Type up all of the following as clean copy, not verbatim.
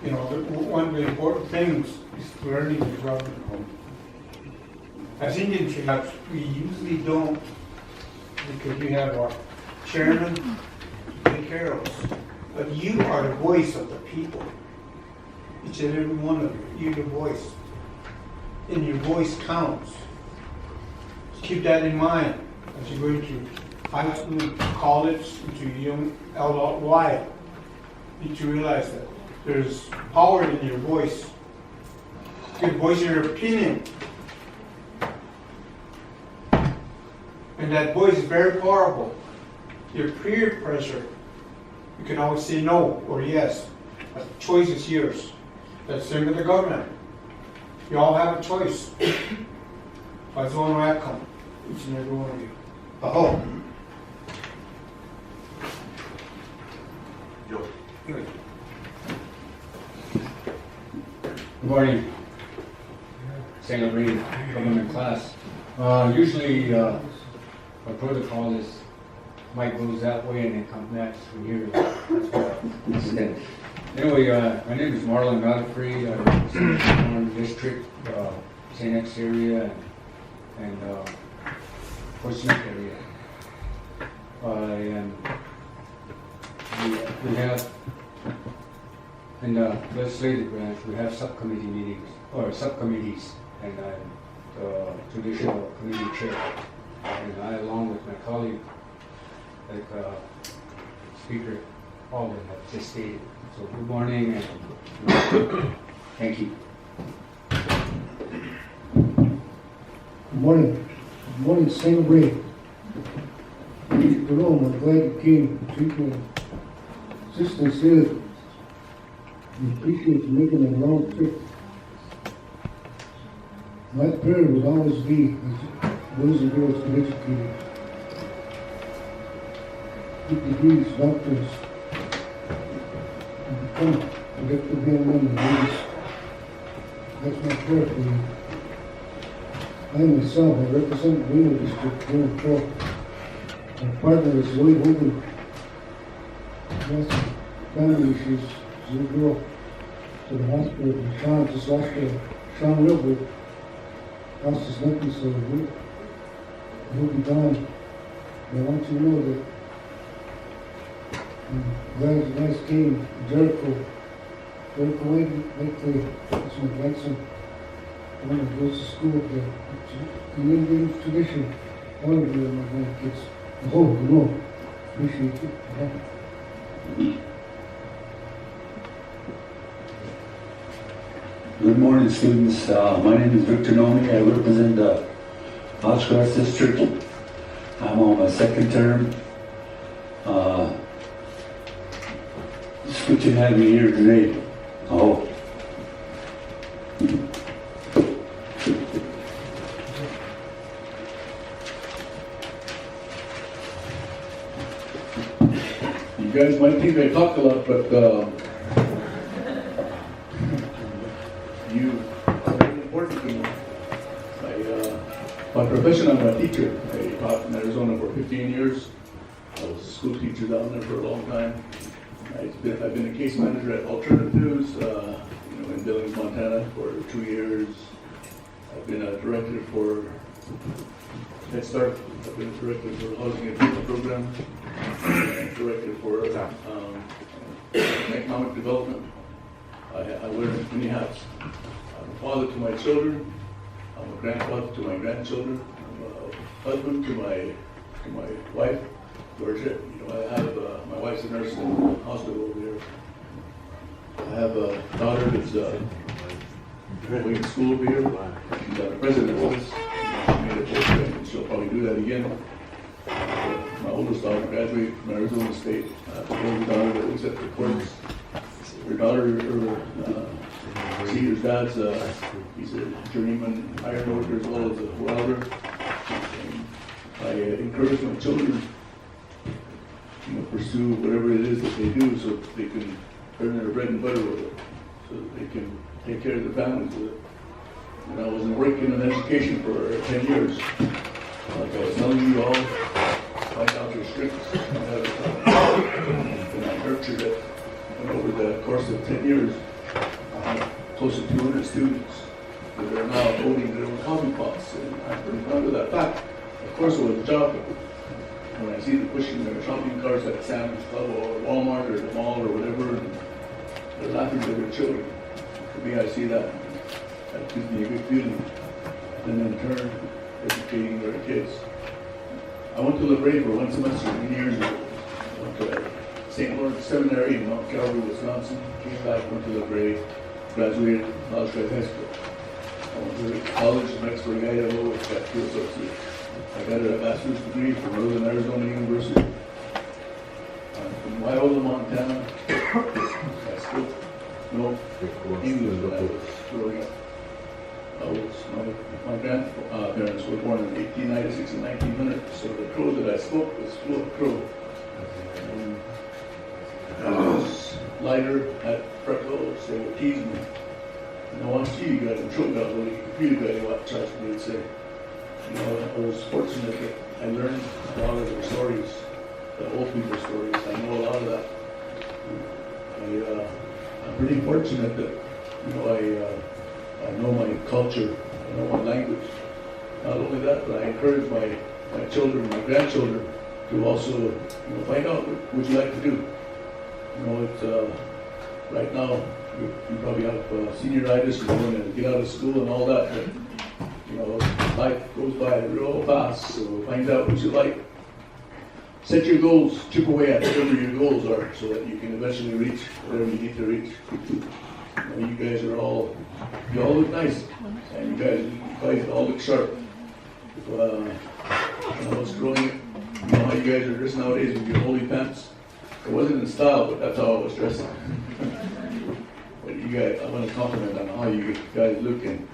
You know, one of the important things is learning to govern home. As Indian tribes, we usually don't, because we have our chairman to take care of us. But you are the voice of the people. Each and every one of you, you're the voice. And your voice counts. Keep that in mind as you go into high school, college, into young adult life. You need to realize that there's power in your voice. You can voice your opinion. And that voice is very powerful. Your peer pressure, you can always say no or yes. The choice is yours. That's the same with the government. You all have a choice. That's one outcome. Each and every one of you. Aho. Joe. Good. Good morning. St. Green government class. Usually our protocol is Mike goes that way and then comes next from here. That's what this is it. Anyway, my name is Marlon Godfrey. I represent the Northern District, St. X area, and Portsmouth area. We have in the legislative branch, we have subcommittee meetings, or subcommittees, and I'm the Judicial Committee Chair. And I, along with my colleague, like Speaker Alden have just stated. So good morning and thank you. Good morning. Good morning, St. Ray. Jerome, I'm glad you came to treat my sister said we appreciate you making a long trip. My prayer would always be that boys and girls get educated. Get degrees, doctors, and become productive young men and ladies. That's my prayer for you. I myself, I represent the Reno District here in Troy. My partner is Lloyd Hogan. He has some family issues. So we go to the hospital, and Sean just lost Sean Wilbur. Lost his nephew, so he'll be gone. And I want you to know that I'm glad you guys came. Jericho likely, that's my grandson. One that goes to school up there. It's an Indian tradition. All of you are my grandkids. Oh, no. Appreciate it. Yeah. Good morning, students. My name is Victor Nomi. I represent the Oshkosh District. I'm on my second term. It's good to have you here today. Oh. You guys might think I talk a lot, but you are very important to me. By profession, I'm a teacher. I taught in Arizona for 15 years. I was a school teacher down there for a long time. I've been a case manager at Alternatives, in Billings, Montana for 2 years. I've been a director for Head Start. I've been a director for Housing and Treatment Program. Director for economic development. I wear many hats. I'm a father to my children. I'm a grandfather to my grandchildren. I'm a husband to my wife, Georgia. I have my wife's a nurse in the hospital over here. I have a daughter that's going to school over here. She's at the president's office. She made it for and she'll probably do that again. My oldest daughter graduated from Arizona State. The older daughter that was at the courts. Her daughter, her dad's he's a journeyman iron worker as well as a welder. I encourage my children, pursue whatever it is that they do so that they can earn their bread and butter with it, so that they can take care of their families with it. And I was working in education for 10 years. Like I was telling you all, find out your strengths and I nurtured it. And over the course of 10 years, close to 200 students that are now owning their own coffee pots, and I'm pretty proud of that fact. Of course, it was a job. When I see them pushing their shopping carts at Sam's Club or Walmart or the mall or whatever, and they're laughing at their children. For me, I see that. That gives me a good feeling. And in turn, educating their kids. I went to LaBrea for 1 semester many years ago. I went to St. Lawrence Seminary in Mount Calvary, Wisconsin. Came back, went to LaBrea, graduated College Drive High School. I went to college in Rexburg, Idaho, got 2 associates. I got a bachelor's degree from Northern Arizona University. I'm from Wyola, Montana. I spoke no English when I was growing up. My grandparents were born in 1896 and 1900, so the crow that I spoke was full of crow. I was lighter, had freckles, they would tease me. And once you got in trouble, you got to watch out what they'd say. You know, I was fortunate that I learned a lot of their stories, the old people's stories. I know a lot of that. I'm pretty fortunate that, you know, I know my culture, I know my language. Not only that, but I encourage my children, my grandchildren, to also, you know, find out what would you like to do. You know, it's right now you probably have senioritis, you're going to get out of school and all that. But, you know, life goes by real fast, so find out what you like. Set your goals, chip away at whatever your goals are, so that you can eventually reach whatever you need to reach. You know, you guys are all, you all look nice, and you guys all look sharp. When I was growing up, you know how you guys are dressed nowadays with your holy pants? It wasn't in style, but that's how I was dressing. But you guys, I want to compliment on how you guys look, and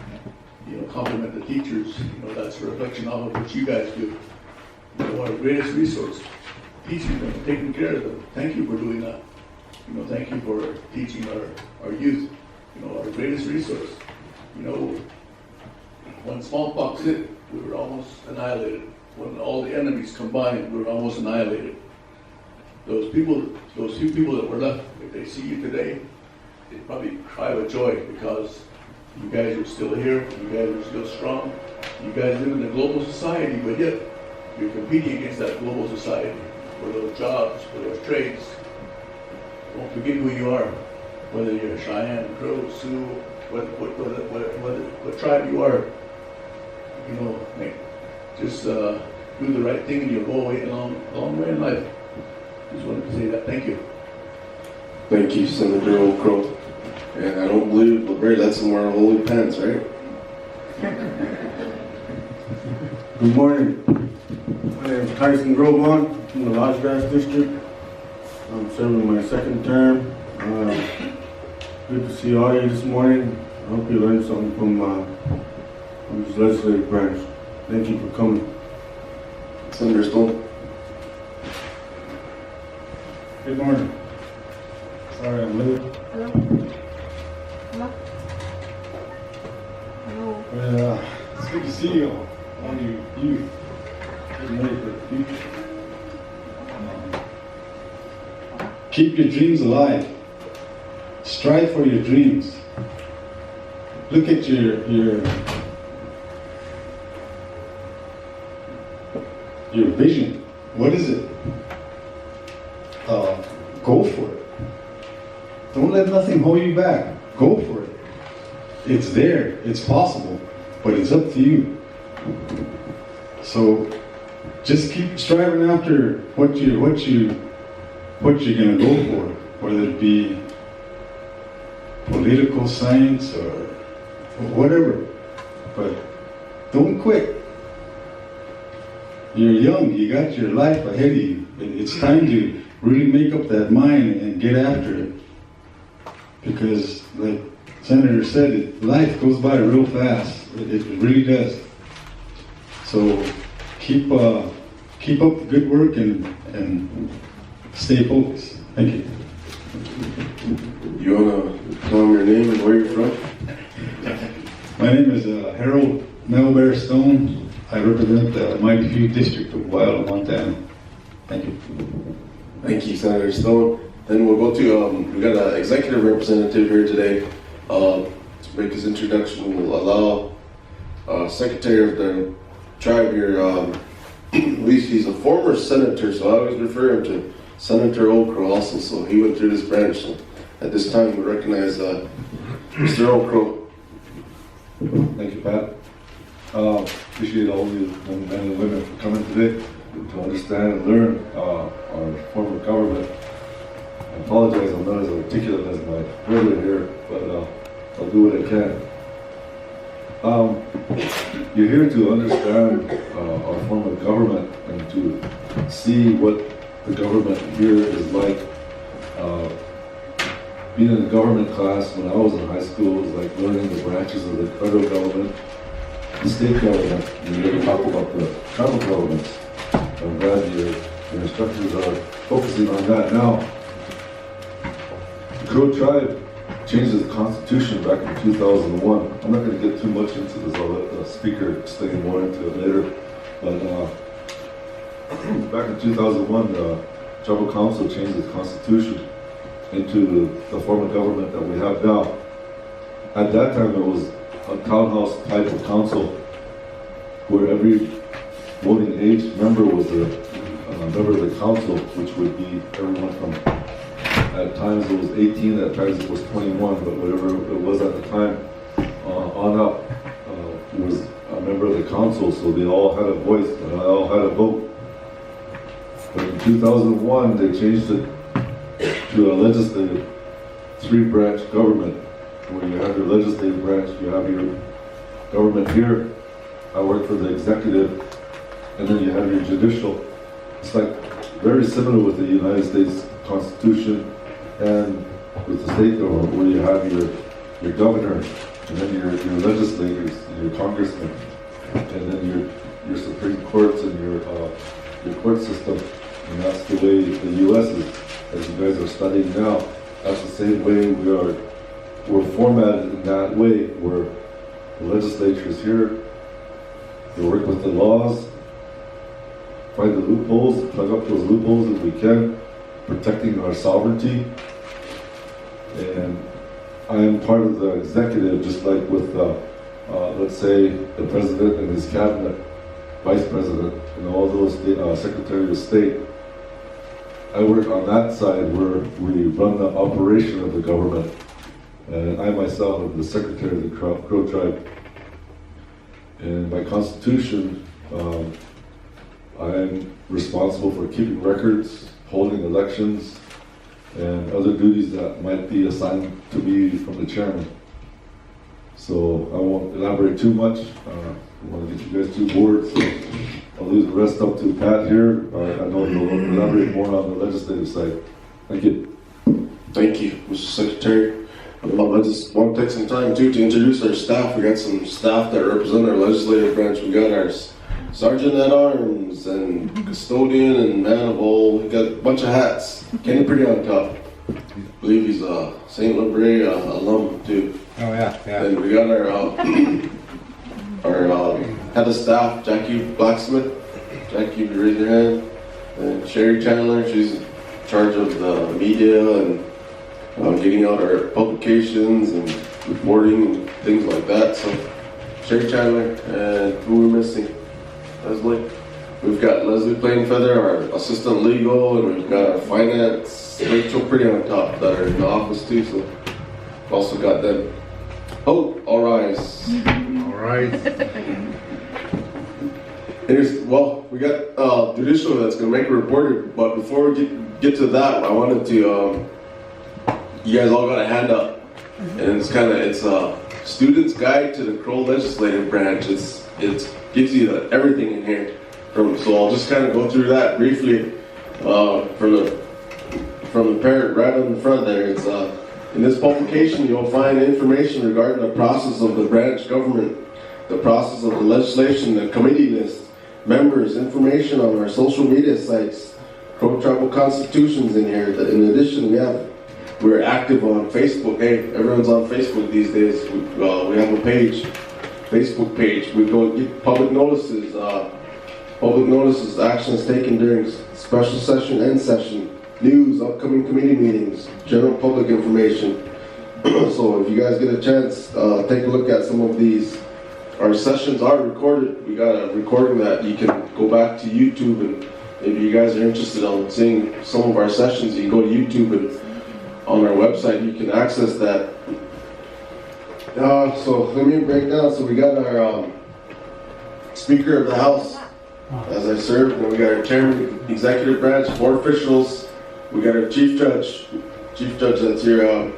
you know, compliment the teachers. You know, that's a reflection of what you guys do. You know, our greatest resource, teaching them, taking care of them. Thank you for doing that. You know, thank you for teaching our youth. You know, our greatest resource. You know, when smallpox hit, we were almost annihilated. When all the enemies combined, we were almost annihilated. Those few people that were left, if they see you today, they probably cry with joy because you guys are still here, you guys are still strong. You guys live in a global society, but yet you're competing against that global society for those jobs, for those trades. Don't forget who you are, whether you're Cheyenne, Crow, Sioux, what tribe you are. You know, just do the right thing and you'll go a long way in life. Just wanted to say that. Thank you. Thank you, Senator O'Crow. And I don't believe LaBrea lets him wear holy pants, right? Good morning. My name is Tyson Grobon from the Lodge Grass District. I'm serving my 2nd term. Good to see all of you this morning. I hope you learned something from this legislative branch. Thank you for coming. Senator Stone. Good morning. Sorry I'm late. Hello? Hello? Hello? Well, it's good to see you all you youth. Getting ready for the future. Keep your dreams alive. Strive for your dreams. Look at your vision. What is it? Go for it. Don't let nothing hold you back. Go for it. It's there. It's possible, but it's up to you. So just keep striving after what you're gonna go for, whether it be political science or whatever. But don't quit. You're young. You got your life ahead of you. It's time to really make up that mind and get after it. Because, like Senator said, life goes by real fast. It really does. So keep up the good work and stay focused. Thank you. You want to tell him your name and where you're from? My name is Harold Melbear Stone. I represent the Mighty Few District of Wyola, Montana. Thank you. Thank you, Senator Stone. Then we'll go to, we got an executive representative here today. to make his introduction. We'll allow Secretary of the tribe here, at least he's a former senator, so I always refer him to Senator Okro also, so he went through this branch. So at this time, we recognize Mr. Okro. Thank you, Pat. Appreciate all you young men and women for coming today to understand and learn our form of government. I apologize, I'm not as articulate as my brother here, but I'll do what I can. You're here to understand our form of government and to see what the government here is like. Being in the government class when I was in high school was like learning the branches of the federal government, the state government, and you never talked about the tribal governments. I'm glad your instructors are focusing on that now. The Crow tribe changed the constitution back in 2001. I'm not going to get too much into this. I'll let the speaker explain more into it later. But back in 2001, the tribal council changed the constitution into the form of government that we have now. At that time, it was a townhouse type of council where every voting age member was a member of the council, which would be everyone from, at times it was 18, at times it was 21, but whatever it was at the time, on up, was a member of the council, so they all had a voice and they all had a vote. But in 2001, they changed it to a legislative 3-branch government, where you have your legislative branch, you have your government here. I work for the executive, and then you have your judicial. It's like very similar with the United States Constitution and with the state government, where you have your governor, and then your legislators, and your congressmen, and then your Supreme Courts and your court system. And that's the way the U.S. is, as you guys are studying now. That's the same way we're formatted in that way, where the legislature is here, we work with the laws, find the loopholes, plug up those loopholes if we can, protecting our sovereignty. And I am part of the executive, just like with, let's say, the president and his cabinet, vice president, and all those secretary of state. I work on that side where we run the operation of the government. And I myself am the secretary of the Crow tribe. And by constitution, I'm responsible for keeping records, holding elections, and other duties that might be assigned to me from the chairman. So I won't elaborate too much. I want to get you guys too bored. So I'll leave the rest up to Pat here. I know he'll elaborate more on the legislative side. Thank you. Thank you, Mr. Secretary. I just want to take some time too to introduce our staff. We got some staff that represent our legislative branch. We got our Sergeant at Arms and Custodian and Man of All. We got a bunch of hats. Kenny Pretty on top. I believe he's a St. Labrie alum too. Oh yeah, yeah. And we got our head of staff, Jackie Blacksmith. Jackie, if you raise your hand. And Sherry Chandler, she's in charge of the media and getting out our publications and reporting and things like that. So Sherry Chandler, and who we're missing? Leslie. We've got Leslie Plainfeather, our assistant legal, and we've got our finance, Rachel Pretty on top, that are in the office too. So we've also got them. Oh, all rise. All right. Well, we got Judicial that's going to make a report, but before we get to that, I wanted to, you guys all got a hand up, and it's a student's guide to the Crow legislative branch. It gives you everything in here. So I'll just kind of go through that briefly from the parent right on the front there. It's in this publication you'll find information regarding the process of the branch government, the process of the legislation, the committee list, members, information on our social media sites, Crow tribal constitutions in here. In addition, we're active on Facebook. Hey, everyone's on Facebook these days. We have a page, Facebook page. We go get public notices. Actions taken during special session and session, news, upcoming committee meetings, general public information, So if you guys get a chance, take a look at some of these. Our sessions are recorded. We got a recording that you can go back to YouTube, and if you guys are interested in seeing some of our sessions, you can go to YouTube, and on our website you can access that. So let me break down. So we got our Speaker of the House, as I served, and we got our Chairman, Executive Branch, 4 officials. We got our Chief Judge that's here.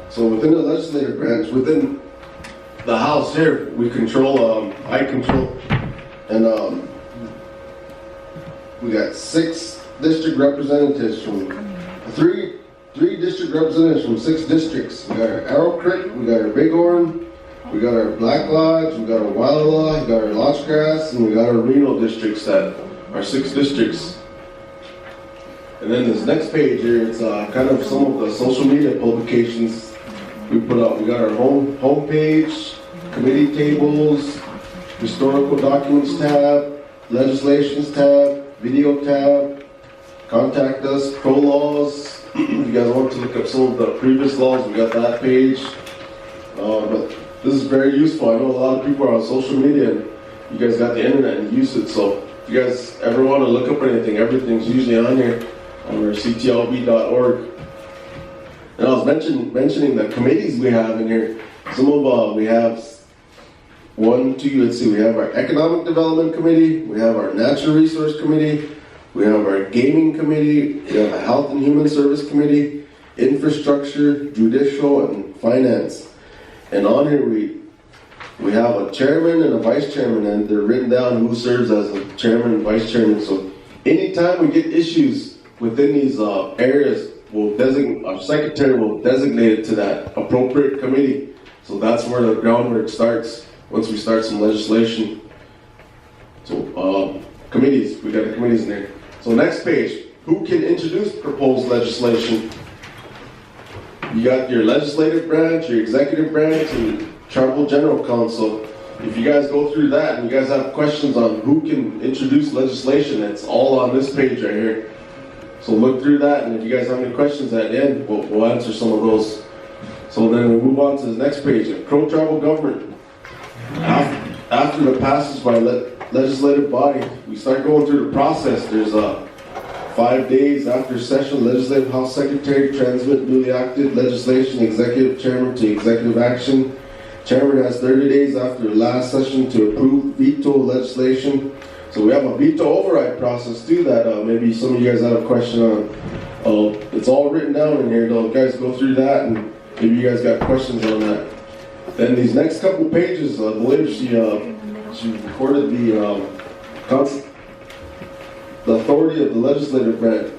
So within the legislative branch, within the House here, we control, I control, and we got 6 district representatives from three district representatives from 6 districts. We got our Arrow Creek, we got our Bighorn, we got our Black Lodge, we got our Wildlaw, we got our Lost Grass, and we got our Reno districts that are 6 districts. And then this next page here, it's kind of some of the social media publications we put up. We got our home page, committee tables, historical documents tab, legislations tab, video tab, contact us, pro laws. If you guys want to look up some of the previous laws, we got that page. But this is very useful. I know a lot of people are on social media, and you guys got the internet and use it. So if you guys ever want to look up anything, everything's usually on here on our ctlb.org. And I was mentioning the committees we have in here. Some of we have 1, 2, let's see, we have our Economic Development Committee, we have our Natural Resource Committee, we have our Gaming Committee, we have a Health and Human Service Committee, Infrastructure, Judicial, and Finance. And on here we have a chairman and a vice chairman, and they're written down who serves as a chairman and vice chairman. So anytime we get issues within these areas, our secretary will designate it to that appropriate committee. So that's where the groundwork starts once we start some legislation. So committees, we got the committees in there. So next page, who can introduce proposed legislation? You got your legislative branch, your executive branch, and tribal general council. If you guys go through that and you guys have questions on who can introduce legislation, it's all on this page right here. So look through that, and if you guys have any questions at the end, we'll answer some of those. So then we move on to the next page, pro-tribal government. After the passage by legislative body, we start going through the process. There's 5 days after session, legislative house secretary transmit newly acted legislation, executive chairman to executive action. Chairman has 30 days after the last session to approve veto legislation. So we have a veto override process too that maybe some of you guys have a question on. It's all written down in here though. Guys, go through that, and maybe you guys got questions on that. Then these next couple pages, I believe she recorded the authority of the legislative branch,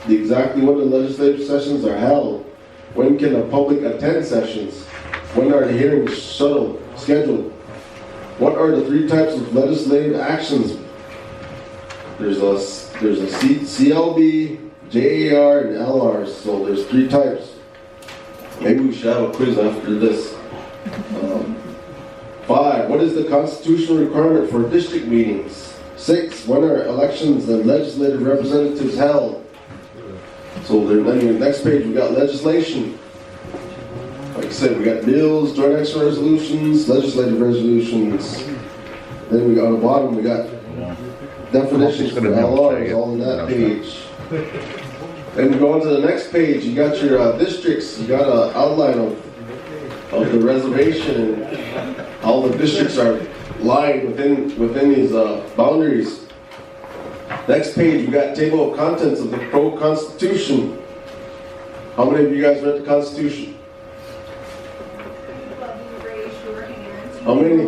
exactly when the legislative sessions are held, when can the public attend sessions, when are the hearings scheduled, what are the 3 types of legislative actions. There's a CLB, JAR, and LR, so there's 3 types. Maybe we should have a quiz after this. 5, what is the constitutional requirement for district meetings? 6, when are elections and legislative representatives held? So then the next page, we got legislation. Like I said, we got bills, joint action resolutions, legislative resolutions. Then we got on the bottom, we got definitions for LRs, all in that page. Then we go on to the next page, you got your districts, you got an outline of the reservation and how the districts are lying within these boundaries. Next page, we got table of contents of the pro-constitution. How many of you guys read the Constitution? How many?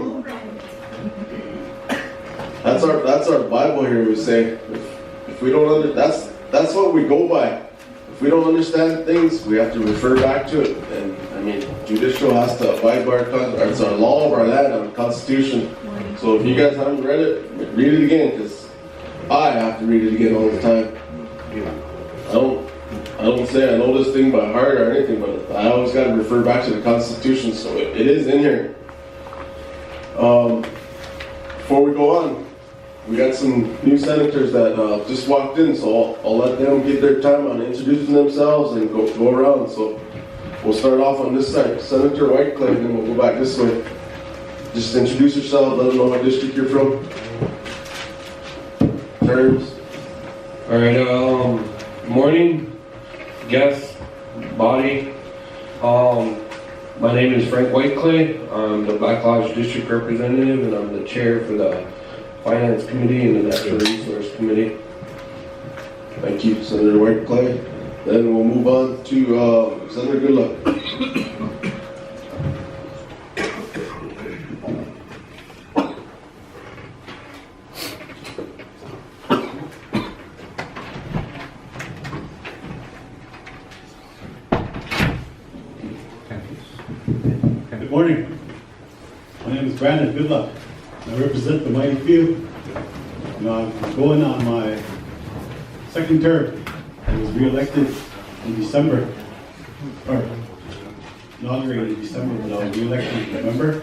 That's our Bible here. We say, if we don't that's what we go by. If we don't understand things, we have to refer back to it. And I mean, Judicial has to abide by it's our law of our land, our Constitution. So if you guys haven't read it, read it again, because I have to read it again all the time. I don't say I know this thing by heart or anything, but I always got to refer back to the Constitution, so it is in here. Before we go on, we got some new senators that just walked in, so I'll let them get their time on introducing themselves and go around. So We'll start off on this side, Senator Whiteclay, and then we'll go back this way. Just introduce yourself, let them know what district you're from. Terms. All right, morning, guests, body. My name is Frank Whiteclay. I'm the Black Lodge District Representative, and I'm the chair for the Finance Committee and the Natural Resource Committee. Thank you, Senator Whiteclay. Then we'll move on to Senator Goodluck. Good morning. My name is Brandon Goodluck. I represent the Mighty Few. I'm going on my second term. I was re-elected in December, or inaugurated in December, but I was re-elected in November.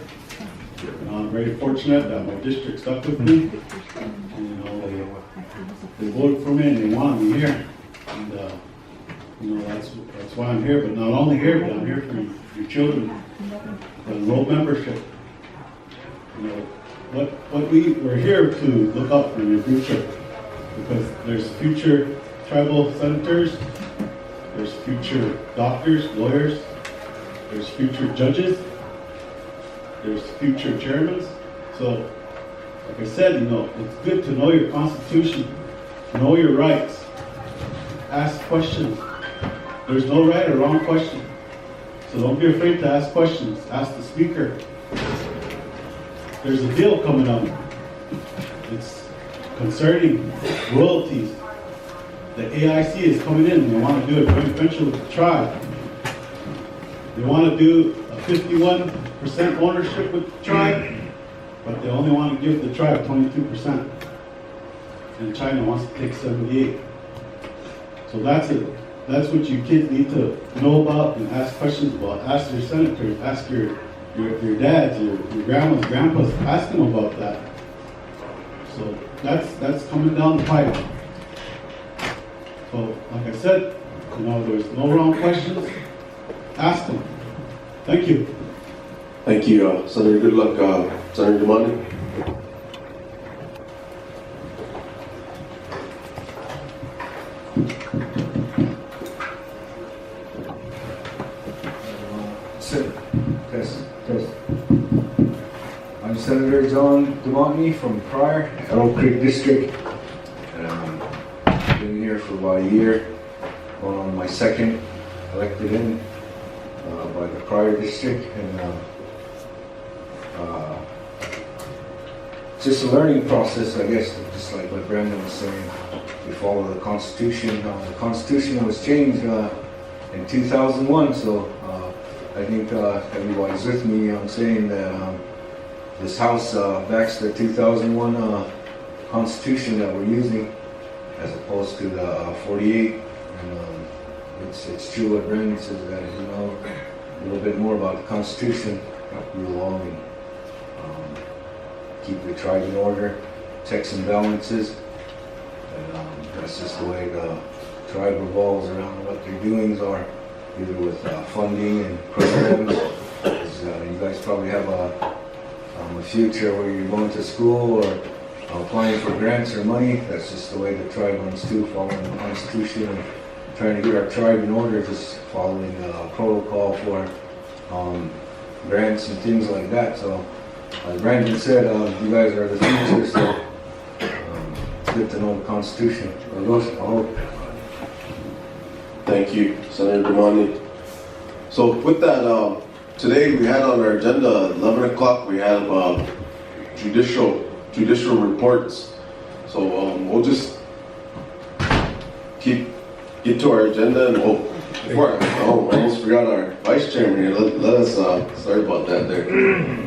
I'm very fortunate that my district stuck with me. And, they voted for me and they wanted me here. And that's why I'm here. But not only here, but I'm here for your children. The enrolled membership. We're here to look out for your future, because there's future tribal senators, there's future doctors, lawyers, there's future judges, there's future chairmen. So, like I said, it's good to know your constitution, know your rights, ask questions. There's no right or wrong question. So don't be afraid to ask questions. Ask the speaker. There's a deal coming up. It's concerning royalties. The AIC is coming in and they want to do a joint venture with the tribe. They want to do a 51% ownership with the tribe, but they only want to give the tribe 22%. And China wants to take 78%. So that's it. That's what you kids need to know about and ask questions about. Ask your senators, ask your dads, your grandmas, grandpas, ask them about that. So that's coming down the pipe. So like I said, there's no wrong questions. Ask them. Thank you. Thank you, Senator Goodluck. Senator Demani. I'm Senator John DeMonte from Pryor, Elk Creek District. I've been here for about a year, going on my second, elected in by the Pryor District. And it's just a learning process, I guess, just like what Brandon was saying. We follow the Constitution. The Constitution was changed in 2001, so I think everybody's with me on saying that this House backs the 2001 Constitution that we're using, as opposed to the 48. And it's true what Brandon says, that a little bit more about the Constitution, help you along and keep the tribe in order, checks and balances. And that's just the way the tribe revolves around what their doings are, either with funding and programs. You guys probably have a future where you're going to school or applying for grants or money. That's just the way the tribe runs too, following the Constitution and trying to get our tribe in order, just following protocol for grants and things like that. So, like Brandon said, you guys are the future, so it's good to know the Constitution. I hope. Thank you, Senator Demani. So with that, today we had on our agenda, 11 o'clock, we have judicial reports. So we'll just get to our agenda, and I almost forgot our vice chairman here. Let us, sorry about that there.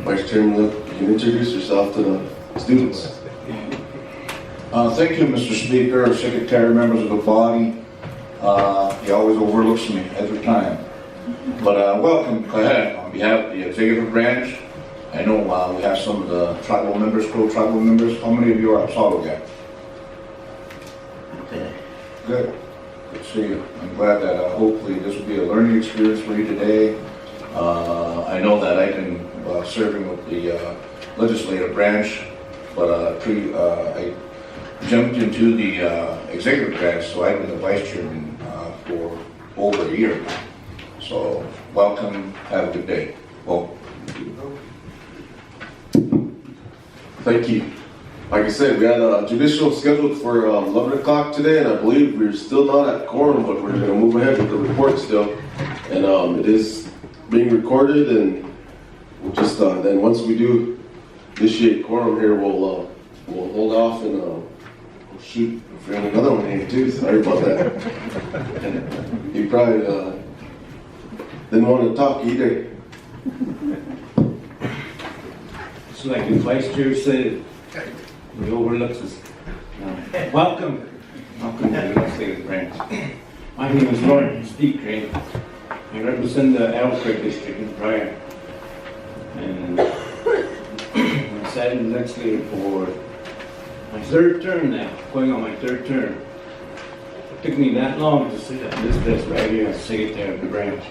Vice Chairman, you can introduce yourself to the students. Thank you, Mr. Speaker, Secretary, members of the body. He always overlooks me every time. But welcome, go ahead, on behalf of the executive branch. I know we have some of the tribal members, pro-tribal members. How many of you are Apsago again? Okay, good. Good See, I'm glad that hopefully this will be a learning experience for you today. I know that I can serving with the legislative branch, but I jumped into the executive branch, so I've been the vice chairman for over a year now. So welcome, have a good day. Well, Thank you. Like I said, we had a judicial scheduled for 11 o'clock today, and I believe we're still not at quorum, but we're going to move ahead with the report still. And it is being recorded, and we'll just then once we do initiate quorum here, we'll hold off and shoot. We have another one here too. Sorry about that. You probably didn't want to talk either. It's like the vice chair said, we overlooked us. Welcome to the legislative branch. My name is Lord Steve Crane. I represent the Arrow Creek District in Pryor. And I'm sat in the legislature for my third term now, going on my third term. It took me that long to sit at this desk right here as secretary of the branch.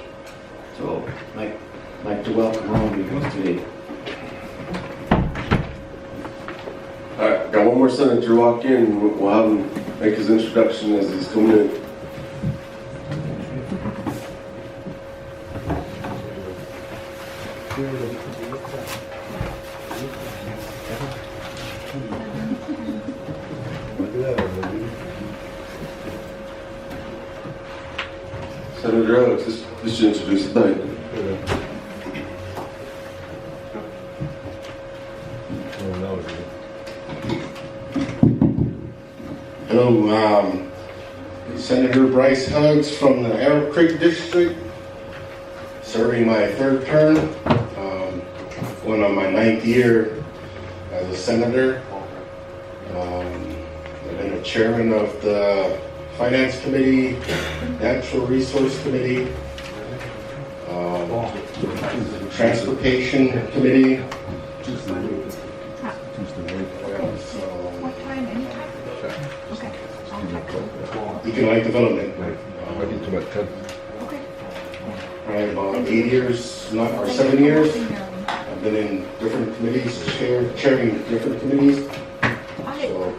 So I'd like to welcome all of you guys today. All right, got one more senator walk in. We'll have him make his introduction as he's coming in. Senator Alex, this should introduce the thing. Hello, Senator Bryce Hugs from the Arrow Creek District, serving my third term, going on my 9th year as a senator. I've been a chairman of the Finance Committee, Natural Resource Committee, Transportation Committee. Economic Development. Right, about 8 years, or 7 years. I've been in different committees, chairing different committees. So,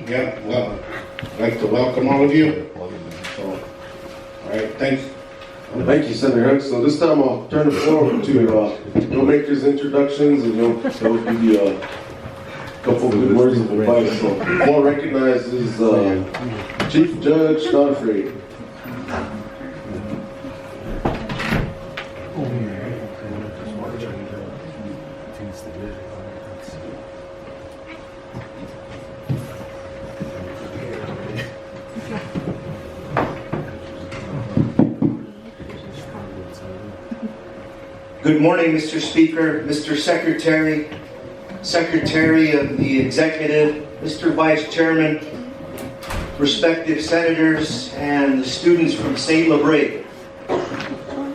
yeah, well, I'd like to welcome all of you. So, all right, thanks. Thank you, Senator Hunt. So this time I'll turn the floor over to Bill Maker's introductions, and he'll give you a couple of good words of advice. So Paul recognizes Chief Judge Not Afraid. Good morning, Mr. Speaker, Mr. Secretary, Secretary of the Executive, Mr. Vice Chairman, respective senators, and the students from St. Labré.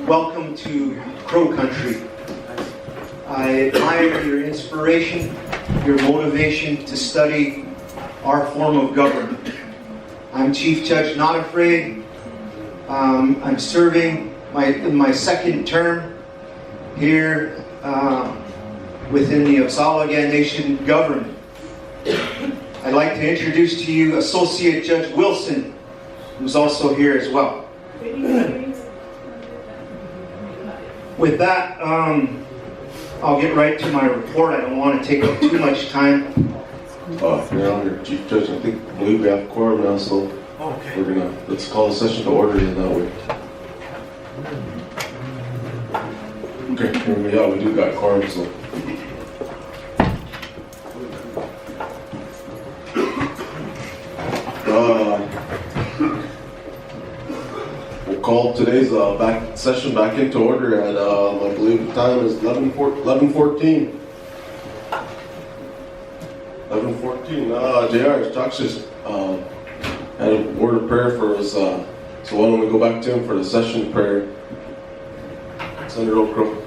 Welcome to Crow Country. I admire your inspiration, your motivation to study our form of government. I'm Chief Judge Not Afraid. I'm serving in my second term here within the Otsalaga Nation government. I'd like to introduce to you Associate Judge Wilson, who's also here as well. With that, I'll get right to my report. I don't want to take up too much time. Your Honor, Chief Judge, I believe we have quorum now, so let's call the session to order in that way. Okay, yeah, we do got quorum, so. We'll call today's session back into order at, I believe the time is 11:14. 11:14. JR, Josh just had a word of prayer for us, so why don't we go back to him for the session prayer. Senator Okro.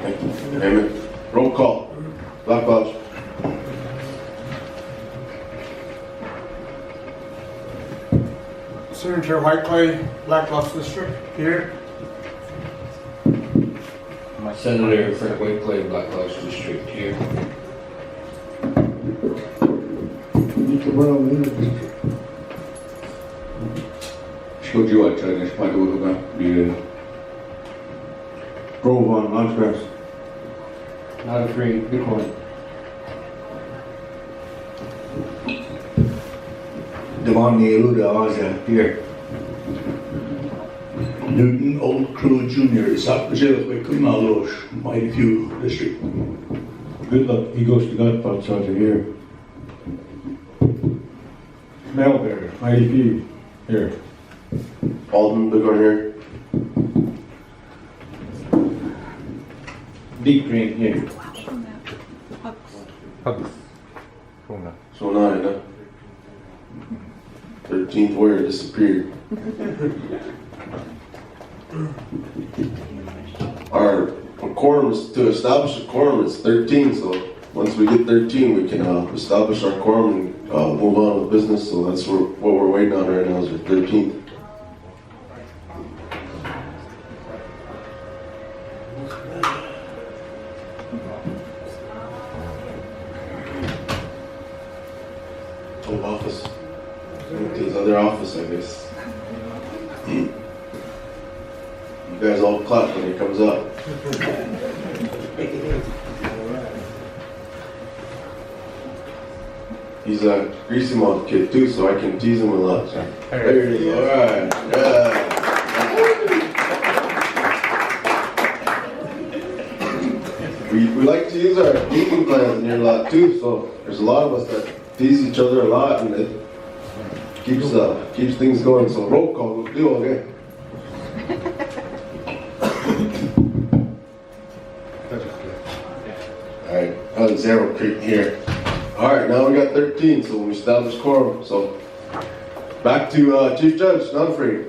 Thank you. Amen. Roll call. Black Lodge. Senator Whiteclay, Black Lodge District, here. Senator Frank Whiteclay, Black Lodge District, here. Mr. Brown, Lena District. Szkodziła czegoś, padło nie. Grove on Lodgegrass. Not afraid, Bitcoin. Devon Neeluda Aja, here. Newton Old Crew Jr. Sakajil Kumalos, Mighty View District. Good luck, Eagles to God, Pop Sergeant here. Smellbearer, IDP, here. Alden, Bighorn here. Deep Green here. So 9, huh? 13th warrior disappeared. Our quorum is, to establish a quorum is 13, so once we get 13, we can establish our quorum and move on with business. So that's what we're waiting on right now is our 13th. Home office. Went to his other office, I guess. You guys all clap when he comes up. He's a greasy mouth kid too, so I can tease him a lot. There it is. All right. Yeah. We like to use our meeting plans in here a lot too, so there's a lot of us that tease each other a lot, and it keeps things going. So roll call, we'll do okay. All right, Zero Creek here. All right, now we got 13, so we established quorum. So back to Chief Judge, not afraid.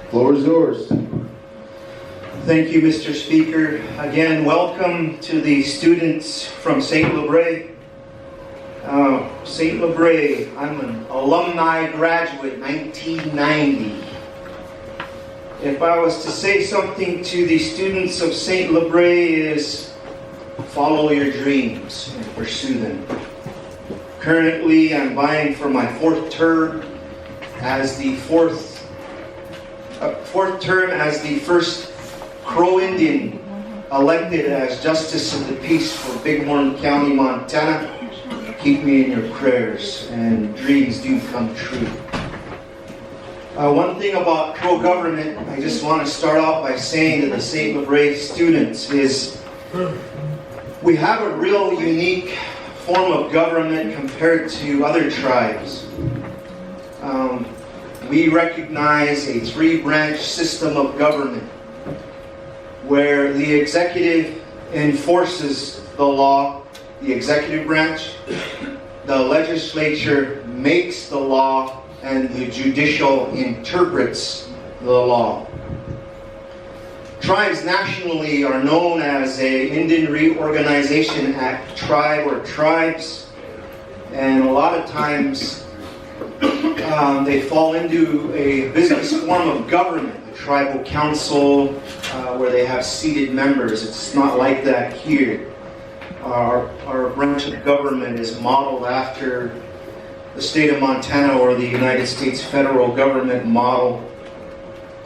Floor is yours. Thank you, Mr. Speaker. Again, welcome to the students from St. Lebre. St. Lebre, I'm an alumni graduate, 1990. If I was to say something to the students of St. Lebre is follow your dreams and pursue them. Currently, I'm vying for my fourth term as the first Crow Indian elected as Justice of the Peace for Bighorn County, Montana. Keep me in your prayers, and dreams do come true. One thing about Crow government, I just want to start off by saying to the St. Lebre students is we have a real unique form of government compared to other tribes. We recognize a three-branch system of government where the executive enforces the law, the executive branch, the legislature makes the law, and the judicial interprets the law. Tribes nationally are known as a Indian Reorganization Act tribe or tribes, and a lot of times they fall into a business form of government, a tribal council where they have seated members. It's not like that here. Our branch of government is modeled after the state of Montana or the United States federal government model,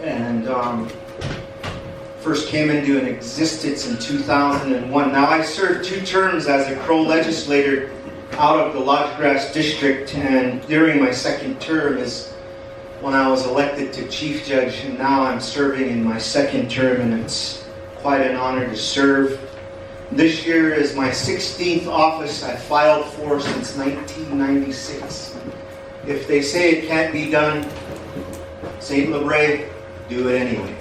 and first came into an existence in 2001. Now, I served 2 terms as a Crow legislator out of the Lodgegrass District, and during my second term is when I was elected to Chief Judge, and now I'm serving in my second term, and it's quite an honor to serve. This year is my 16th office I filed for since 1996. If they say it can't be done, St. Lebre, do it anyway.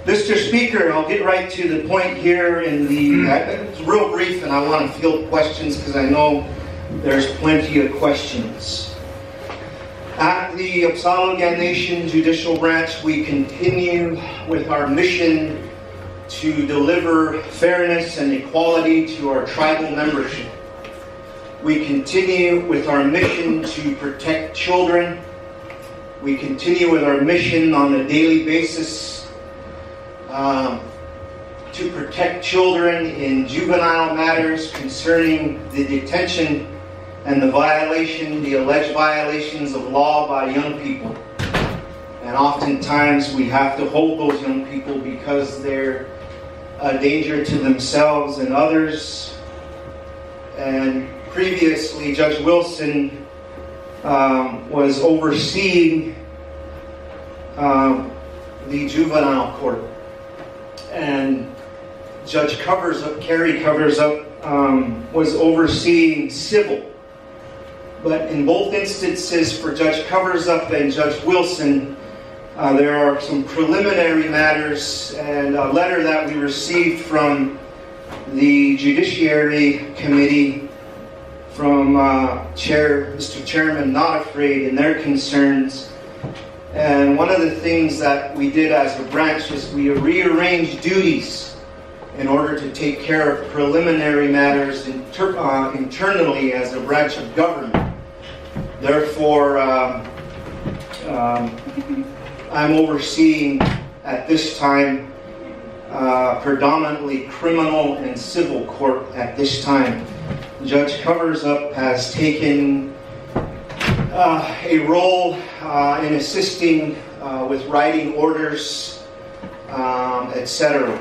Mr. Speaker, I'll get right to the point here it's real brief, and I want to field questions because I know there's plenty of questions. At the Apsalugan Nation Judicial Branch, we continue with our mission to deliver fairness and equality to our tribal membership. We continue with our mission to protect children. We continue with our mission on a daily basis to protect children in juvenile matters concerning the detention and the alleged violations of law by young people. And oftentimes we have to hold those young people because they're a danger to themselves and others. And previously, Judge Wilson was overseeing the juvenile court. And Judge Carrie Covers Up, was overseeing civil. But in both instances, for Judge Covers Up and Judge Wilson, there are some preliminary matters, and a letter that we received from the Judiciary Committee from Mr. Chairman Not Afraid and their concerns. And one of the things that we did as a branch is we rearranged duties in order to take care of preliminary matters internally as a branch of government. Therefore, I'm overseeing at this time predominantly criminal and civil court at this time. Judge Covers Up has taken a role in assisting with writing orders, etc.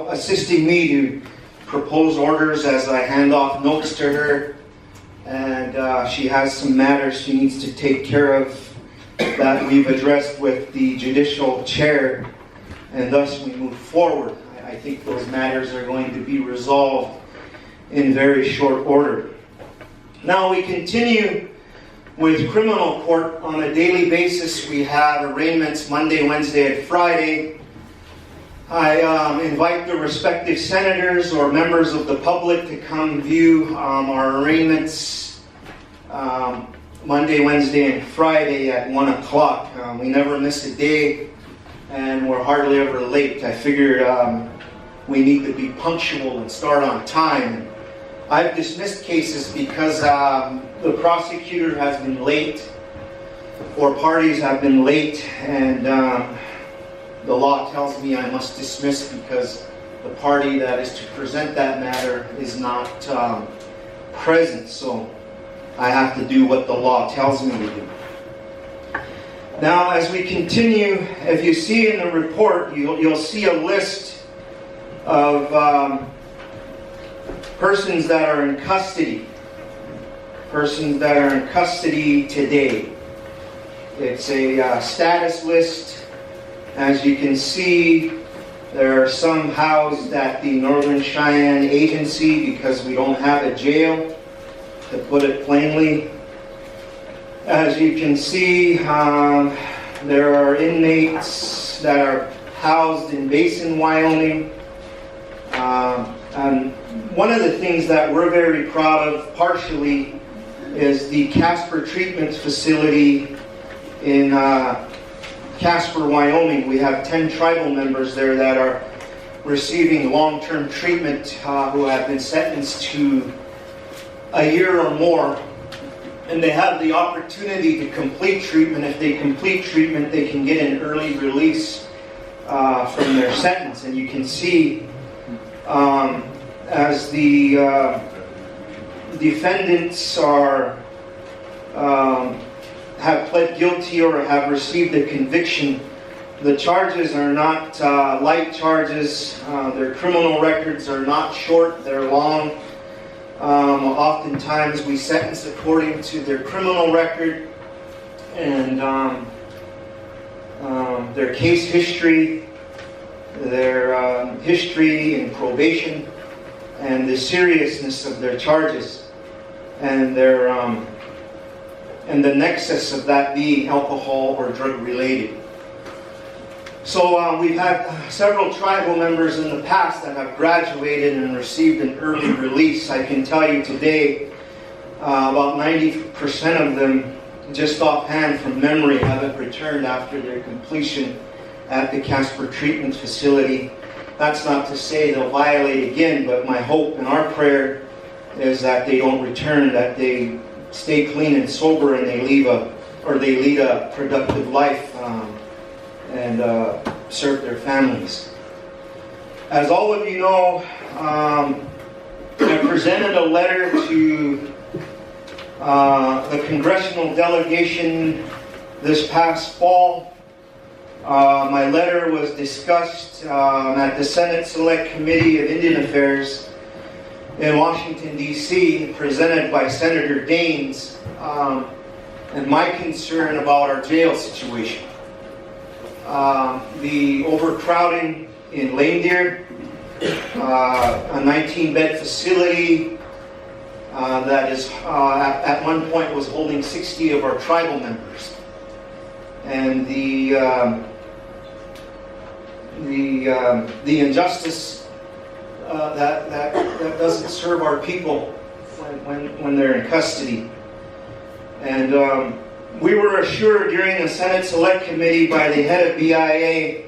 Assisting me to propose orders as I hand off notes to her, and she has some matters she needs to take care of that we've addressed with the judicial chair, and thus we move forward. I think those matters are going to be resolved in very short order. Now we continue with criminal court on a daily basis. We have arraignments Monday, Wednesday, and Friday. I invite the respective senators or members of the public to come view our arraignments Monday, Wednesday, and Friday at 1 o'clock. We never miss a day, and we're hardly ever late. I figured we need to be punctual and start on time. I've dismissed cases because the prosecutor has been late, or parties have been late, and the law tells me I must dismiss because the party that is to present that matter is not present. So I have to do what the law tells me to do. Now, as we continue, if you see in the report, you'll see a list of persons that are in custody. Persons that are in custody today. It's a status list. As you can see, there are some housed at the Northern Cheyenne Agency because we don't have a jail, to put it plainly. As you can see, there are inmates that are housed in Basin, Wyoming. And one of the things that we're very proud of, partially, is the Casper Treatment Facility in Casper, Wyoming. We have 10 tribal members there that are receiving long-term treatment who have been sentenced to a year or more. And they have the opportunity to complete treatment. If they complete treatment, they can get an early release from their sentence. And you can see as the defendants have pled guilty or have received a conviction, the charges are not light charges. Their criminal records are not short, they're long. Oftentimes we sentence according to their criminal record and their case history. their history in probation, and the seriousness of their charges, and their and the nexus of that being alcohol or drug related. So we've had several tribal members in the past that have graduated and received an early release. I can tell you today, about 90% of them, just offhand from memory, haven't returned after their completion at the Casper Treatment Facility. That's not to say they'll violate again, but my hope and our prayer is that they don't return, that they stay clean and sober, and they lead a productive life and serve their families. As all of you know, I presented a letter to the congressional delegation this past fall. My letter was discussed at the Senate Select Committee of Indian Affairs in Washington, D.C., presented by Senator Daines, and my concern about our jail situation. The overcrowding in Lame Deer, a 19-bed facility that is at one point was holding 60 of our tribal members, and the injustice that doesn't serve our people when they're in custody. And we were assured during the Senate Select Committee by the head of BIA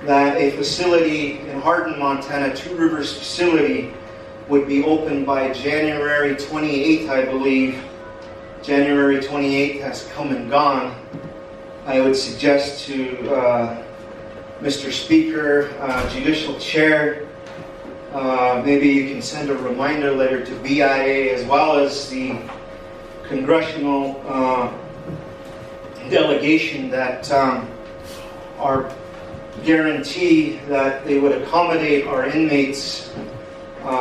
that a facility in Hardin, Montana, Two Rivers facility, would be open by January 28th, I believe. January 28th has come and gone. I would suggest to Mr. Speaker, Judicial Chair, maybe you can send a reminder letter to BIA as well as the congressional delegation that our guarantee that they would accommodate our inmates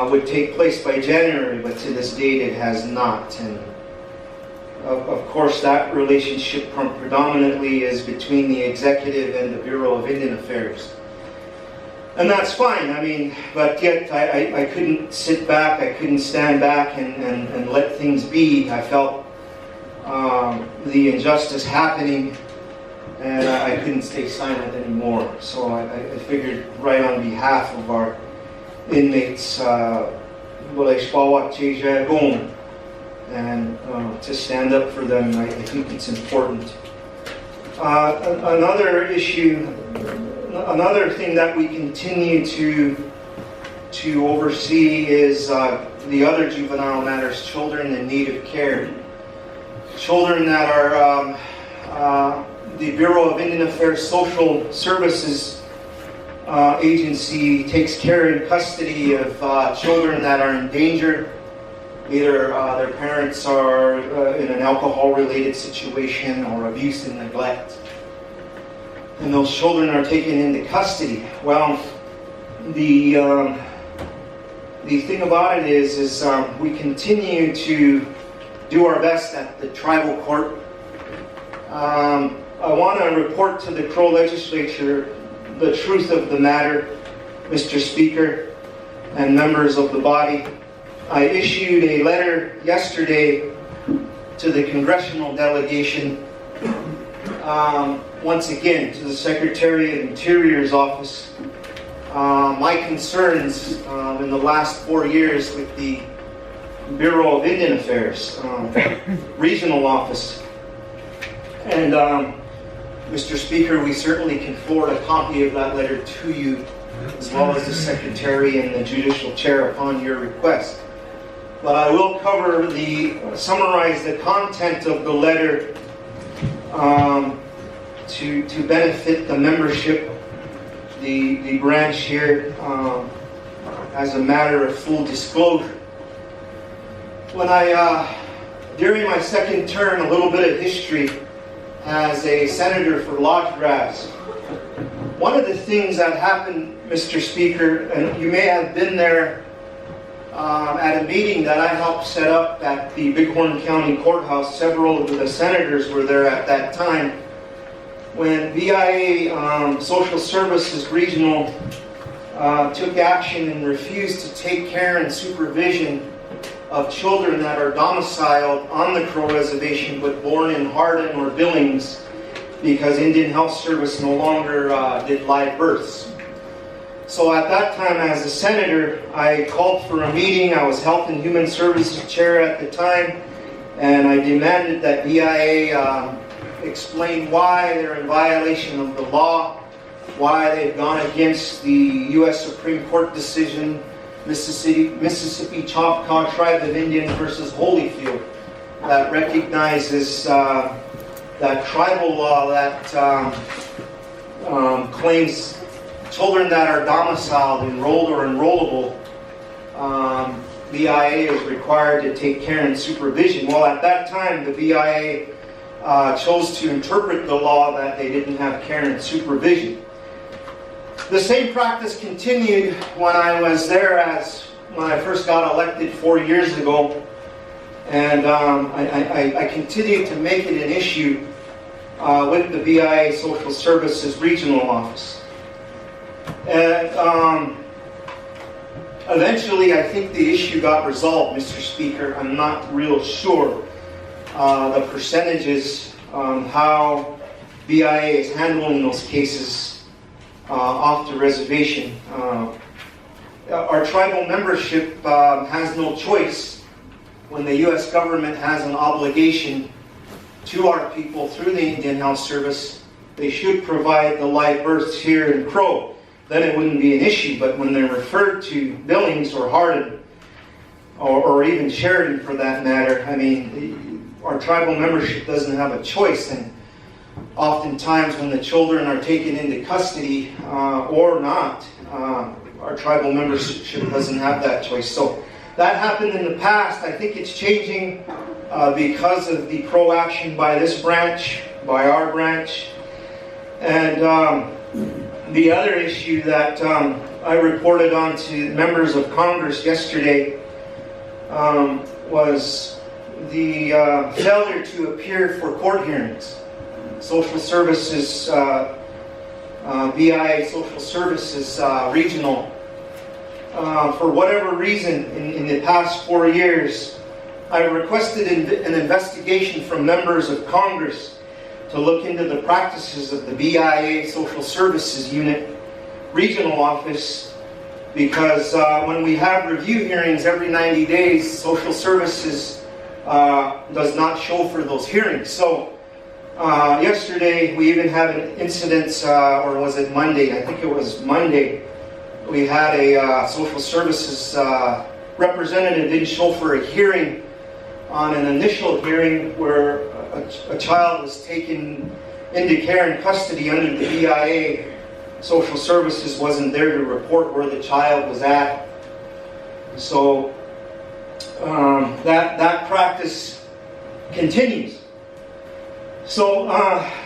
would take place by January, but to this date it has not. And of course that relationship predominantly is between the executive and the Bureau of Indian Affairs. And that's fine, I mean, but yet I couldn't sit back, I couldn't stand back and let things be. I felt the injustice happening, and I couldn't stay silent anymore. So I figured right on behalf of our inmates, and to stand up for them. I think it's important. Another issue, another thing that we continue to oversee is the other juvenile matters, children in need of care. Children that are the Bureau of Indian Affairs Social Services agency takes care in custody of children that are in danger. Either their parents are in an alcohol-related situation or abuse and neglect. And those children are taken into custody. Well, the thing about it is we continue to do our best at the tribal court. I want to report to the Crow legislature the truth of the matter, Mr. Speaker and members of the body. I issued a letter yesterday to the congressional delegation, once again to the Secretary of Interior's office. My concerns in the last 4 years with the Bureau of Indian Affairs, regional office. And Mr. Speaker, we certainly can forward a copy of that letter to you, as well as the Secretary and the Judicial Chair upon your request. But I will summarize the content of the letter to benefit the membership, the branch here, as a matter of full disclosure. When during my second term, a little bit of history as a senator for Lodge Grass. One of the things that happened, Mr. Speaker, and you may have been there at a meeting that I helped set up at the Bighorn County Courthouse. Several of the senators were there at that time. when BIA Social Services Regional took action and refused to take care and supervision of children that are domiciled on the Crow Reservation but born in Hardin or Billings because Indian Health Service no longer did live births. So at that time, as a senator, I called for a meeting. I was Health and Human Services Chair at the time, and I demanded that BIA explain why they're in violation of the law, why they've gone against the U.S. Supreme Court decision, Mississippi Choctaw Tribe of Indians versus Holyfield, that recognizes that tribal law that claims children that are domiciled, enrolled, or enrollable, BIA is required to take care and supervision. Well, at that time, the BIA chose to interpret the law that they didn't have care and supervision. The same practice continued when I was there when I first got elected 4 years ago, and I continued to make it an issue with the BIA Social Services Regional Office. And eventually, I think the issue got resolved, Mr. Speaker. I'm not real sure the percentages on how BIA is handling those cases off the reservation. Our tribal membership has no choice when the U.S. government has an obligation to our people through the Indian Health Service. They should provide the live births here in Crow. Then it wouldn't be an issue. But when they're referred to Billings or Hardin, or even Sheridan for that matter, I mean, our tribal membership doesn't have a choice. And oftentimes when the children are taken into custody or not, our tribal membership doesn't have that choice. So that happened in the past. I think it's changing because of the pro-action by this branch, by our branch. And the other issue that I reported on to members of Congress yesterday was the failure to appear for court hearings. Social Services, BIA Social Services Regional, for whatever reason in the past 4 years, I requested an investigation from members of Congress to look into the practices of the BIA Social Services Unit Regional Office, because when we have review hearings every 90 days, Social Services does not show for those hearings. So yesterday we even had an incident, or was it Monday? I think it was Monday. We had a Social Services representative didn't show for a hearing on an initial hearing where a child was taken into care and custody under the BIA. Social Services wasn't there to report where the child was at. So that practice continues. So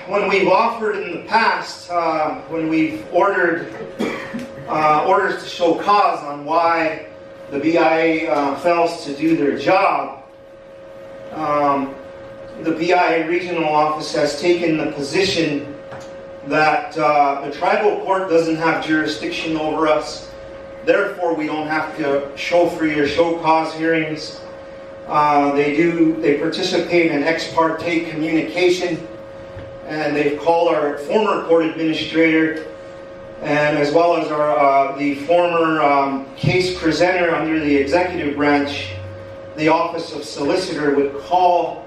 when we've offered in the past, when we've ordered orders to show cause on why the BIA fails to do their job, the BIA Regional Office has taken the position that the tribal court doesn't have jurisdiction over us, therefore we don't have to show free or show cause hearings. They participate in ex parte communication, and they've called our former court administrator, and as well as the former case presenter under the executive branch. The Office of Solicitor would call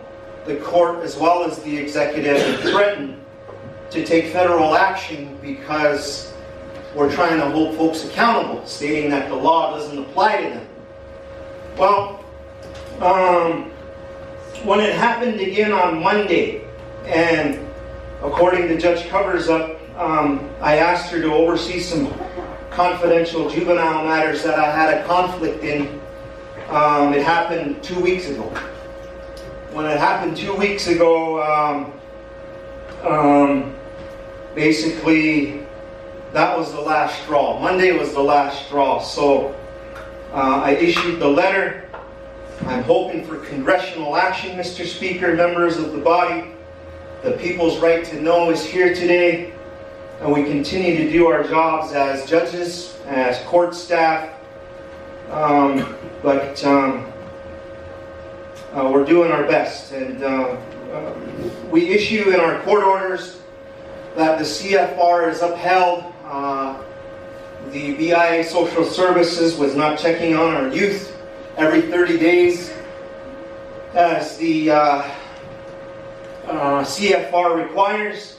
the court as well as the executive and threaten to take federal action because we're trying to hold folks accountable, stating that the law doesn't apply to them. Well, when it happened again on Monday, and according to Judge Covers Up, I asked her to oversee some confidential juvenile matters that I had a conflict in. It happened 2 weeks ago. When it happened 2 weeks ago, basically that was the last straw. Monday was the last straw. So I issued the letter. I'm hoping for congressional action, Mr. Speaker, members of the body. The people's right to know is here today, and we continue to do our jobs as judges, as court staff, but we're doing our best. And we issue in our court orders that the CFR is upheld. The BIA Social Services was not checking on our youth every 30 days as the CFR requires.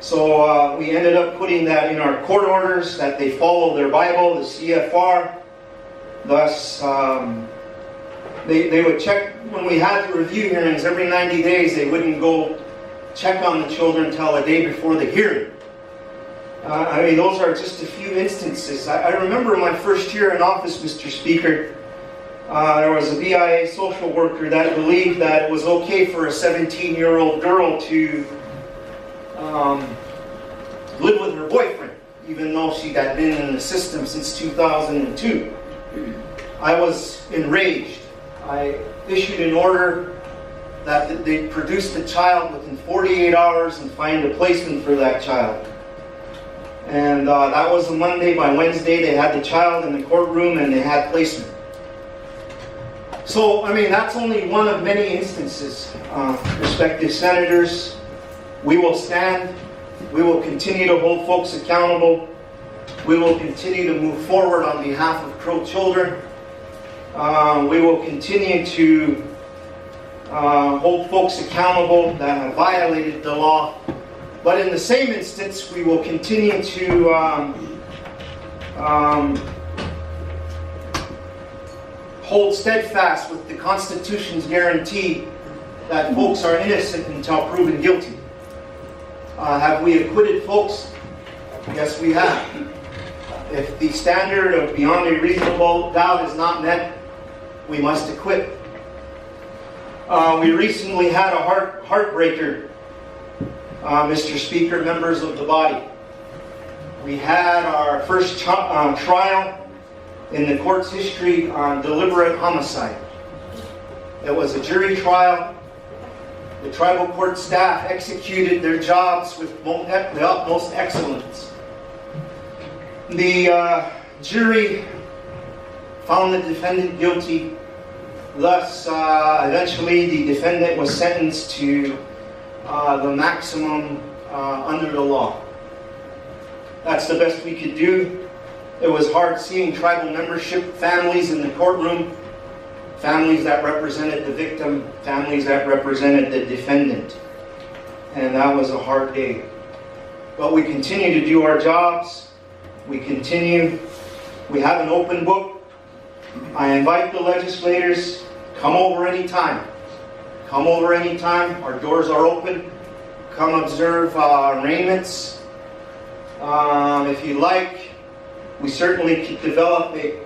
So we ended up putting that in our court orders, that they follow their Bible, the CFR. Thus, they would check, when we had the review hearings every 90 days, they wouldn't go check on the children until a day before the hearing. I mean, those are just a few instances. I remember my first year in office, Mr. Speaker, there was a BIA social worker that believed that it was okay for a 17-year-old girl to live with her boyfriend, even though she had been in the system since 2002. I was enraged. I issued an order that they produce the child within 48 hours and find a placement for that child. And that was a Monday. By Wednesday, they had the child in the courtroom and they had placement. So, I mean, that's only one of many instances. Respective senators, we will stand. We will continue to hold folks accountable. We will continue to move forward on behalf of Crow children. We will continue to hold folks accountable that have violated the law. But in the same instance, we will continue to hold steadfast with the Constitution's guarantee that folks are innocent until proven guilty. Have we acquitted folks? Yes, we have. If the standard of beyond a reasonable doubt is not met, we must acquit. We recently had a heartbreaker, Mr. Speaker, members of the body. We had our first trial in the court's history on deliberate homicide. It was a jury trial. The tribal court staff executed their jobs with the utmost excellence. The jury found the defendant guilty. Thus, eventually the defendant was sentenced to the maximum under the law. That's the best we could do. It was hard seeing tribal membership families in the courtroom, families that represented the victim, families that represented the defendant. And that was a hard day. But we continue to do our jobs. We continue. We have an open book. I invite the legislators, come over anytime. Come over anytime. Our doors are open. Come observe arraignments. If you like, we certainly could develop a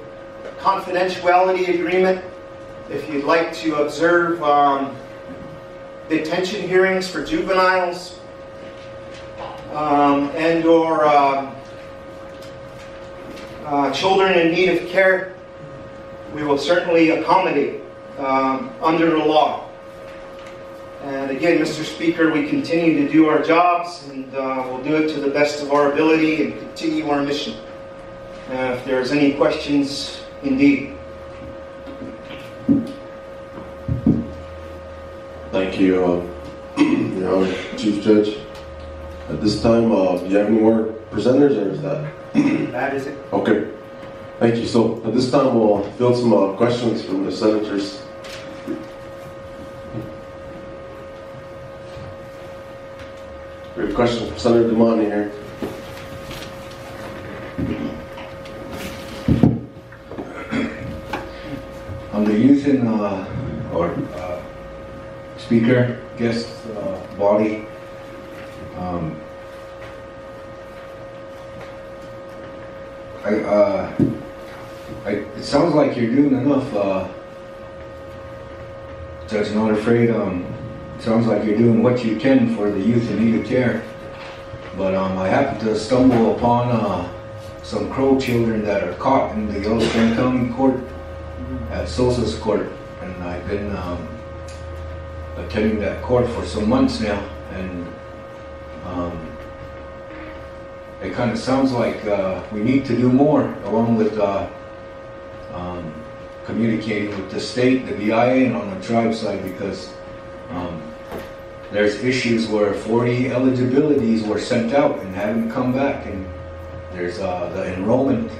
confidentiality agreement. If you'd like to observe detention hearings for juveniles and or children in need of care, we will certainly accommodate under the law. And again, Mr. Speaker, we continue to do our jobs, and we'll do it to the best of our ability and continue our mission. If there's any questions, indeed. Thank you, Chief Judge. At this time, do you have any more presenters, or is that? That is it. Okay. Thank you. So at this time, we'll field some questions from the senators. Great question from Senator Damani here. On the youth and speaker, guest, body, it sounds like you're doing enough, Judge Not Afraid. Sounds like you're doing what you can for the youth in need of care. But I happened to stumble upon some Crow children that are caught in the Yellowstone County Court at Sosa's court, and I've been attending that court for some months now, and it kind of sounds like we need to do more, along with communicating with the state, the BIA, and on the tribe side, because there's issues where 40 eligibilities were sent out and haven't come back, and there's the enrollment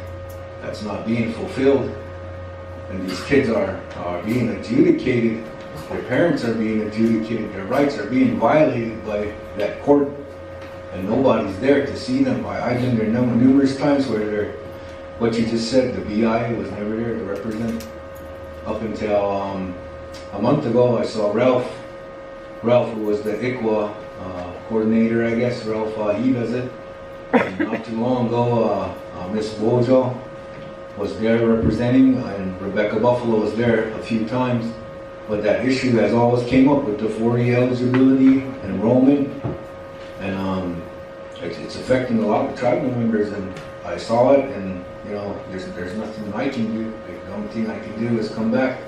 that's not being fulfilled, and these kids are being adjudicated, their parents are being adjudicated, their rights are being violated by that court, and nobody's there to see them. I've been there numerous times where they're, what you just said, the BIA was never there to represent. Up until a month ago, I saw Ralph, who was the ICWA coordinator, I guess. Ralph, he does it. And not too long ago, Miss Bojo was there representing, and Rebecca Buffalo was there a few times. But that issue has always came up with the 40 eligibility, enrollment, and it's affecting a lot of tribal members. And I saw it, and you know, there's nothing I can do. The only thing I can do is come back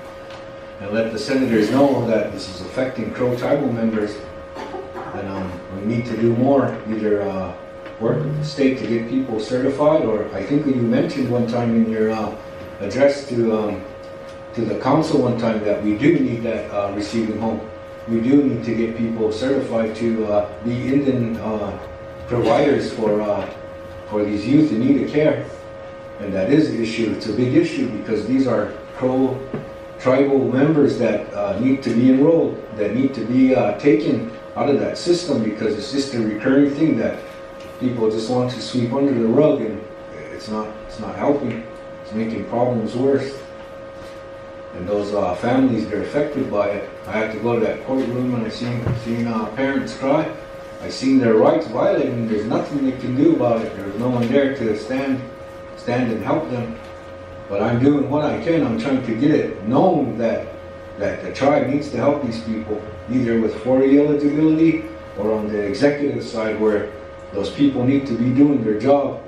and let the senators know that this is affecting Crow tribal members, and we need to do more. Either work with the state to get people certified, or I think you mentioned one time in your address to the council one time that we do need that receiving home. We do need to get people certified to be Indian providers for these youth in need of care. And that is an issue. It's a big issue because these are Crow tribal members that need to be enrolled, that need to be taken out of that system, because it's just a recurring thing that people just want to sweep under the rug, and it's not helping. It's making problems worse. And those families, they're affected by it. I had to go to that courtroom and I seen parents cry. I seen their rights violated, and there's nothing they can do about it. There's no one there to stand and help them. But I'm doing what I can. I'm trying to get it known that the tribe needs to help these people, either with 40 eligibility or on the executive side, where those people need to be doing their job.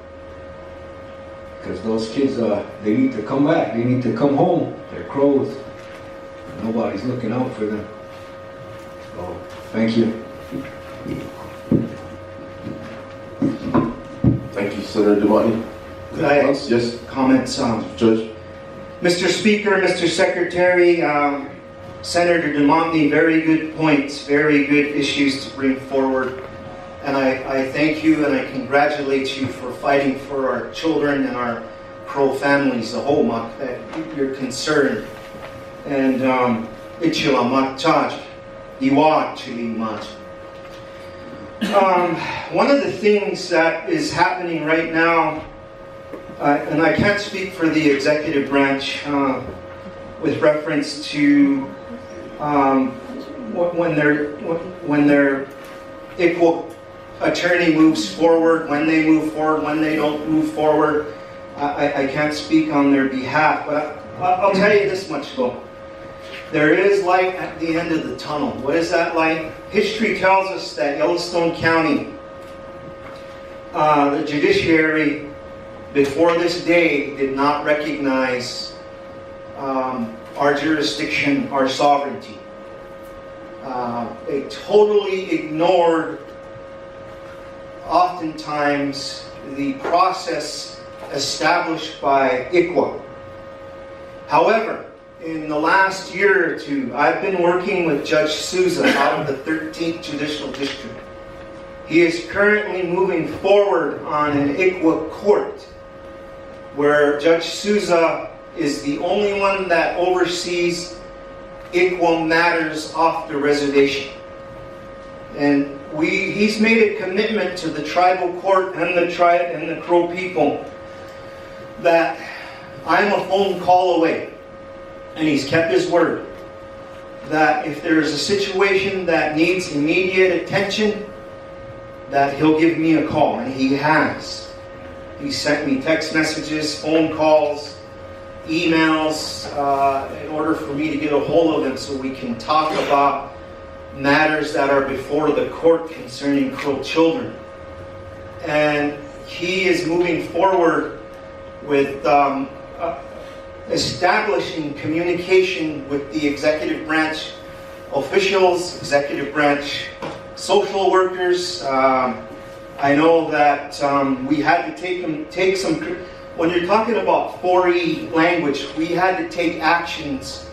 Because those kids, they need to come back. They need to come home. They're Crows. Nobody's looking out for them. So, thank you. Thank you, Senator Devani. Could I Yes, comments? Judge. Mr. Speaker, Mr. Secretary, Senator DeMonte, very good points, very good issues to bring forward. And I thank you and I congratulate you for fighting for our children and our Crow families, the whole month, that you're concerned. And Ichila Matach, Iwa Chili Mat. One of the things that is happening right now, and I can't speak for the executive branch with reference to when their equal attorney moves forward, when they move forward, when they don't move forward. I can't speak on their behalf, but I'll tell you this much though. There is light at the end of the tunnel. What is that light? History tells us that Yellowstone County, the judiciary, before this day, did not recognize our jurisdiction, our sovereignty. They totally ignored, oftentimes, the process established by ICWA. However, in the last year or two, I've been working with Judge Souza out of the 13th Judicial District. He is currently moving forward on an ICWA court where Judge Souza is the only one that oversees ICWA matters off the reservation. And he's made a commitment to the tribal court and the tribe and the Crow people that I'm a phone call away. And he's kept his word that if there is a situation that needs immediate attention, that he'll give me a call, and he has. He sent me text messages, phone calls, emails, in order for me to get a hold of him so we can talk about matters that are before the court concerning Crow children. And he is moving forward with establishing communication with the executive branch officials, executive branch, social workers. I know that we had to take some, when you're talking about 4E language, we had to take actions.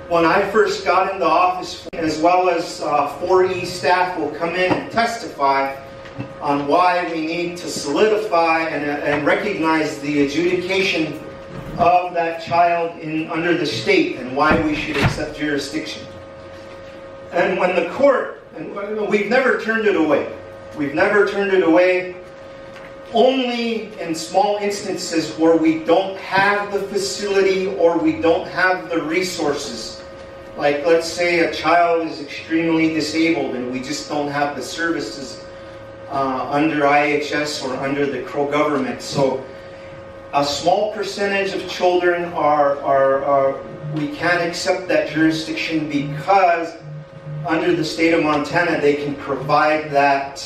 When I first got into office, as well as 4E staff will come in and testify on why we need to solidify and recognize the adjudication of that child under the state and why we should accept jurisdiction. And when the court, and we've never turned it away. We've never turned it away, only in small instances where we don't have the facility or we don't have the resources. Like, let's say a child is extremely disabled and we just don't have the services under IHS or under the Crow government. So a small percentage of children we can't accept that jurisdiction because under the state of Montana they can provide that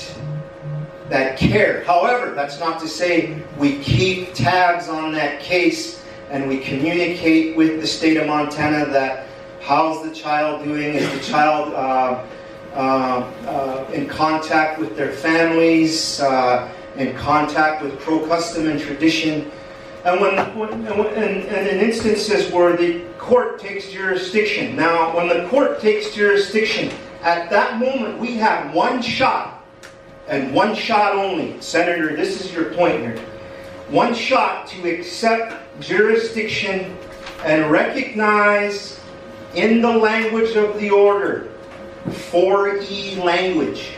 care. However, that's not to say we keep tabs on that case and we communicate with the state of Montana that how's the child doing? Is the child in contact with their families, in contact with Crow custom and tradition? And in instances where the court takes jurisdiction. Now, when the court takes jurisdiction, at that moment we have one shot, and one shot only. Senator, this is your point here. One shot to accept jurisdiction and recognize in the language of the order, 4E language.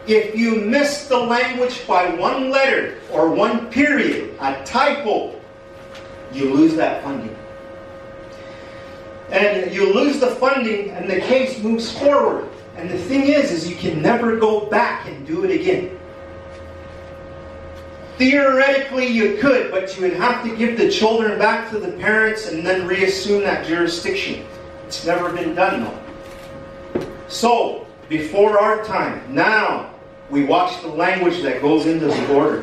If you miss the language by one letter or one period, a typo, you lose that funding. And you lose the funding and the case moves forward. And the thing is you can never go back and do it again. Theoretically you could, but you would have to give the children back to the parents and then reassume that jurisdiction. It's never been done though. So, before our time, now, we watch the language that goes into the order.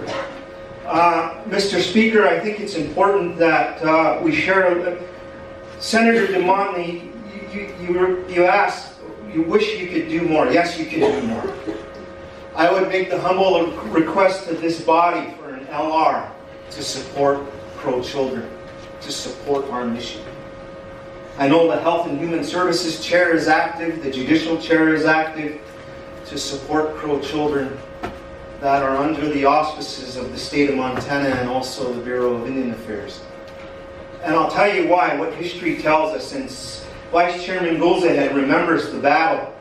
Mr. Speaker, I think it's important that we share. Senator DeMonte, you asked, you wish you could do more. Yes, you can do more. I would make the humble request to this body for an LR to support Crow children, to support our mission. I know the Health and Human Services Chair is active, the Judicial Chair is active, to support Crow children that are under the auspices of the state of Montana and also the Bureau of Indian Affairs. And I'll tell you why, what history tells us, since Vice Chairman Golzahead remembers the battle.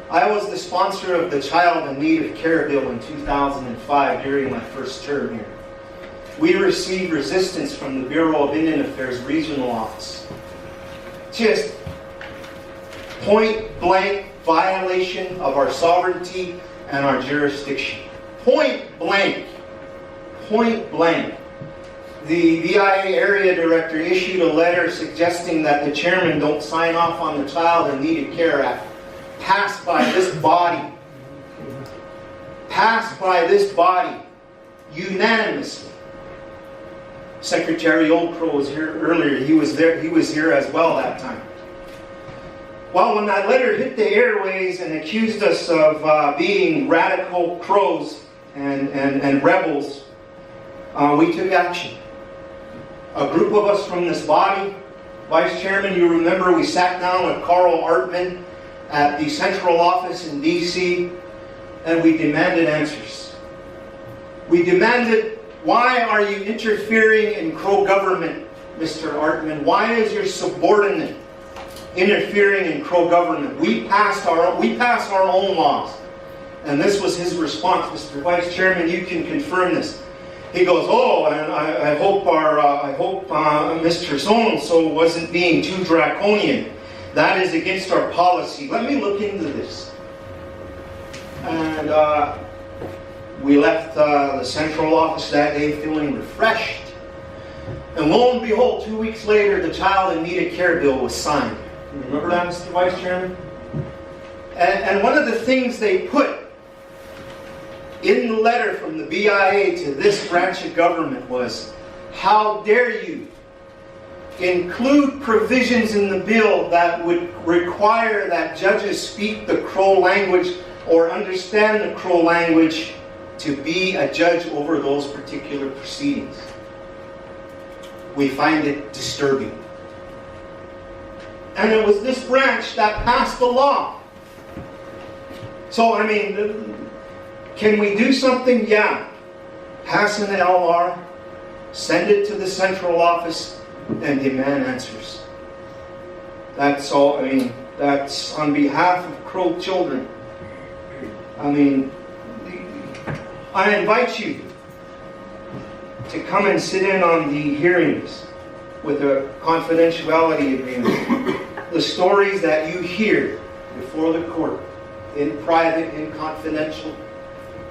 I was the sponsor of the Child in Need of Care Bill in 2005 during my first term here. We received resistance from the Bureau of Indian Affairs Regional Office. Just point blank violation of our sovereignty and our jurisdiction. Point blank. Point blank. The BIA area director issued a letter suggesting that the chairman don't sign off on the Child in Need of Care Act, passed by this body. Passed by this body unanimously. Secretary Oldcrow was here earlier. He was there. He was here as well that time. Well, when that letter hit the airways and accused us of being radical Crows and rebels, we took action. A group of us from this body, Vice Chairman, you remember we sat down with Carl Artman at the central office in D.C. and we demanded answers. We demanded, why are you interfering in Crow government, Mr. Artman? Why is your subordinate interfering in Crow government? We pass our own laws. And this was his response. Mr. Vice Chairman, you can confirm this. He goes, oh, and I hope Mr. So-and-so wasn't being too draconian. That is against our policy. Let me look into this. And we left the central office that day feeling refreshed. And lo and behold, 2 weeks later, the Child in Need of Care Bill was signed. You remember that, Mr. Vice Chairman? And one of the things they put in the letter from the BIA to this branch of government was, how dare you include provisions in the bill that would require that judges speak the Crow language or understand the Crow language to be a judge over those particular proceedings. We find it disturbing. And it was this branch that passed the law. So, I mean, can we do something? Yeah. Pass an LR, send it to the central office, and demand answers. That's all. I mean, that's on behalf of Crow children. I mean, I invite you to come and sit in on the hearings with a confidentiality agreement. The stories that you hear before the court, in private, in confidential,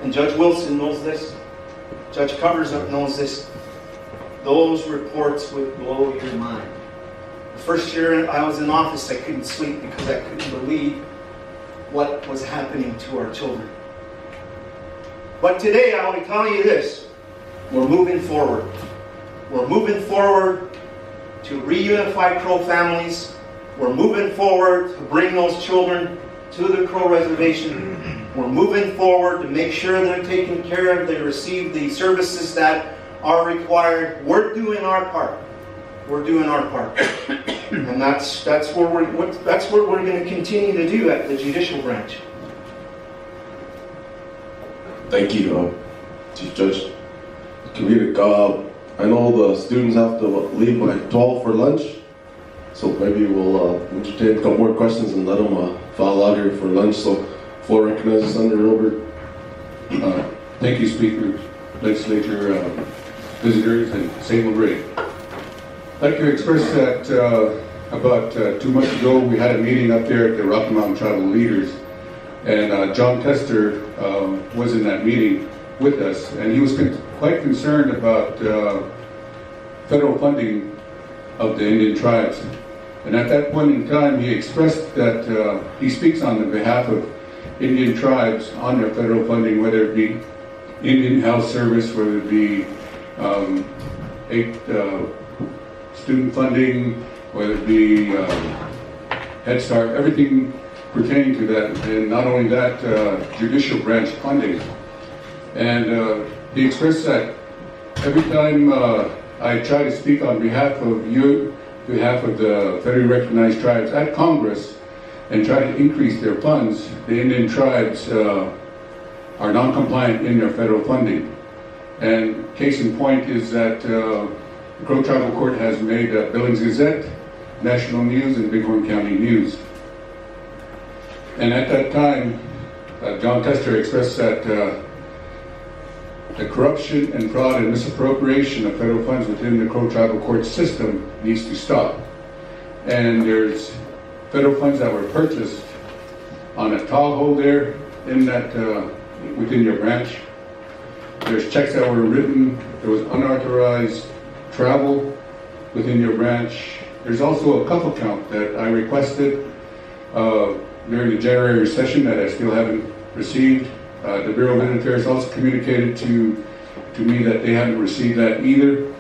and Judge Wilson knows this, Judge Coversup knows this, those reports would blow your mind. The first year I was in office, I couldn't sleep because I couldn't believe what was happening to our children. But today I want to tell you this, we're moving forward. We're moving forward to reunify Crow families. We're moving forward to bring those children to the Crow Reservation. We're moving forward to make sure they're taken care of, they receive the services that are required. We're doing our part. We're doing our part. And that's what we're going to continue to do at the Judicial Branch. Thank you, Chief Judge. I know the students have to leave by 12 for lunch, so maybe we'll entertain a couple more questions and let them file out here for lunch. So, floor recognizes Senator Robert. Thank you, Speaker, Legislature, visitors, and St. Marie. I'd like to express that about 2 months ago we had a meeting up there at the Rocky Mountain Tribal Leaders, and John Tester was in that meeting with us, and he was quite concerned about federal funding of the Indian tribes. And at that point in time, he expressed that he speaks on the behalf of Indian tribes on their federal funding, whether it be Indian Health Service, whether it be student funding, whether it be Head Start, everything pertaining to that, and not only that, judicial branch funding. And he expressed that every time I try to speak on behalf of you, behalf of the federally recognized tribes at Congress, and try to increase their funds, the Indian tribes are non-compliant in their federal funding. And case in point is that the Crow Tribal Court has made Billings Gazette, National News, and Bighorn County News. And at that time, John Tester expressed that the corruption and fraud and misappropriation of federal funds within the Crow Tribal Court system needs to stop. And there's federal funds that were purchased on a Tahoe there in that within your branch. There's checks that were written. There was unauthorized travel within your branch. There's also a couple count that I requested during the January session that I still haven't received. The Bureau of Indian Affairs also communicated to me that they haven't received that either.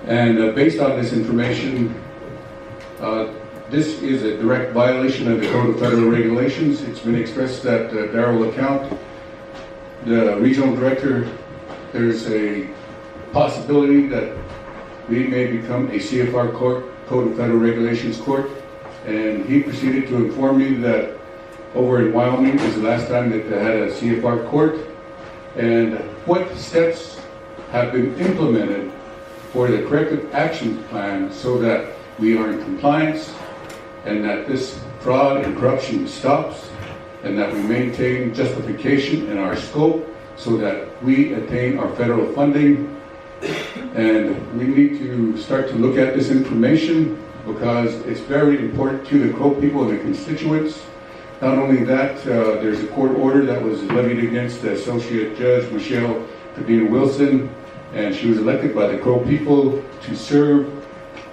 And based on this information, this is a direct violation of the Code of Federal Regulations. It's been expressed that Darrell LeCount, the regional director, there's a possibility that we may become a CFR court, Code of Federal Regulations court. And he proceeded to inform me that over in Wyoming was the last time that they had a CFR court, and what steps have been implemented for the corrective action plan so that we are in compliance and that this fraud and corruption stops and that we maintain justification in our scope so that we attain our federal funding. And we need to start to look at this information because it's very important to the Crow people and the constituents. Not only that, there's a court order that was levied against the Associate Judge Michelle Padina Wilson, and she was elected by the Crow people to serve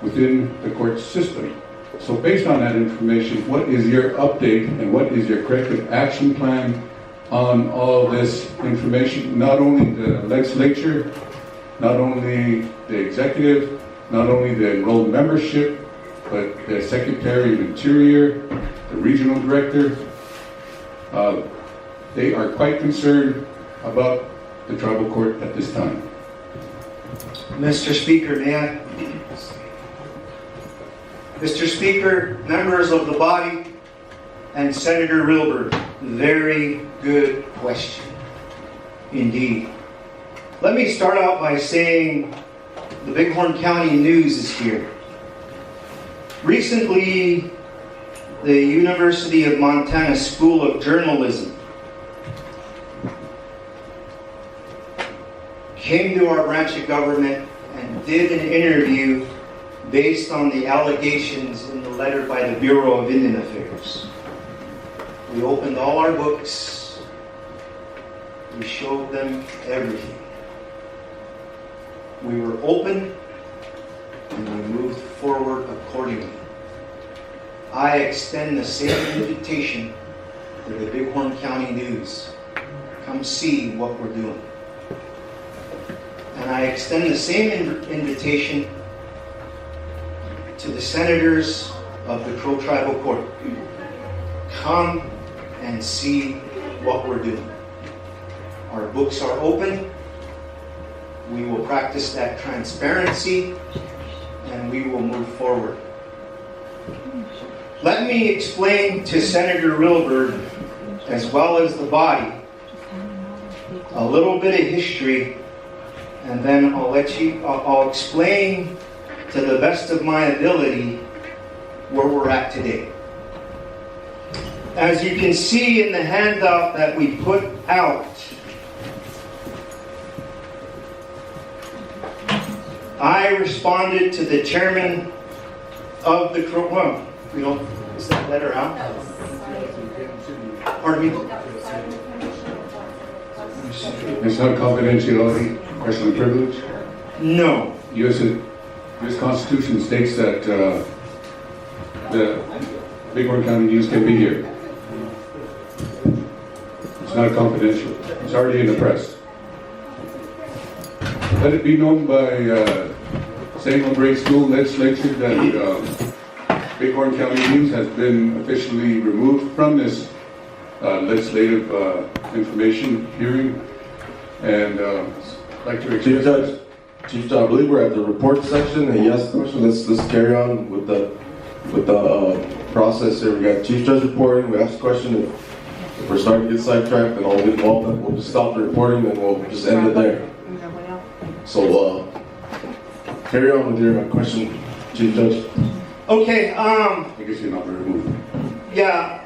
within the court system. So based on that information, what is your update and what is your corrective action plan on all this information? Not only the legislature, not only the executive, not only the enrolled membership, but the Secretary of Interior, the Regional Director. They are quite concerned about the tribal court at this time. Mr. Speaker, may I? Mr. Speaker, members of the body, and Senator Rilbert, very good question. Indeed. Let me start out by saying the Bighorn County News is here. Recently, the University of Montana School of Journalism came to our branch of government and did an interview based on the allegations in the letter by the Bureau of Indian Affairs. We opened all our books. We showed them everything. We were open and we moved forward accordingly. I extend the same invitation to the Bighorn County News. Come see what we're doing. And I extend the same invitation to the senators of the Crow Tribal Court. Come and see what we're doing. Our books are open. We will practice that transparency and we will move forward. Let me explain to Senator Rilbert, as well as the body, a little bit of history, and then I'll explain to the best of my ability where we're at today. As you can see in the handout that we put out, I responded to the chairman of the Crow. Well, we don't. Is that letter out? Pardon me. It's not confidentiality, question of privilege? No. U.S. Constitution states that the Bighorn County News can be here. It's not confidential. It's already in the press. Let it be known by St. Ombre School legislature that Bighorn County News has been officially removed from this legislative information hearing. And I'd like to Chief Judge, I believe we're at the report section, and yes, let's carry on with the process here. We got Chief Judge reporting. We asked a question. If we're starting to get sidetracked, then I'll get involved. We'll just stop the reporting, and we'll just end it there. So carry on with your question, Chief Judge. Okay. I guess you're not very moved. Yeah.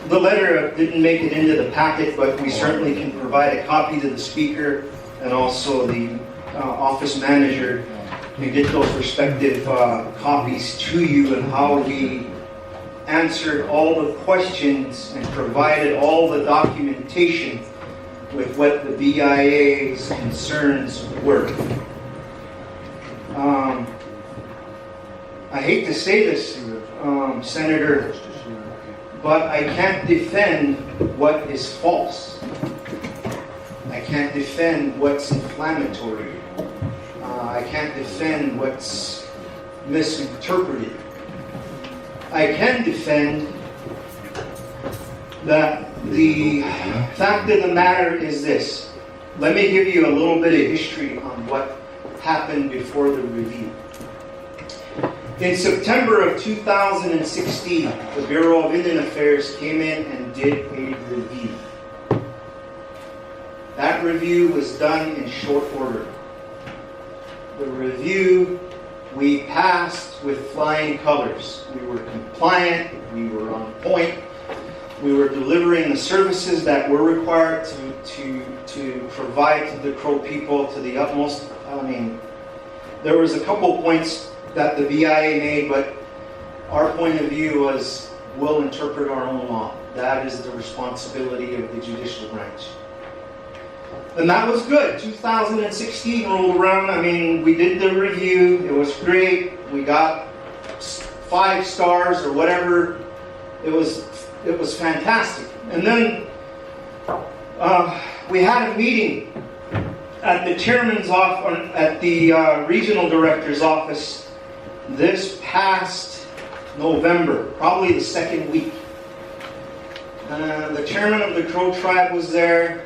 The letter didn't make it into the packet, but we certainly can provide a copy to the speaker and also the office manager and get those respective copies to you, and how we answered all the questions and provided all the documentation with what the BIA's concerns were. I hate to say this, Senator, but I can't defend what is false. I can't defend what's inflammatory. I can't defend what's misinterpreted. I can defend that the fact of the matter is this. Let me give you a little bit of history on what happened before the review. In September of 2016, the Bureau of Indian Affairs came in and did a review. That review was done in short order. The review we passed with flying colors. We were compliant, we were on point, we were delivering the services that were required to provide to the Crow people to the utmost. I mean, there was a couple points that the BIA made, but our point of view was we'll interpret our own law. That is the responsibility of the judicial branch. And that was good. 2016 rolled around. I mean, we did the review. It was great. We got 5 stars or whatever. It was fantastic. And then we had a meeting at the chairman's office, at the regional director's office this past November, probably the second week. The chairman of the Crow tribe was there.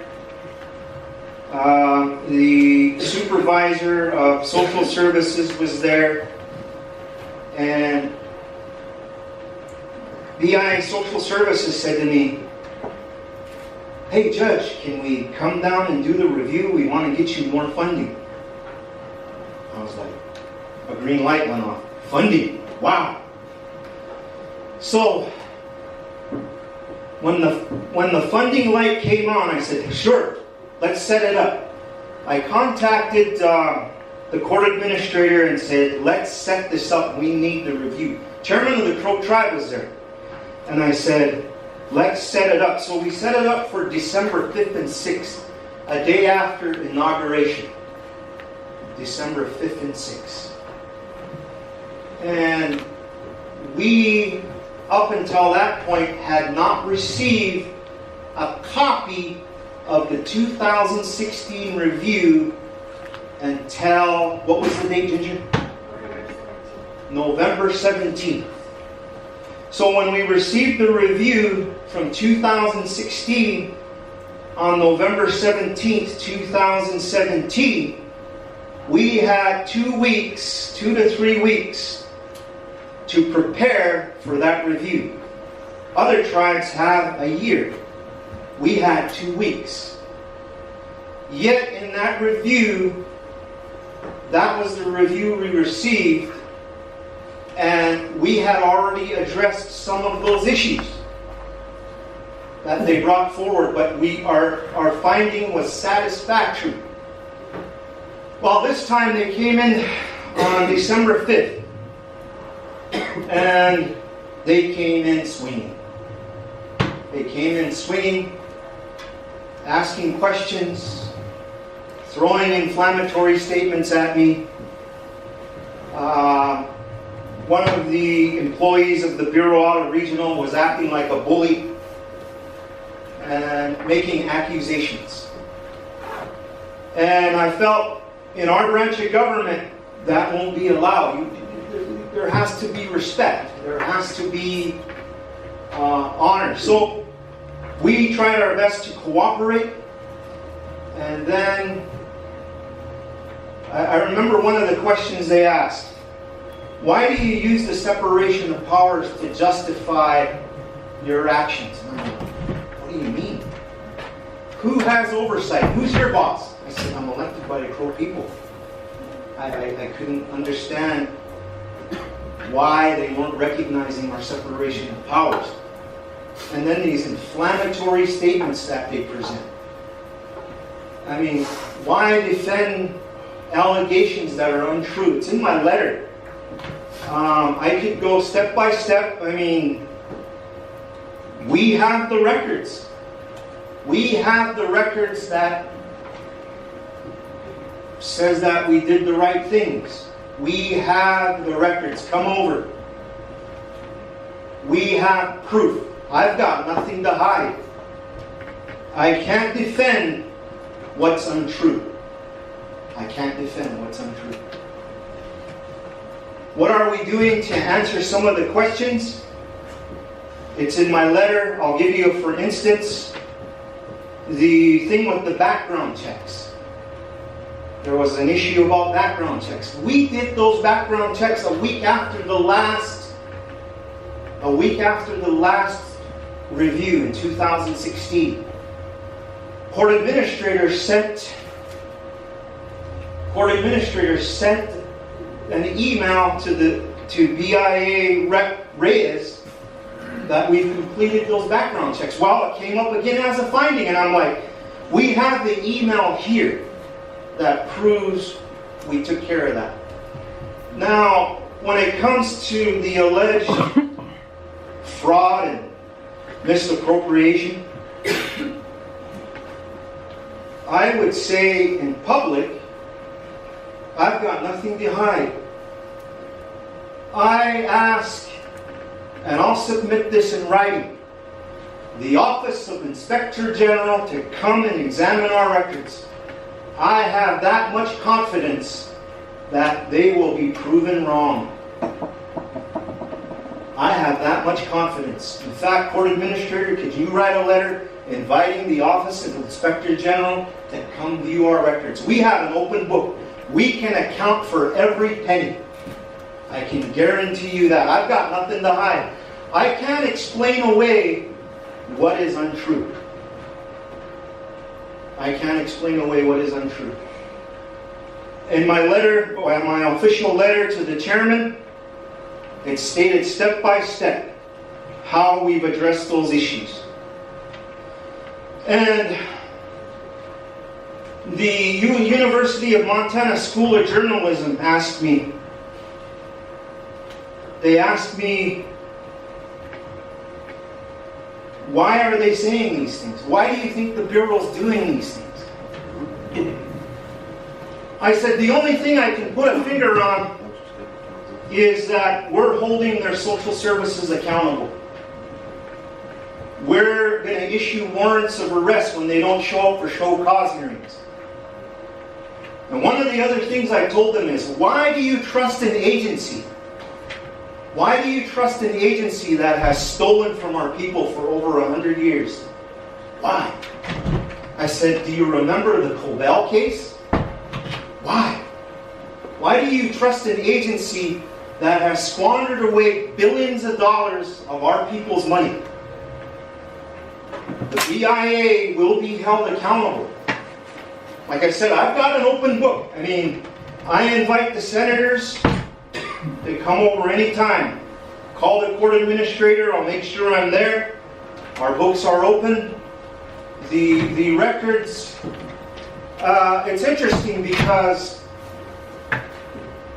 The supervisor of social services was there. And BI Social Services said to me, "Hey Judge, can we come down and do the review? We want to get you more funding." I was like, a green light went off. Funding, wow. So, when the funding light came on, I said, sure, let's set it up. I contacted the court administrator and said, let's set this up, we need the review. Chairman of the Crow tribe was there. And I said, let's set it up. So we set it up for December 5th and 6th, a day after inauguration. December 5th and 6th. And we, up until that point, had not received a copy of the 2016 review until, what was the date, Ginger? November 17th. So when we received the review from 2016 on November 17th, 2017, we had 2 weeks, 2 to 3 weeks, to prepare for that review. Other tribes have a year. We had 2 weeks. Yet in that review, that was the review we received, and we had already addressed some of those issues that they brought forward, but our finding was satisfactory. Well, this time they came in on December 5th, and they came in swinging. They came in swinging, asking questions, throwing inflammatory statements at me. One of the employees of the Bureau out of Regional was acting like a bully and making accusations. And I felt in our branch of government that won't be allowed. There has to be respect. There has to be honor. So we tried our best to cooperate. And then I remember one of the questions they asked, why do you use the separation of powers to justify your actions? And I'm like, what do you mean? Who has oversight? Who's your boss? I said, I'm elected by the Crow people. I couldn't understand why they weren't recognizing our separation of powers. And then these inflammatory statements that they present. I mean, why defend allegations that are untrue? It's in my letter. I could go step by step. I mean, we have the records. We have the records that says that we did the right things. We have the records. Come over. We have proof. I've got nothing to hide. I can't defend what's untrue. I can't defend what's untrue. What are we doing to answer some of the questions? It's in my letter. I'll give you, for instance, the thing with the background checks. There was an issue about background checks. We did those background checks a week after the last review in 2016. Court administrator sent an email to BIA Rep Reyes that we've completed those background checks. Well, it came up again as a finding, and I'm like, we have the email here that proves we took care of that. Now, when it comes to the alleged fraud and misappropriation, I would say in public, I've got nothing to hide. I ask, and I'll submit this in writing, the Office of Inspector General to come and examine our records. I have that much confidence that they will be proven wrong. I have that much confidence. In fact, Court Administrator, could you write a letter inviting the Office of Inspector General to come view our records? We have an open book. We can account for every penny. I can guarantee you that. I've got nothing to hide. I can't explain away what is untrue. I can't explain away what is untrue. In my letter, or my official letter to the chairman, it's stated step by step how we've addressed those issues. And the University of Montana School of Journalism asked me, why are they saying these things? Why do you think the Bureau's doing these things? I said, the only thing I can put a finger on is that we're holding their social services accountable. We're going to issue warrants of arrest when they don't show up for show cause hearings. And one of the other things I told them is, why do you trust an agency? Why do you trust an agency that has stolen from our people for over 100 years? Why? I said, do you remember the Cobell case? Why? Why do you trust an agency that has squandered away billions of dollars of our people's money? The BIA will be held accountable. Like I said, I've got an open book. I mean, I invite the senators to come over anytime. Call the court administrator, I'll make sure I'm there. Our books are open. The records, it's interesting because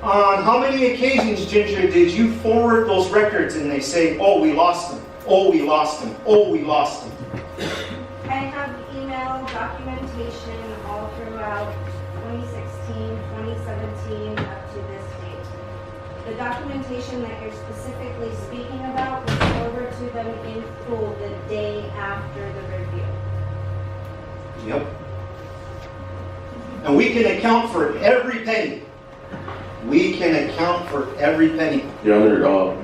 on how many occasions, Ginger, did you forward those records and they say, oh, we lost them, oh, we lost them, oh, we lost them? I have email documentation all throughout 2016, 2017, up to this date. The documentation that you're specifically speaking about was forwarded to them in full the day after the review. Yep. And we can account for every penny. We can account for every penny. Your Honor,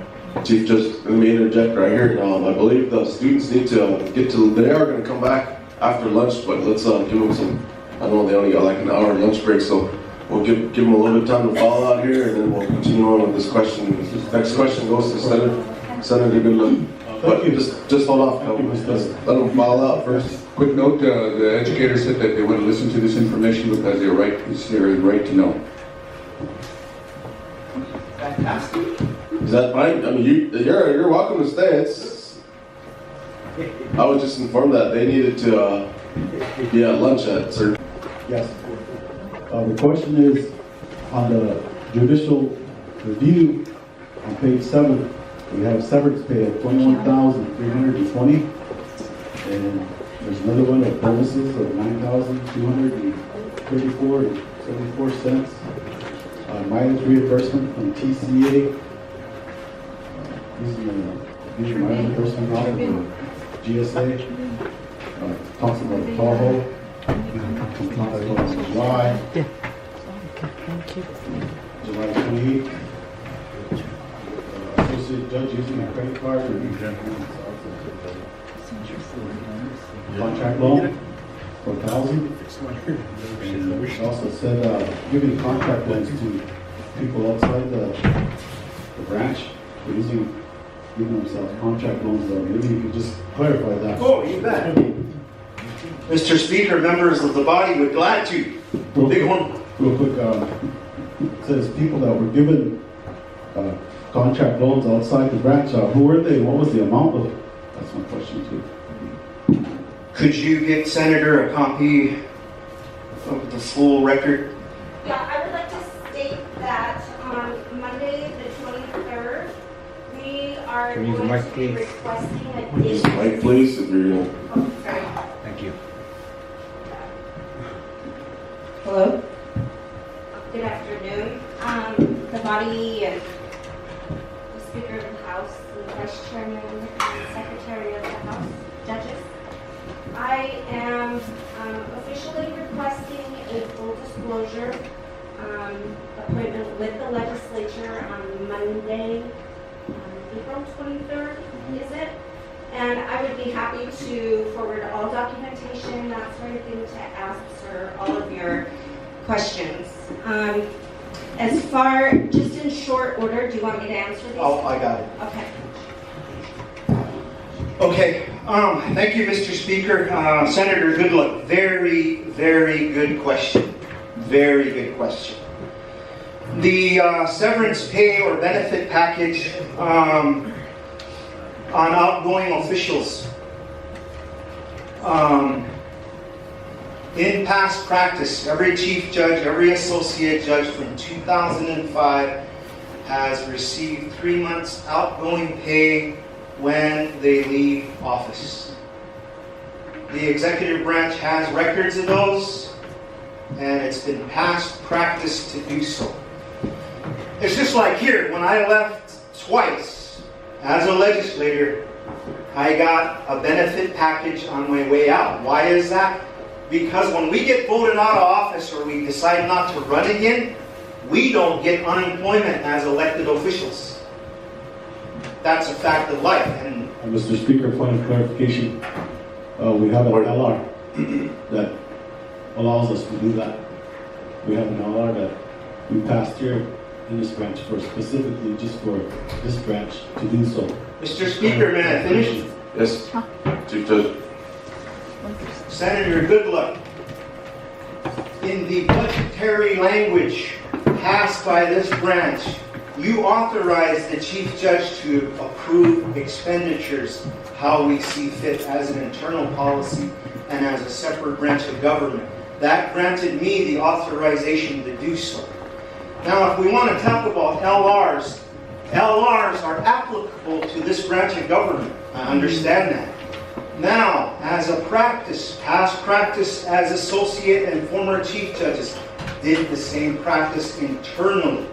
Chief, just let me interject right here. I believe the students need to get to, they are going to come back after lunch, but let's give them some, I know they only got like an hour lunch break, so we'll give them a little bit of time to follow out here, and then we'll continue on with this question. This next question goes to Senator Goodluck. But just hold off, let them follow out first. Quick note, the educator said that they want to listen to this information because it's their right to know. Fantastic. Is that fine? I mean, you're welcome to stay. I was just informed that they needed to be at lunch at certain. Yes. The question is on the judicial review on page 7. We have severance pay of $21,320, and there's another one of bonuses of $9,234.74. Mileage reimbursement from TCA. Using mileage reimbursement off of the GSA. Talks about the Tahoe. July 28th. Associate judge using a credit card. Contract loan for $1,000. And we also said giving contract loans to people outside the branch. They're giving themselves contract loans. Maybe you could just clarify that. Oh, you bet. Mr. Speaker, members of the body, would glad to. Big one. Real quick, it says people that were given contract loans outside the branch. Who were they? What was the amount of it? That's my question too. Could you get Senator a copy of the full record? Yeah, I would like to state that on Monday the 23rd, we are Can you use the going mic, to be please? requesting a Use the mic, please, if you're gonna. Oh, sorry. Thank you. Hello. Good afternoon. The body and the Speaker of the House, the Vice Chairman and Secretary of the House, judges. I am officially requesting a full disclosure appointment with the legislature on Monday, April 23rd, is it? And I would be happy to forward all documentation, that sort of thing, to answer all of your questions. As far, just in short order, do you want me to answer these? Oh, I got it. Okay. Okay, thank you, Mr. Speaker. Senator Goodluck, very, very good question. Very good question. The severance pay or benefit package on outgoing officials. In past practice, every chief judge, every associate judge from 2005 has received 3 months outgoing pay when they leave office. The executive branch has records of those, and it's been past practice to do so. It's just like here, when I left twice as a legislator, I got a benefit package on my way out. Why is that? Because when we get voted out of office or we decide not to run again, we don't get unemployment as elected officials. That's a fact of life. And Mr. Speaker, point of clarification. We have an LR that allows us to do that. We have an LR that we passed here in this branch for specifically just for this branch to do so. Mr. Speaker, may I finish? Yes, Chief Judge. Senator Goodluck, in the budgetary language passed by this branch, you authorize the Chief Judge to approve expenditures how we see fit as an internal policy and as a separate branch of government. That granted me the authorization to do so. Now, if we want to talk about LRs, LRs are applicable to this branch of government. I understand that. Now, as a practice, past practice as associate and former chief judges did the same practice internally.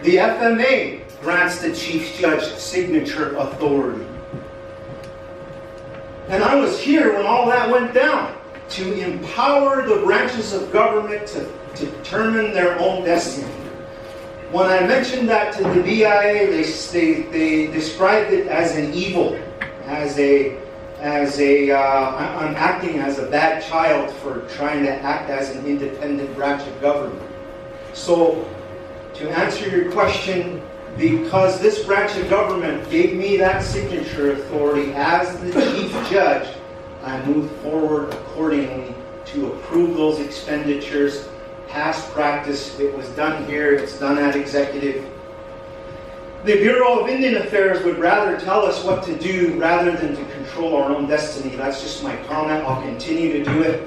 The FMA grants the chief judge signature authority. And I was here when all that went down, to empower the branches of government to determine their own destiny. When I mentioned that to the BIA, they described it as an evil, I'm acting as a bad child for trying to act as an independent branch of government. So, to answer your question, because this branch of government gave me that signature authority as the chief judge, I moved forward accordingly to approve those expenditures. Past practice, it was done here, it's done at executive. The Bureau of Indian Affairs would rather tell us what to do rather than to control our own destiny. That's just my comment. I'll continue to do it.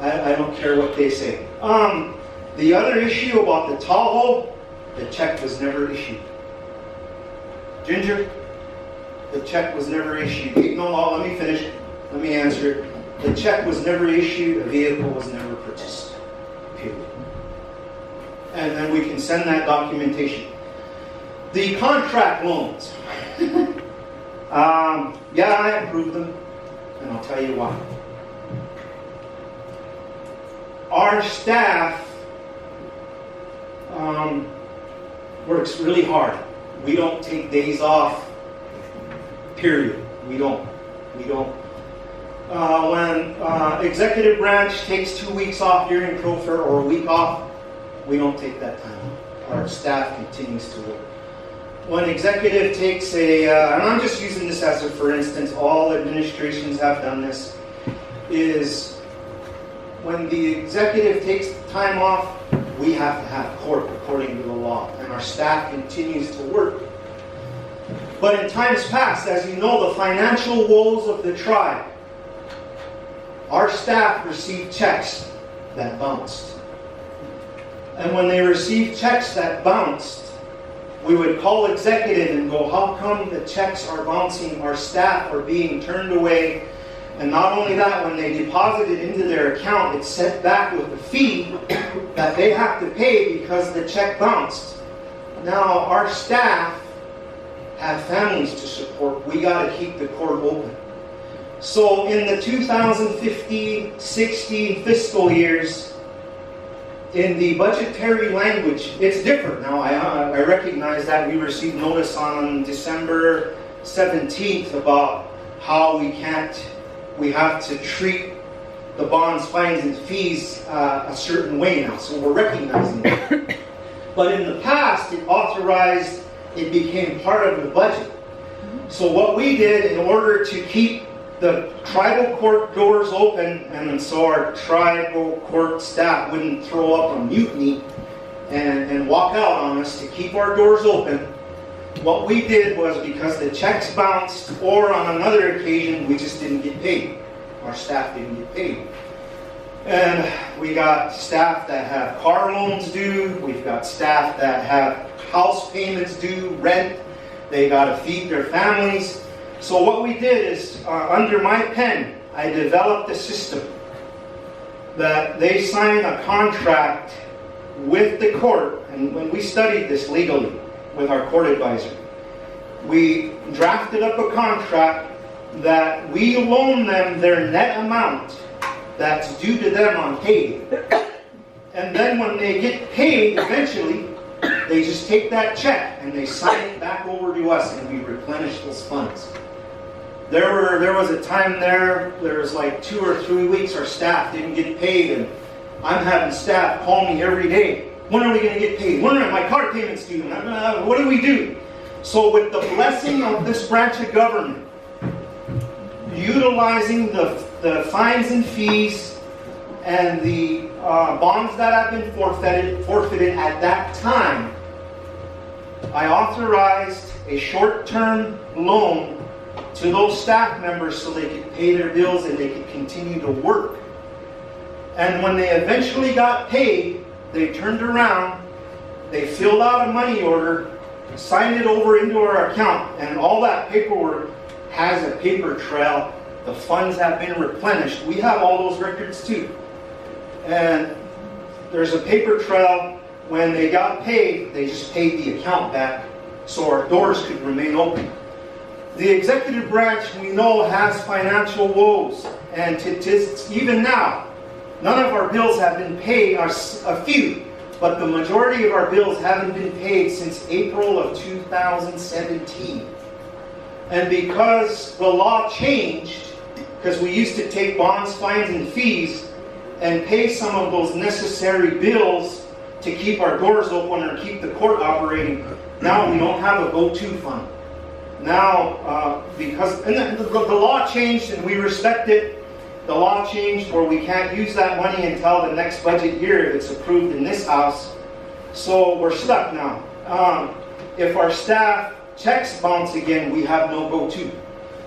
I don't care what they say. The other issue about the Tahoe, the check was never issued. Ginger, the check was never issued. No, let me finish. Let me answer it. The check was never issued. A vehicle was never purchased. Period. And then we can send that documentation. The contract loans. Yeah, I approved them, and I'll tell you why. Our staff works really hard. We don't take days off, period. We don't. When executive branch takes 2 weeks off during ProFair or a week off, we don't take that time off. Our staff continues to work. When executive takes and I'm just using this as a for instance, all administrations have done this, is when the executive takes time off, we have to have court according to the law, and our staff continues to work. But in times past, as you know, the financial woes of the tribe, our staff received checks that bounced. And when they received checks that bounced, we would call executive and go, how come the checks are bouncing? Our staff are being turned away. And not only that, when they deposit it into their account, it's sent back with a fee that they have to pay because the check bounced. Now, our staff have families to support. We got to keep the court open. So in the 2015-16 fiscal years, in the budgetary language, it's different. Now, I recognize that we received notice on December 17th about how we have to treat the bonds, fines, and fees a certain way now. So we're recognizing it. But in the past, it became part of the budget. So what we did in order to keep the tribal court doors open, and so our tribal court staff wouldn't throw up a mutiny and walk out on us, to keep our doors open, what we did was, because the checks bounced, or on another occasion, we just didn't get paid. Our staff didn't get paid. And we got staff that have car loans due, we've got staff that have house payments due, rent, they got to feed their families. So what we did is, under my pen, I developed a system that they sign a contract with the court, and when we studied this legally with our court advisor, we drafted up a contract that we loan them their net amount that's due to them on payday. And then when they get paid, eventually, they just take that check and they sign it back over to us, and we replenish those funds. There was a time there was like 2 or 3 weeks our staff didn't get paid, and I'm having staff call me every day. When are we going to get paid? When are my car payments due? What do we do? So with the blessing of this branch of government, utilizing the fines and fees and the bonds that have been forfeited at that time, I authorized a short-term loan to those staff members so they could pay their bills and they could continue to work. And when they eventually got paid, they turned around, they filled out a money order, signed it over into our account, and all that paperwork has a paper trail. The funds have been replenished. We have all those records too. And there's a paper trail. When they got paid, they just paid the account back so our doors could remain open. The executive branch, we know, has financial woes, and even now, none of our bills have been paid, a few, but the majority of our bills haven't been paid since April of 2017. And because the law changed, because we used to take bonds, fines, and fees and pay some of those necessary bills to keep our doors open or keep the court operating, now we don't have a go-to fund. Now, because the law changed and we respect it, the law changed where we can't use that money until the next budget year if it's approved in this house. So we're stuck now. If our staff checks bounce again, we have no go-to.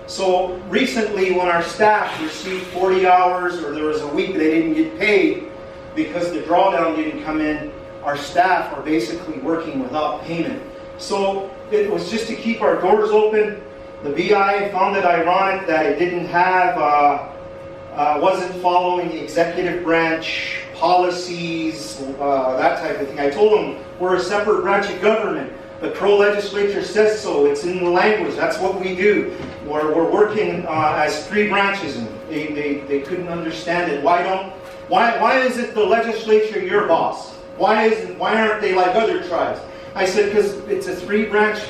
So recently when our staff received 40 hours or there was a week they didn't get paid because the drawdown didn't come in, our staff are basically working without payment. So it was just to keep our doors open. The BI found it ironic that it didn't have, wasn't following executive branch policies, that type of thing. I told them we're a separate branch of government. The Crow legislature says so. It's in the language. That's what we do. We're working as 3 branches, and they couldn't understand it. Why is it the legislature your boss? Why aren't they like other tribes? I said, because it's a 3-branch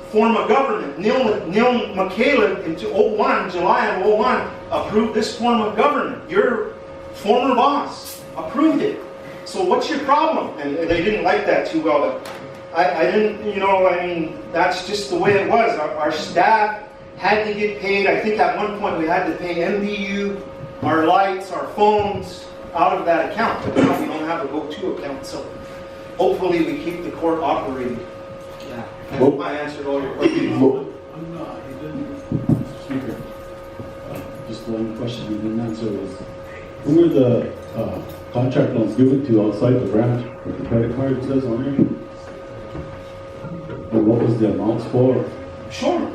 form of government. Neil McCaleb in July of 01, approved this form of government. Your former boss approved it. So what's your problem? And they didn't like that too well. But I didn't, that's just the way it was. Our staff had to get paid. I think at one point we had to pay MDU, our lights, our phones, out of that account. But now we don't have a go-to account. So hopefully we keep the court operating. Yeah. I hope I answered all your questions. Speaker, just one question you didn't answer was, who were the contract loans given to outside the branch with the credit card, it says on there? And what was the amounts for? Sure.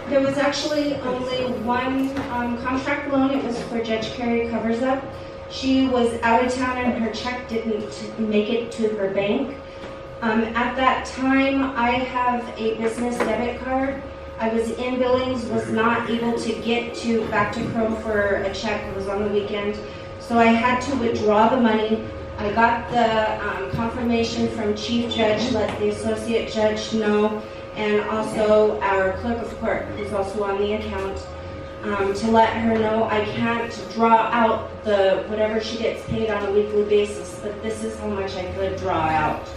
There was actually only one contract loan. It was for Judge Carrie Covers Up. She was out of town and her check didn't make it to her bank. At that time, I have a business debit card. I was in Billings, was not able to get back to Crow for a check. It was on the weekend. So I had to withdraw the money. I got the confirmation from Chief Judge, let the Associate Judge know, and also our Clerk of Court, who's also on the account, to let her know I can't draw out the whatever she gets paid on a weekly basis, but this is how much I could draw out.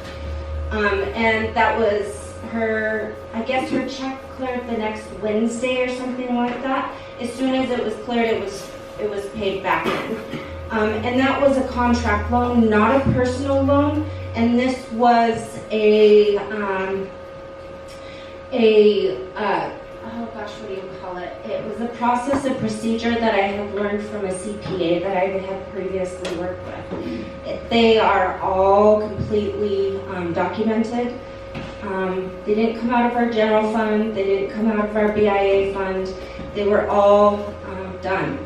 And that was her, I guess her check cleared the next Wednesday or something like that. As soon as it was cleared, it was paid back in. And that was a contract loan, not a personal loan. And this was oh gosh, what do you call it? It was a process, a procedure that I had learned from a CPA that I had previously worked with. They are all completely documented. They didn't come out of our general fund. They didn't come out of our BIA fund. They were all done.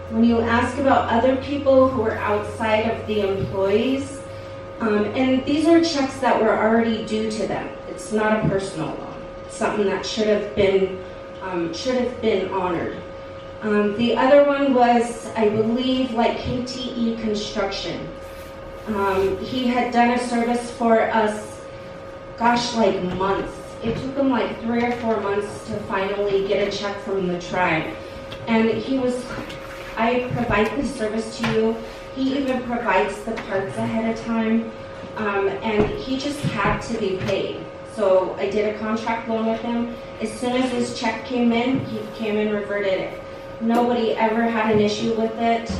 When you ask about other people who are outside of the employees, and these are checks that were already due to them. It's not a personal loan. It's something that should have been honored. The other one was, I believe, like KTE Construction. He had done a service for us, gosh, like months. It took him like 3 or 4 months to finally get a check from the tribe. And he was, I provide this service to you. He even provides the parts ahead of time. And he just had to be paid. So I did a contract loan with him. As soon as his check came in, he came and reverted it. Nobody ever had an issue with it.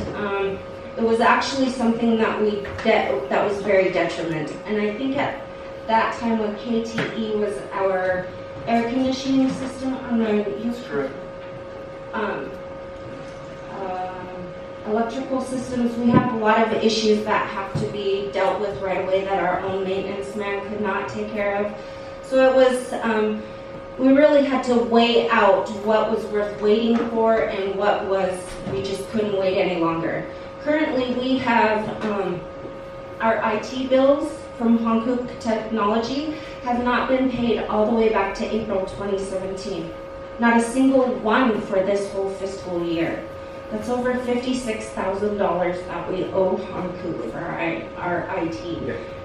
It was actually something that that was very detrimental. And I think at that time with KTE was our air conditioning system. That's correct. Electrical systems, we have a lot of issues that have to be dealt with right away that our own maintenance man could not take care of. So it was, we really had to weigh out what was worth waiting for and what was, we just couldn't wait any longer. Currently, we have our IT bills from Hankook Technology have not been paid all the way back to April 2017. Not a single one for this whole fiscal year. That's over $56,000 that we owe Hankook for our IT.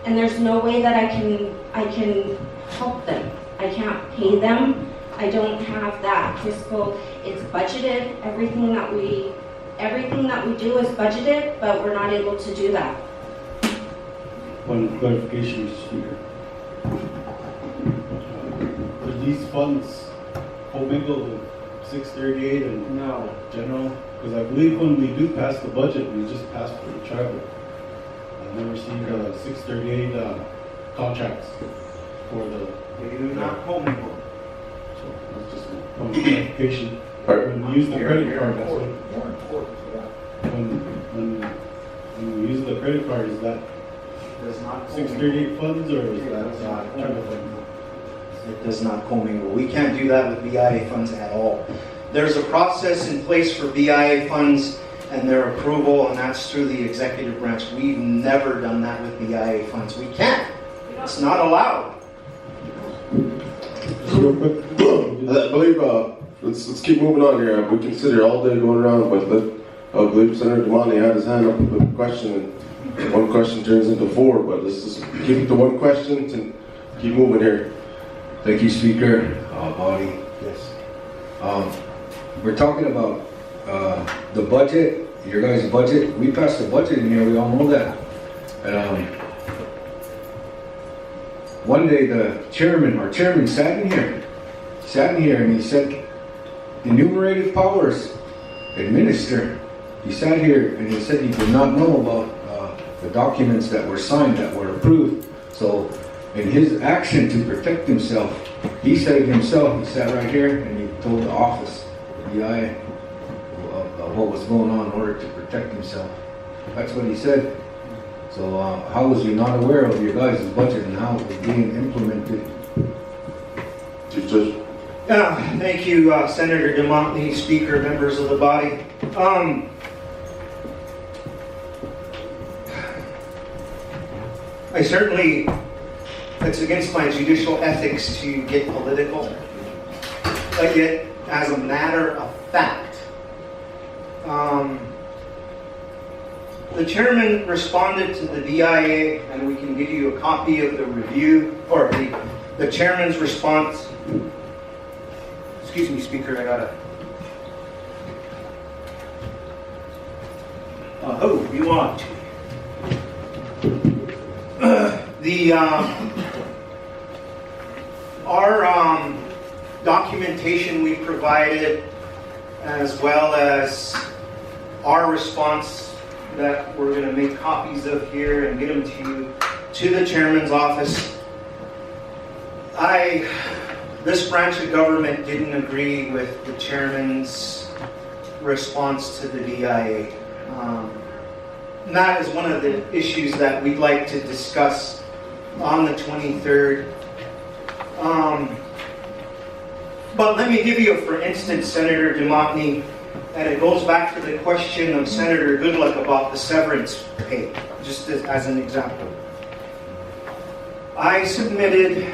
And there's no way that I can help them. I can't pay them. I don't have that fiscal. It's budgeted. Everything that we do is budgeted, but we're not able to do that. One clarification, Mr. Speaker. Are these funds commingled with 638 and general? Because I believe when we do pass the budget, we just pass for the tribal. I've never seen 638 contracts for the. They do not commingle. So that's just one clarification. When we use the credit card, that's what. When we use the credit card, is that Does not 638 funds or is that tribal funds? It does not commingle. We can't do that with BIA funds at all. There's a process in place for BIA funds and their approval, and that's through the executive branch. We've never done that with BIA funds. We can't. It's not allowed. Real quick, I believe, let's keep moving on here. We can sit here all day going around, but I believe Senator Damani had his hand up with a question, and one question turns into 4, but let's just keep it to one question and keep moving here. Thank you, Speaker. Body. Yes. We're talking about the budget, your guys' budget. We passed the budget in here, we all know that. And one day our chairman sat in here and he said, enumerated powers, administer. He sat here and he said he did not know about the documents that were signed, that were approved. So in his action to protect himself, he said it himself, he sat right here and he told the office, the BI, what was going on in order to protect himself. That's what he said. So how was he not aware of your guys' budget and how it was being implemented? Chief Judge. Thank you, Senator DeMonte, Speaker, members of the body. I certainly, it's against my judicial ethics to get political, but yet, as a matter of fact, The chairman responded to the DIA, and we can give you a copy of the review, or the chairman's response. Excuse me, Speaker, I gotta. Oh, you want our documentation we provided, as well as our response that we're going to make copies of here and get them to you, to the chairman's office. This branch of government didn't agree with the chairman's response to the DIA. And that is one of the issues that we'd like to discuss on the 23rd. But let me give you, for instance, Senator DeMotney, and it goes back to the question of Senator Goodluck about the severance pay, just as an example. I submitted,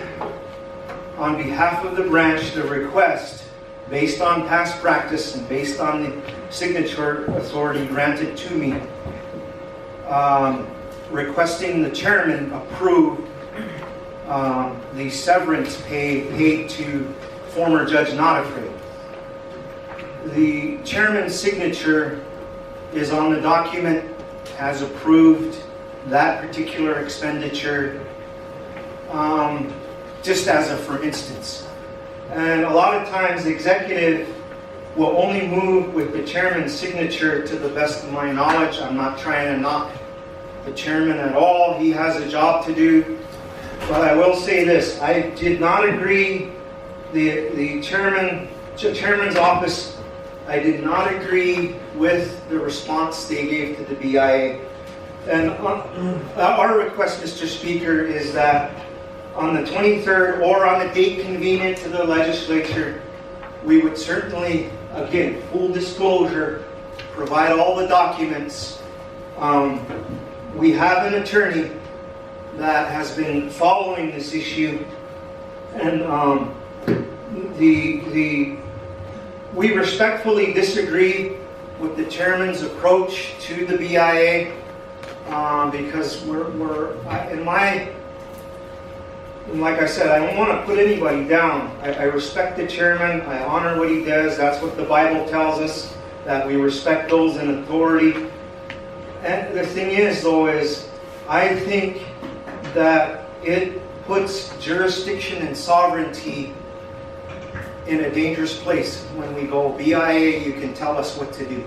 on behalf of the branch, the request based on past practice and based on the signature authority granted to me, requesting the chairman approve the severance pay paid to former Judge Notafrey. The chairman's signature is on the document, has approved that particular expenditure, just as a for instance. And a lot of times the executive will only move with the chairman's signature, to the best of my knowledge. I'm not trying to knock the chairman at all. He has a job to do. But I will say this, I did not agree, the chairman's office, I did not agree with the response they gave to the BIA. And our request, Mr. Speaker, is that on the 23rd, or on a date convenient to the legislature, we would certainly, again, full disclosure, provide all the documents. We have an attorney that has been following this issue, and we respectfully disagree with the chairman's approach to the BIA, because like I said, I don't want to put anybody down. I respect the chairman. I honor what he does. That's what the Bible tells us, that we respect those in authority. And the thing is, though, is I think that it puts jurisdiction and sovereignty in a dangerous place when we go, BIA, you can tell us what to do.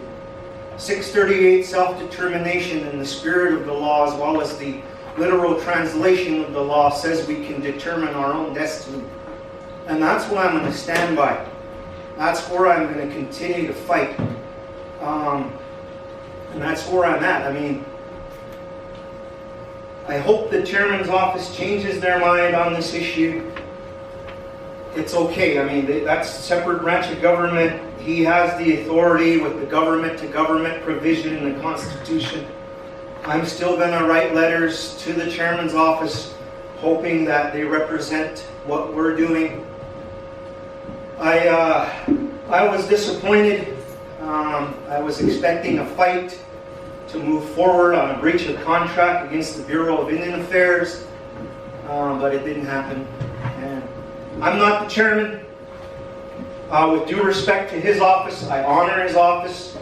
638, self-determination in the spirit of the law, as well as the literal translation of the law, says we can determine our own destiny. And that's what I'm going to stand by. That's where I'm going to continue to fight. And that's where I'm at. I mean, I hope the chairman's office changes their mind on this issue. It's okay. I mean, that's a separate branch of government. He has the authority with the government-to-government provision in the Constitution. I'm still going to write letters to the chairman's office, hoping that they represent what we're doing. I was disappointed. I was expecting a fight to move forward on a breach of contract against the Bureau of Indian Affairs, but it didn't happen. And I'm not the chairman. With due respect to his office, I honor his office.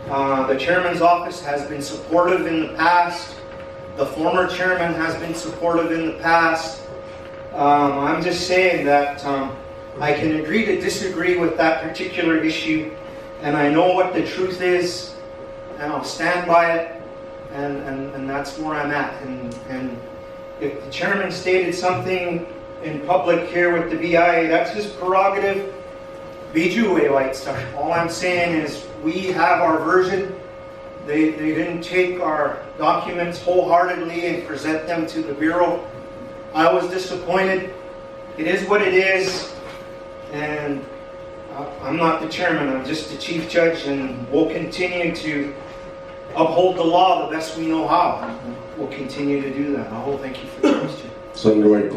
The chairman's office has been supportive in the past. The former chairman has been supportive in the past. I'm just saying that I can agree to disagree with that particular issue, and I know what the truth is, and I'll stand by it, and that's where I'm at. And if the chairman stated something in public here with the BIA, that's his prerogative. All I'm saying is we have our version. They didn't take our documents wholeheartedly and present them to the Bureau. I was disappointed. It is what it is. And I'm not the chairman. I'm just the chief judge, and we'll continue to uphold the law the best we know how. We'll continue to do that. Thank you for the question. Senator White.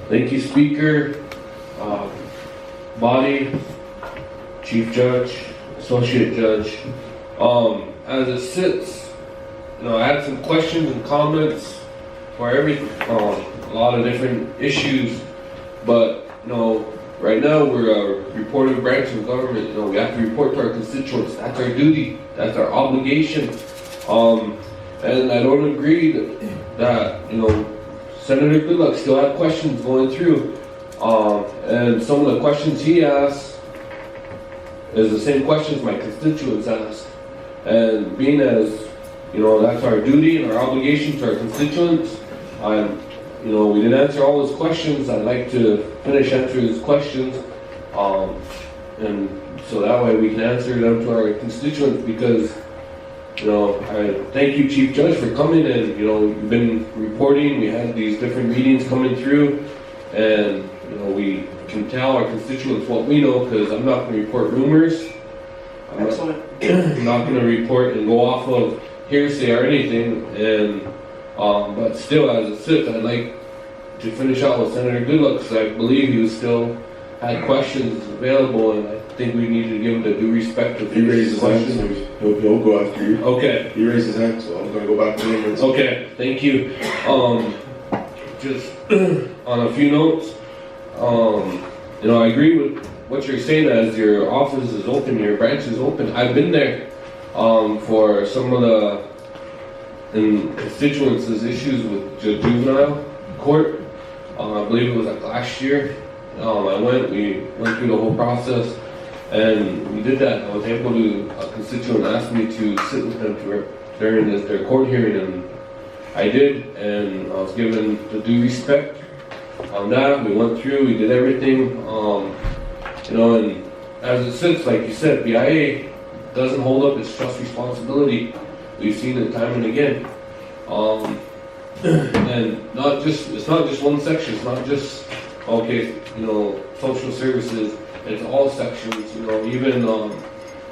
Thank you, Speaker. Body, Chief Judge, Associate Judge, As it sits, I had some questions and comments for everything, a lot of different issues, but, right now we're a reporting branch of government. We have to report to our constituents. That's our duty. That's our obligation. And I don't agree that Senator Goodluck still had questions going through. And some of the questions he asked is the same questions my constituents asked. And being as, that's our duty and our obligation to our constituents, we didn't answer all his questions. I'd like to finish answering his questions. And so that way we can answer them to our constituents, because I thank you, Chief Judge, for coming, and you've been reporting. We had these different meetings coming through, and we can tell our constituents what we know, because I'm not going to report rumors. I'm not going to report and go off of hearsay or anything. And but still, as it sits, I'd like to finish out with Senator Goodluck, because I believe he still had questions available, and I think we need to give him the due respect of He raised his hand, so he'll go after you. Okay. He raised his hand, so I'm going to go back to him. Okay, thank you. Just on a few notes, I agree with what you're saying, as your office is open, your branch is open. I've been there for some of the constituents' issues with juvenile court. I believe it was like last year. We went through the whole process, and we did that. I was able to, a constituent asked me to sit with them during their court hearing, and I did, and I was given the due respect on that. We went through, we did everything, and as it sits, like you said, BIA doesn't hold up its trust responsibility. We've seen it time and again. And it's not just one section. It's not just, social services. It's all sections, even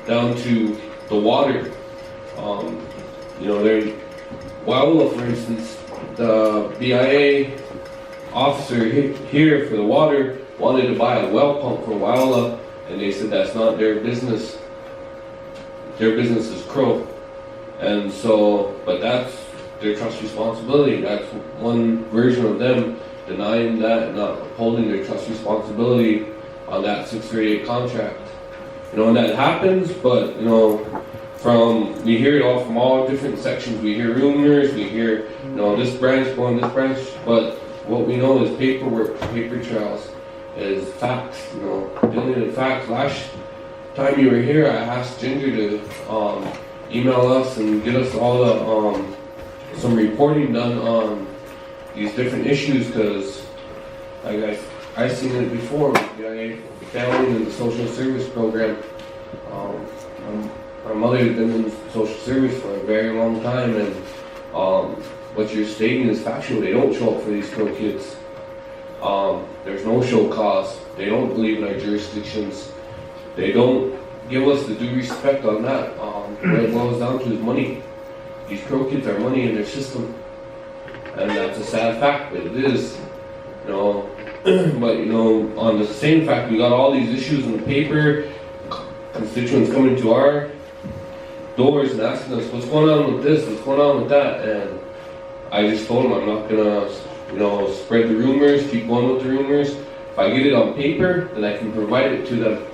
down to the water. Wildlife, for instance, the BIA officer here for the water wanted to buy a well pump for Wildlife, and they said that's not their business. Their business is Crow. And so, but that's their trust responsibility. That's one version of them denying that and not upholding their trust responsibility on that 638 contract. And that happens, but we hear it all from all different sections. We hear rumors, we hear this branch going this branch, but what we know is paperwork, paper trails, is facts. Dealing in facts. Last time you were here, I asked Ginger to email us and get us all the some reporting done on these different issues, because I've seen it before. Failing in the social service program. My mother has been in social service for a very long time, and what you're stating is factual. They don't show up for these Crow kids. There's no show cause. They don't believe in our jurisdictions. They don't give us the due respect on that. What it boils down to is money. These Crow kids are money in their system, and that's a sad fact, but it is. But on the same fact, we got all these issues in the paper. Constituents coming to our doors and asking us, what's going on with this, what's going on with that, and I just told them I'm not gonna, spread the rumors, keep going with the rumors. If I get it on paper, then I can provide it to them.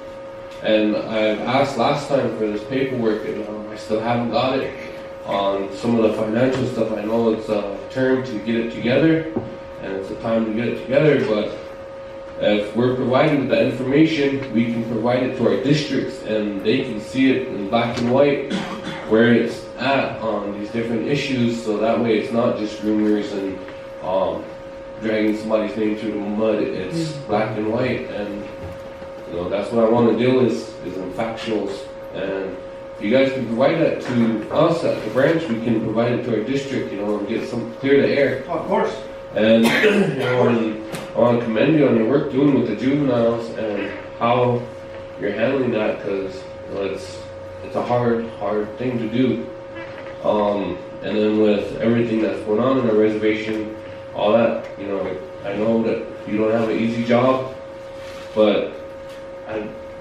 And I've asked last time for this paperwork, and I still haven't got it. On some of the financial stuff, I know it's a term to get it together, and it's a time to get it together, but if we're provided with that information, we can provide it to our districts, and they can see it in black and white where it's at on these different issues, so that way it's not just rumors and dragging somebody's name through the mud. It's black and white, and that's what I want to deal is in factuals. And if you guys can provide that to us at the branch, we can provide it to our district, and get some clear the air. Of course. And I want to commend you on your work doing with the juveniles and how you're handling that, because it's a hard thing to do. And then with everything that's going on in the reservation, all that, I know that you don't have an easy job, but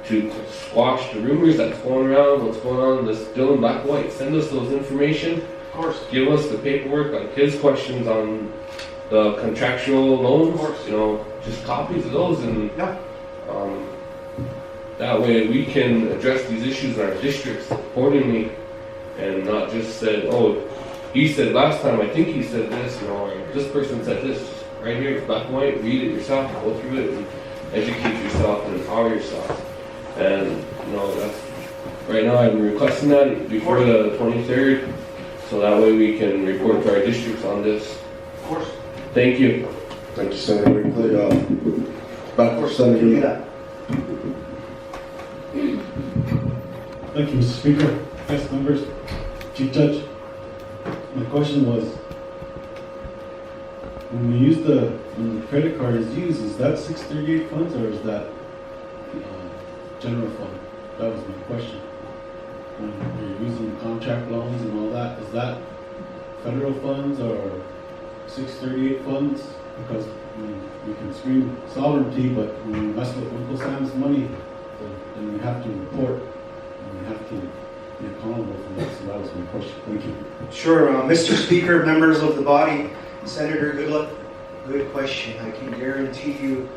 to squash the rumors that's going around, what's going on, that's still in black and white. Send us those information. Of course. Give us the paperwork, like his questions on the contractual loans, you know, just copies of those, and that way we can address these issues in our districts accordingly, and not just said, oh, he said last time, I think he said this, you know, or this person said this. Right here, it's black and white, read it yourself, go through it, and educate yourself and empower yourself. And, you know, that's, right now I'm requesting that before the 23rd, so that way we can report to our districts on this. Of course. Thank you. Thank you, Senator. Back to Senator. Thank you, Mr. Speaker, guest members, Chief Judge. My question was, when the credit card is used, is that 638 funds or is that general fund? That was my question. When you're using contract loans and all that, is that federal funds or 638 funds? Because you can scream sovereignty, but when you mess with Uncle Sam's money, then you have to report and you have to be accountable for that. So that was my question. Thank you. Sure, Mr. Speaker, members of the body, Senator Goodluck, good question. I can guarantee you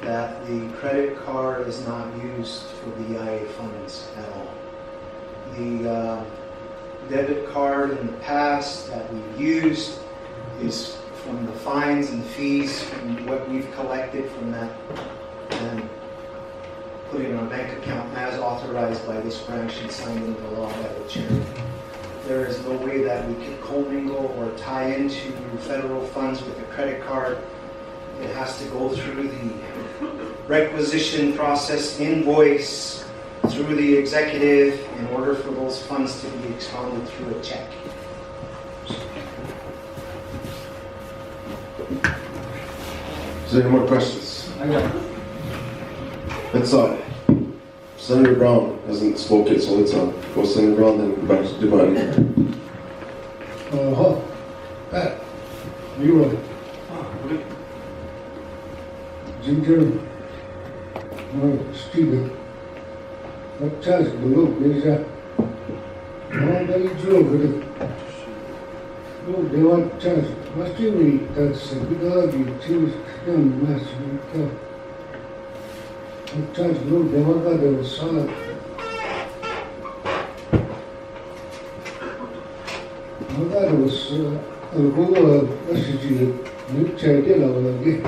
that the credit card is not used for BIA funds at all. The debit card in the past that we've used is from the fines and fees from what we've collected from that and put in our bank account as authorized by this branch and signed into law by the chairman. There is no way that we can commingle or tie into federal funds with a credit card. It has to go through the requisition process, invoice, through the executive in order for those funds to be expounded through a check. Is there any more questions? I got it. Let's Senator Brown hasn't spoken, so let's go Senator Brown, then go back to Devani. Pat, you Ginger, Stephen, what charge the look is that? Nobody drove with it. No, they want charge. What's your rate? That's a big argument. She was young, master. Charge no, they want that they were solid. I was I'll go message you check it out and get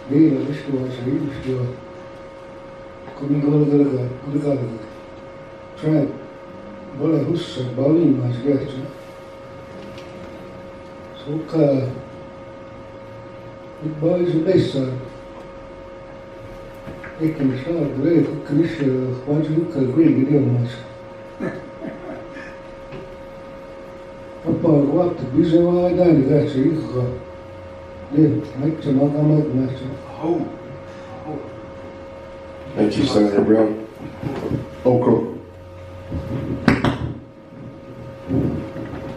you. This was a huge couldn't go to the try. Well, I was a bowling match, get you. So, it boys a base I can start very quickly, what you can agree with much. Papa, what the busy one I done, that's it. Then, make some other master. Oh. Thank you, Senator Brown. Okro.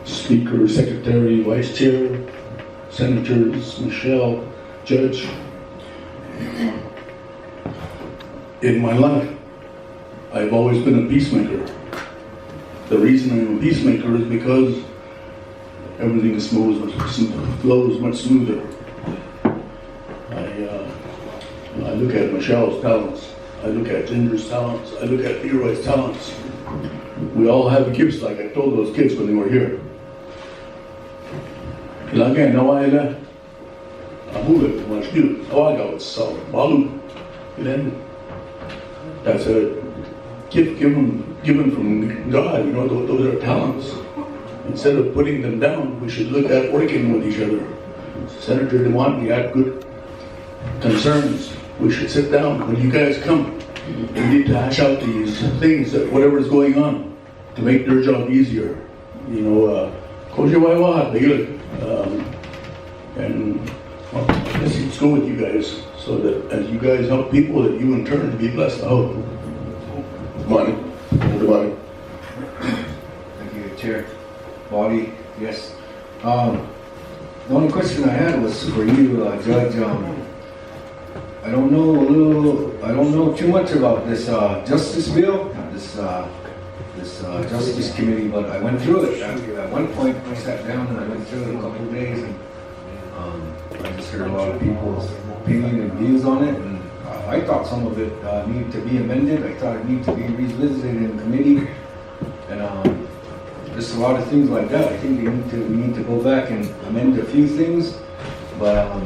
Speaker, Secretary, Vice Chair, Senators, Michelle, Judge. In my life, I've always been a peacemaker. The reason I'm a peacemaker is because everything is flows much smoother. I look at Michelle's talents. I look at Ginger's talents. I look at Leroy's talents. We all have gifts, like I told those kids when they were here. Ilagay nawaila ahulat mashdu awaga so balu. That's a gift given from God. You know, those are talents. Instead of putting them down, we should look at working with each other. Senator DeMont, we had good concerns. We should sit down. When you guys come, we need to hash out these things, that whatever is going on, to make their job easier. You know, and well, I guess let's go with you guys, so that as you guys help people, that you in turn be blessed out. Money. Thank you, Chair. Body, yes. The only question I had was for you, Judge. I don't know too much about this justice bill, this justice committee, but I went through it. At one point, I sat down and I went through it a couple of days, and I just heard a lot of people's opinion and views on it, and I thought some of it needed to be amended. I thought it needed to be revisited in committee, and just a lot of things like that. I think we need to go back and amend a few things, but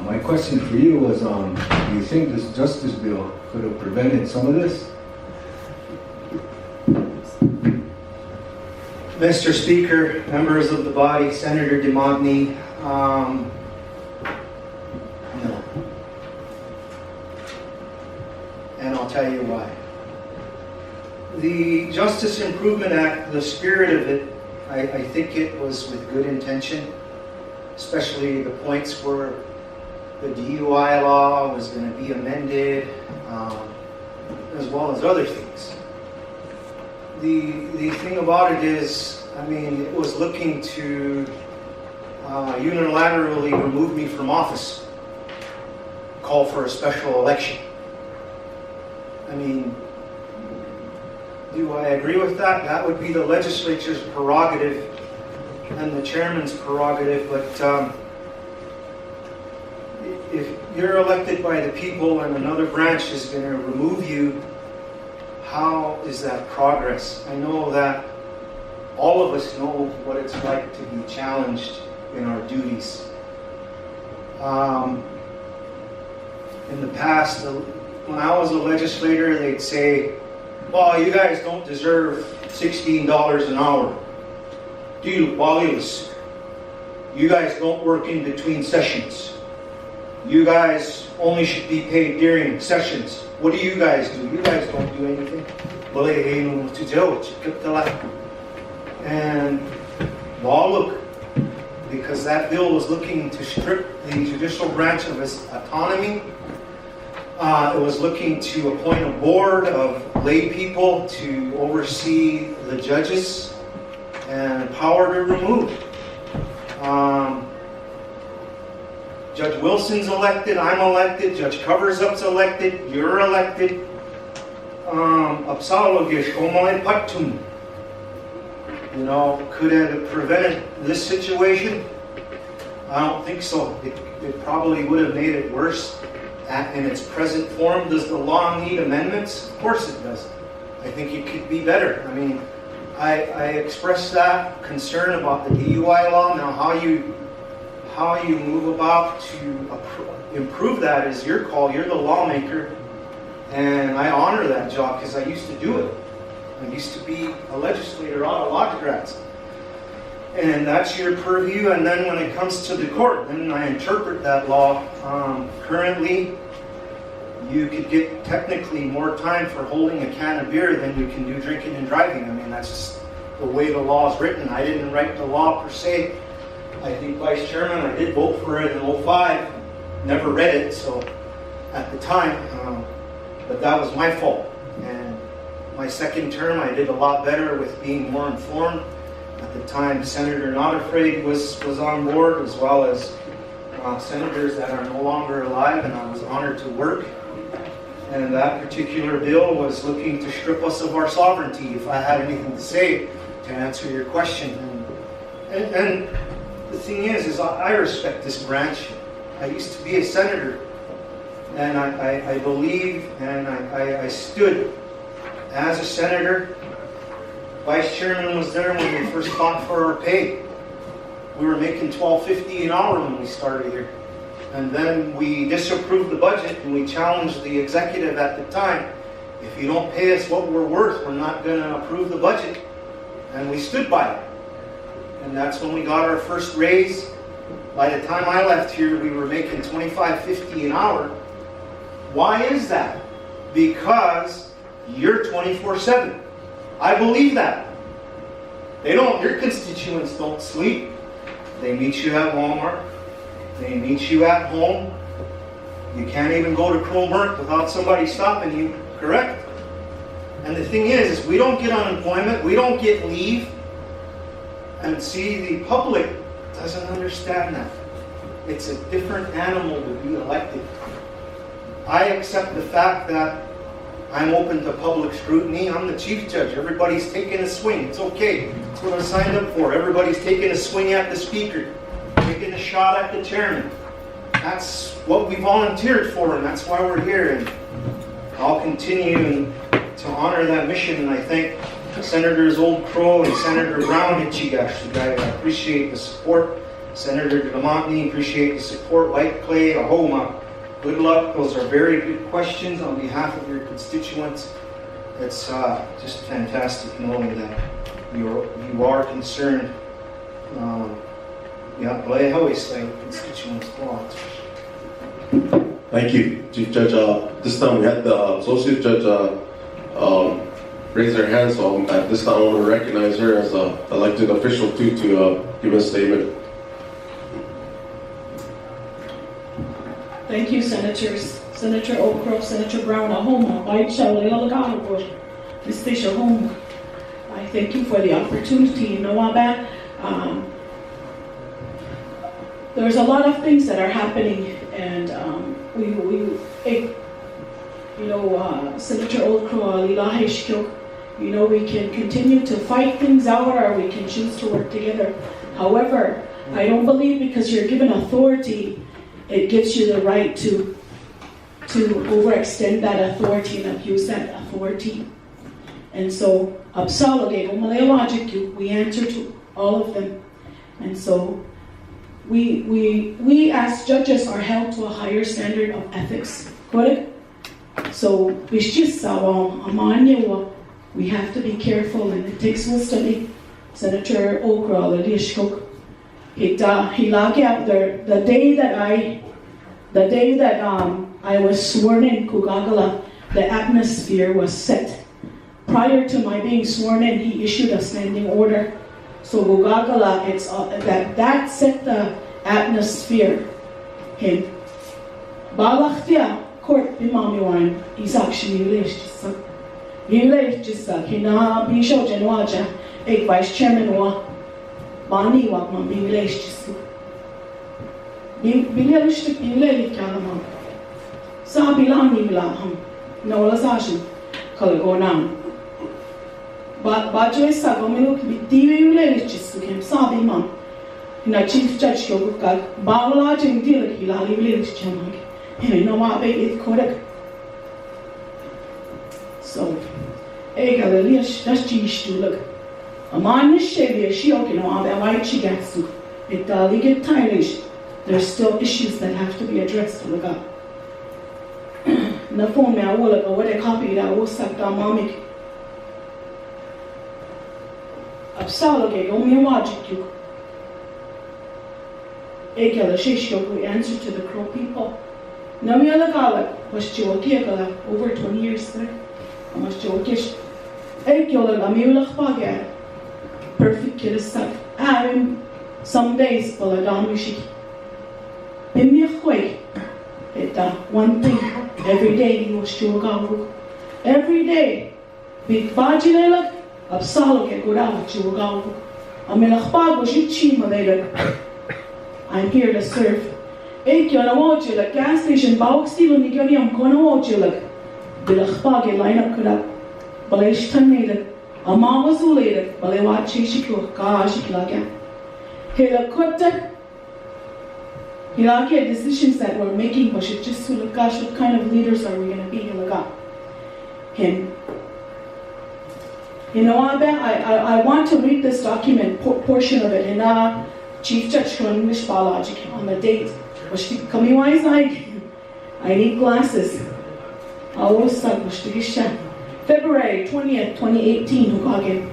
my question for you was, do you think this justice bill could have prevented some of this? Mr. Speaker, members of the body, Senator DeMonte, no. And I'll tell you why. The Justice Improvement Act, the spirit of it, I think it was with good intention, especially the points where the DUI law was going to be amended, as well as other things. The thing about it is, I mean, it was looking to unilaterally remove me from office, call for a special election. I mean, do I agree with that? That would be the legislature's prerogative and the chairman's prerogative, but if you're elected by the people and another branch is going to remove you, how is that progress? I know that all of us know what it's like to be challenged in our duties. In the past, when I was a legislator, they'd say, well, you guys don't deserve $16 an hour. You guys don't work in between sessions. You guys only should be paid during sessions. What do you guys do? You guys don't do anything. And well, look, because that bill was looking to strip the judicial branch of its autonomy. It was looking to appoint a board of lay people to oversee the judges and power to remove. Judge Wilson's elected, I'm elected, Judge Coversup's elected, you're elected. You know, could it have prevented this situation? I don't think so. It probably would have made it worse in its present form. Does the law need amendments? Of course it does. I think it could be better. I mean, I expressed that concern about the DUI law. Now, how you move about to improve that is your call. You're the lawmaker, and I honor that job because I used to do it. I used to be a legislator out of Lodgegrass. And that's your purview, and then when it comes to the court, then I interpret that law. Currently, you could get technically more time for holding a can of beer than you can do drinking and driving. I mean, that's just the way the law is written. I didn't write the law per se. I think Vice Chairman, I did vote for it in 2005. Never read it, so at the time, but that was my fault. And my second term, I did a lot better with being more informed. At the time, Senator Not Afraid was on board, as well as senators that are no longer alive, and I was honored to work. And that particular bill was looking to strip us of our sovereignty, if I had anything to say to answer your question. And the thing is I respect this branch. I used to be a senator, and I believe and I stood as a senator. Vice Chairman was there when we first fought for our pay. We were making $12.50 an hour when we started here. And then we disapproved the budget and we challenged the executive at the time. If you don't pay us what we're worth, we're not going to approve the budget. And we stood by it. And that's when we got our first raise. By the time I left here, we were making $25.50 an hour. Why is that? Because you're 24/7. I believe that. Your constituents don't sleep. They meet you at Walmart. They meet you at home. You can't even go to Cromer without somebody stopping you, correct? And the thing is we don't get unemployment, we don't get leave. And see, the public doesn't understand that. It's a different animal to be elected. I accept the fact that I'm open to public scrutiny. I'm the chief judge. Everybody's taking a swing. It's okay. That's what I signed up for. Everybody's taking a swing at the speaker, taking a shot at the chairman. That's what we volunteered for, and that's why we're here. And I'll continue to honor that mission. And I thank Senators Old Crow and Senator Brown. I appreciate the support. Senator DeMonte, appreciate the support. White Clay, Ahoma. Good luck. Those are very good questions on behalf of your constituents. It's just fantastic knowing that you are concerned. Play how we say constituents want. Thank you, Chief Judge. This time we had the Associate Judge raise her hand, so at this time I want to recognize her as an elected official too to give a statement. Thank you, Senators. Senator Okro, Senator Brown, Ahoma, Mr. Shahoma. I thank you for the opportunity. There's a lot of things that are happening, and Senator Okro, we can continue to fight things out, or we can choose to work together. However, I don't believe because you're given authority, it gives you the right to overextend that authority and abuse that authority. And so, we answer to all of them. And so, we as judges are held to a higher standard of ethics. Correct? So, we have to be careful, and it takes wisdom. Senator Okra, the day that I was sworn in Kugagala, the atmosphere was set. Prior to my being sworn in, he issued a standing order. So Kugagala, it's that set the atmosphere. Okay. Balachtia court bimamiwan isakshi yuleshisa. Yuleshisa kina bisho janwaja ek vice chairman wa bani wa man yuleshisa. Bilelishtik bilelik kalamam. Sa bilani bilaham. No lasashin kalagonam. Bajo is sagomiluk bitivi yuleshisa kem sa bimam. Na chief judge kogukag bawla jing dilak hilali yuleshisa. No it correct. So, that's Jewish to look. A man is shabby, she okay, no, I she gets to it. Get tired. There's still issues that have to be addressed to look up. The phone, I will go with a copy that was sucked on mommy. Absolutely, only watch you. We answer to the Crow people. Namialagala was Joakala over 20 years there. I was Joakish. Ekyola Amiulach Baga. Perfect kid is stuck. Some days, Baladamishi. Bimmiachway. One thing. Every day he was Joagawu. Every day. Big Bajilak, Absalok, Godawa, Joagawu. Amilach Bag was Yichima later. I'm here to serve. The gas station box still ni gyoni am kono ochilak bilachpage line up kuda balish tanneed ama wasulated balewachi shiklo ka shiklaga hela kotta hilake decisions that we're making but it just gosh, what kind of leaders are we going to be hilaga him I want to read this document portion of it and Chief Judge English Biologic on the date. Coming wise, I need glasses. I always said, February 20th, 2018, Hukagin.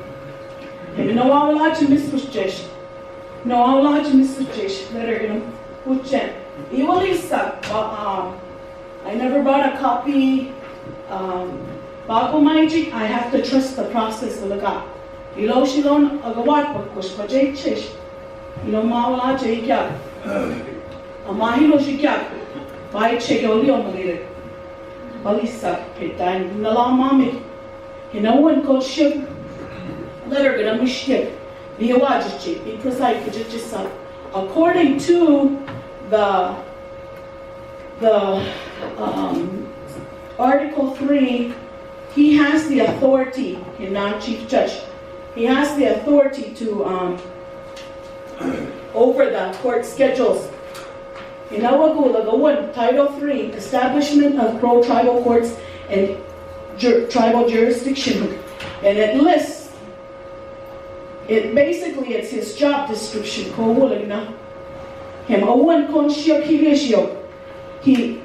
And no, I'll large mispush. No, I'll large mispush. Letter, Huchen. You will stuck, but I never bought a copy. Bako Maiji, I have to trust the process of the guy. You know, she don't a gawat, push, but Jake Chish. You know, Mawala Jake. Amahilo Shikyak, by Chegolio Malid, Balisa, Pitan, Nalamami. No one called ship, letter gonna be ship, be a wajichi, be precise, just according to the Article 3, he has the authority, Chief Judge, he has the authority to, over the court schedules. Title 3, Establishment of Pro-Tribal Courts and Tribal Jurisdiction. And it lists, it's his job description. He,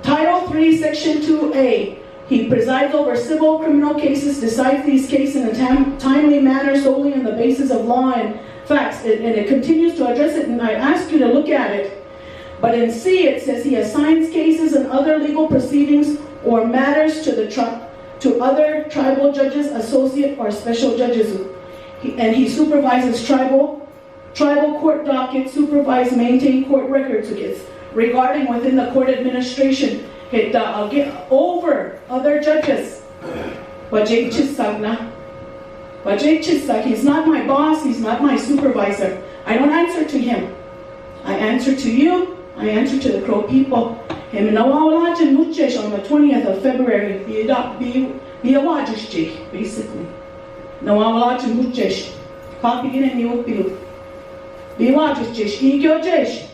Title 3, Section 2A, he presides over civil criminal cases, decides these cases in a timely manner solely on the basis of law and facts. And it continues to address it, and I ask you to look at it. But in C, it says he assigns cases and other legal proceedings or matters to other tribal judges, associate, or special judges. And he supervises tribal court dockets, supervise, maintain court records regarding within the court administration. Over other judges. He's not my boss, he's not my supervisor. I don't answer to him. I answer to you, I answer to the Crow people. On the 20th of February, be a wajish jake, basically. Copy in and you be wajish jish, ego jish.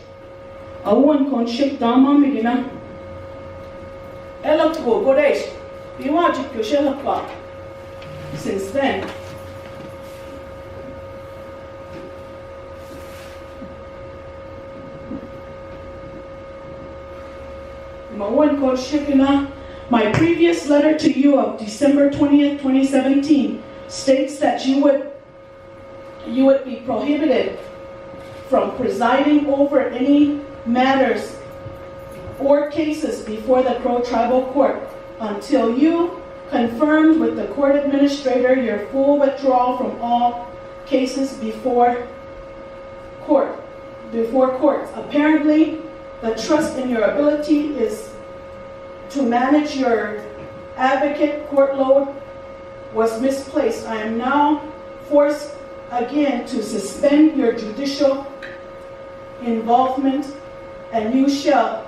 I won't conship dama migina. Elakwo goresh. Be wajish kushelakwa. Since then, my previous letter to you of December 20th, 2017 states that you would be prohibited from presiding over any matters or cases before the Crow Tribal Court until you confirmed with the court administrator your full withdrawal from all cases before courts. Apparently, the trust in your ability is to manage your advocate court load was misplaced. I am now forced again to suspend your judicial involvement, and you shall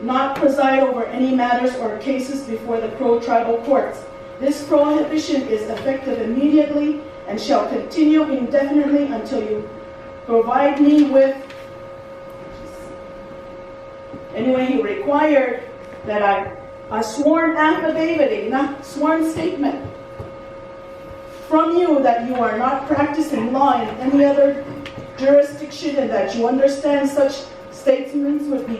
not preside over any matters or cases before the Crow Tribal Courts. This prohibition is effective immediately and shall continue indefinitely until you provide me with. Anyway, he required that a sworn affidavit, a sworn statement from you that you are not practicing law in any other jurisdiction and that you understand such statements would be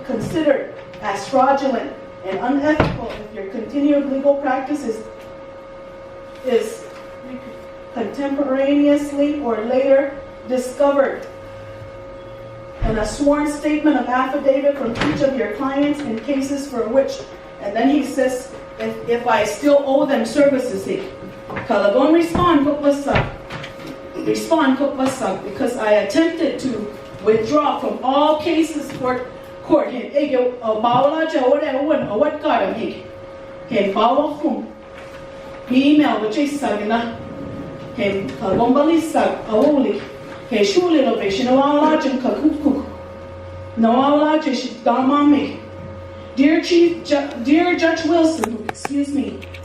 considered as fraudulent and unethical if your continued legal practice is contemporaneously or later discovered. And a sworn statement of affidavit from each of your clients in cases for which, and then he says, if I still owe them services, Kalagon respond because I attempted to withdraw from all cases for court. Email which is sagina. Kalombalisa awuli. Shuli innovation, Dear Judge Wilson,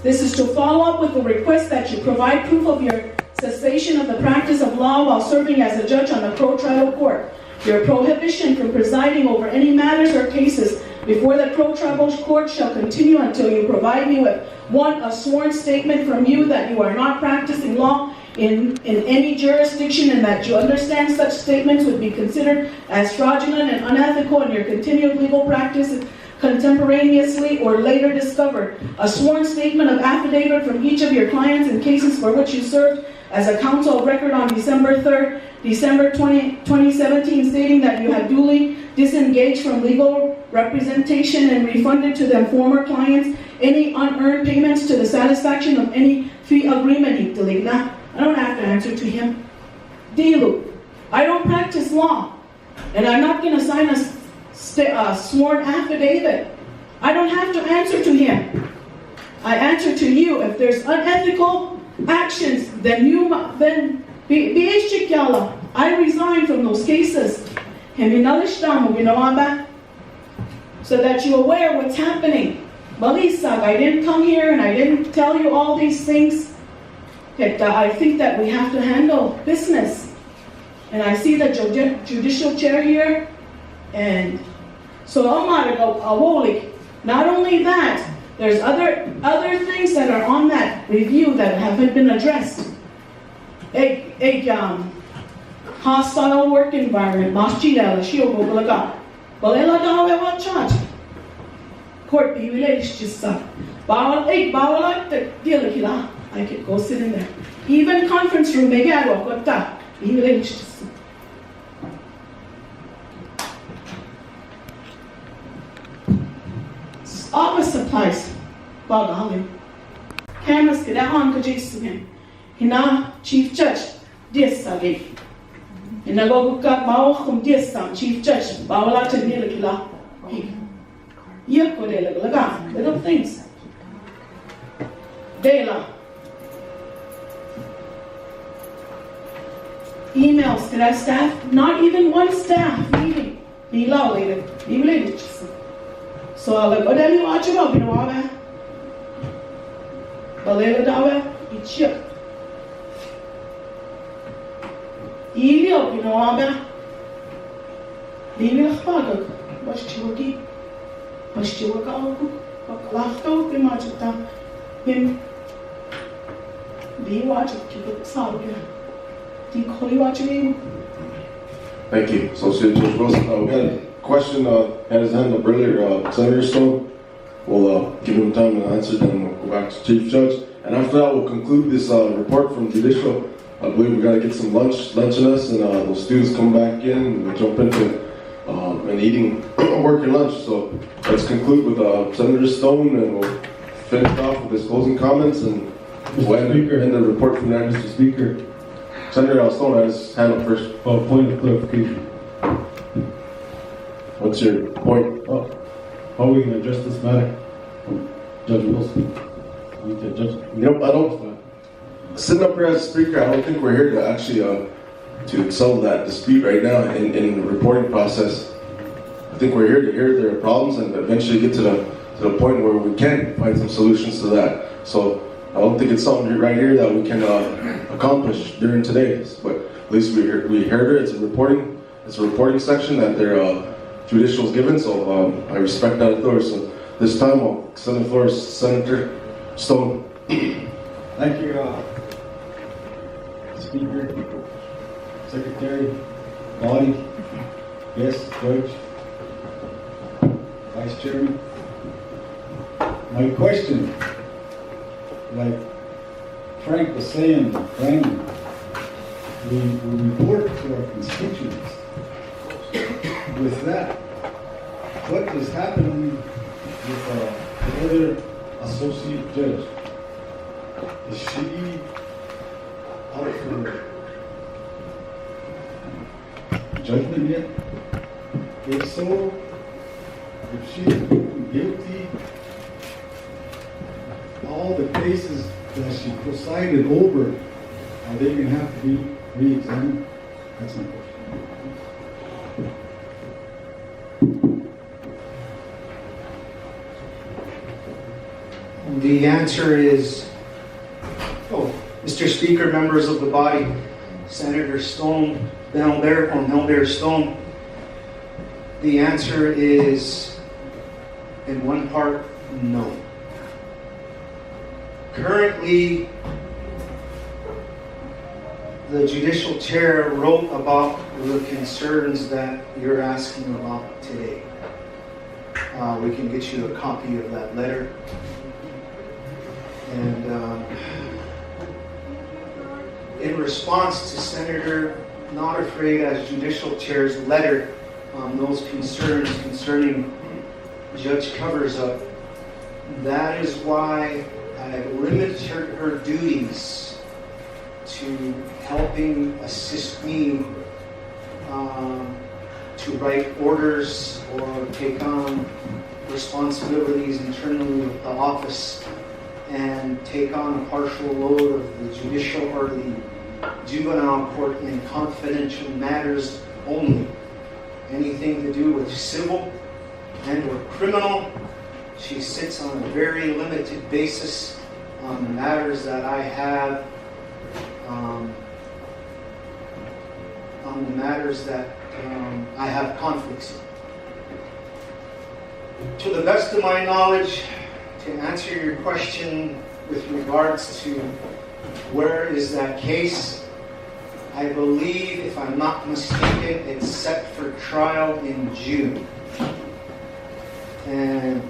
this is to follow up with the request that you provide proof of your cessation of the practice of law while serving as a judge on the Crow Tribal Court. Your prohibition from presiding over any matters or cases before the Crow Tribal Court shall continue until you provide me with, 1, a sworn statement from you that you are not practicing law in any jurisdiction and that you understand such statements would be considered as fraudulent and unethical in your continued legal practice contemporaneously or later discovered. A sworn statement of affidavit from each of your clients in cases for which you served as a counsel of record on December 3rd, December 2017, stating that you have duly disengaged from legal representation and refunded to them former clients any unearned payments to the satisfaction of any fee agreement. I don't have to answer to him. Dilu, I don't practice law, and I'm not going to sign a sworn affidavit. I don't have to answer to him. I answer to you. If there's unethical actions, then I resign from those cases. so that you're aware of what's happening. Balisag, I didn't come here and I didn't tell you all these things. That I think that we have to handle business. And I see the judicial chair here, and so not only that, there's other things that are on that review that haven't been addressed. Hostile work environment, court I could go sit in there. Even conference room, office supplies, cameras, Hina Chief Judge, this again. Hina go got Mao this Chief Judge, Bawala to Nilakila. Little things. Dela. Emails to that staff, not even one staff meeting. Be low later. Be related. So I'll like, what do you watch about? You know what? Balela dawa, it's you. Ilio, you know what? Leave it a what's Chiwaki? What's Chiwaka? Lachto, Pimachita. Him. Be watching, keep it solid. Thank you. So, Judge Wilson, we had a question, had his hand up earlier, Senator Stone. We'll give him time to answer, then we'll go back to Chief Judge. And after that, we'll conclude this report from Judicial. I believe we got to get some lunch in us, and those students come back in, and we'll jump into and eating, working lunch. So, let's conclude with Senator Stone, and we'll finish off with his closing comments, and we'll end the report from there. Mr. Speaker. Senator Stone has his hand up first. Oh, point of clarification. What's your point? How are we going to address this matter? Judge Wilson. Yep, I don't. Sitting up here as Speaker, I don't think we're here to actually to settle that dispute right now in the reporting process. I think we're here to hear their problems and eventually get to the point where we can find some solutions to that. So I don't think it's something right here that we can accomplish during today. But at least we heard it. It's a reporting section that their Judicial is given. So I respect that authority. So this time I'll send the floor to Senator Stone. Thank you, Speaker, Secretary, Body, guest, Judge, Vice Chairman. My question, like Frank was saying, we report to our constituents. With that, what is happening with the other associate judge? Is she out for judgment yet? If so, if she's proven guilty, all the cases that she presided over, are they going to have to be re-examined? That's my question. The answer is, Mr. Speaker, members of the body, Senator Stone, Melbear Stone, the answer is, in one part, no. Currently, the Judicial Chair wrote about the concerns that you're asking about today. We can get you a copy of that letter. And in response to Senator Not Afraid as Judicial Chair's letter on those concerns concerning Judge Covers-Up, that is why I limited her duties to helping assist me to write orders or take on responsibilities internally with the office and take on a partial load of the judicial or the juvenile court in confidential matters only. Anything to do with civil and or criminal. She sits on a very limited basis on the matters that I have, I have conflicts in. To the best of my knowledge, to answer your question with regards to where is that case, I believe, if I'm not mistaken, it's set for trial in June. And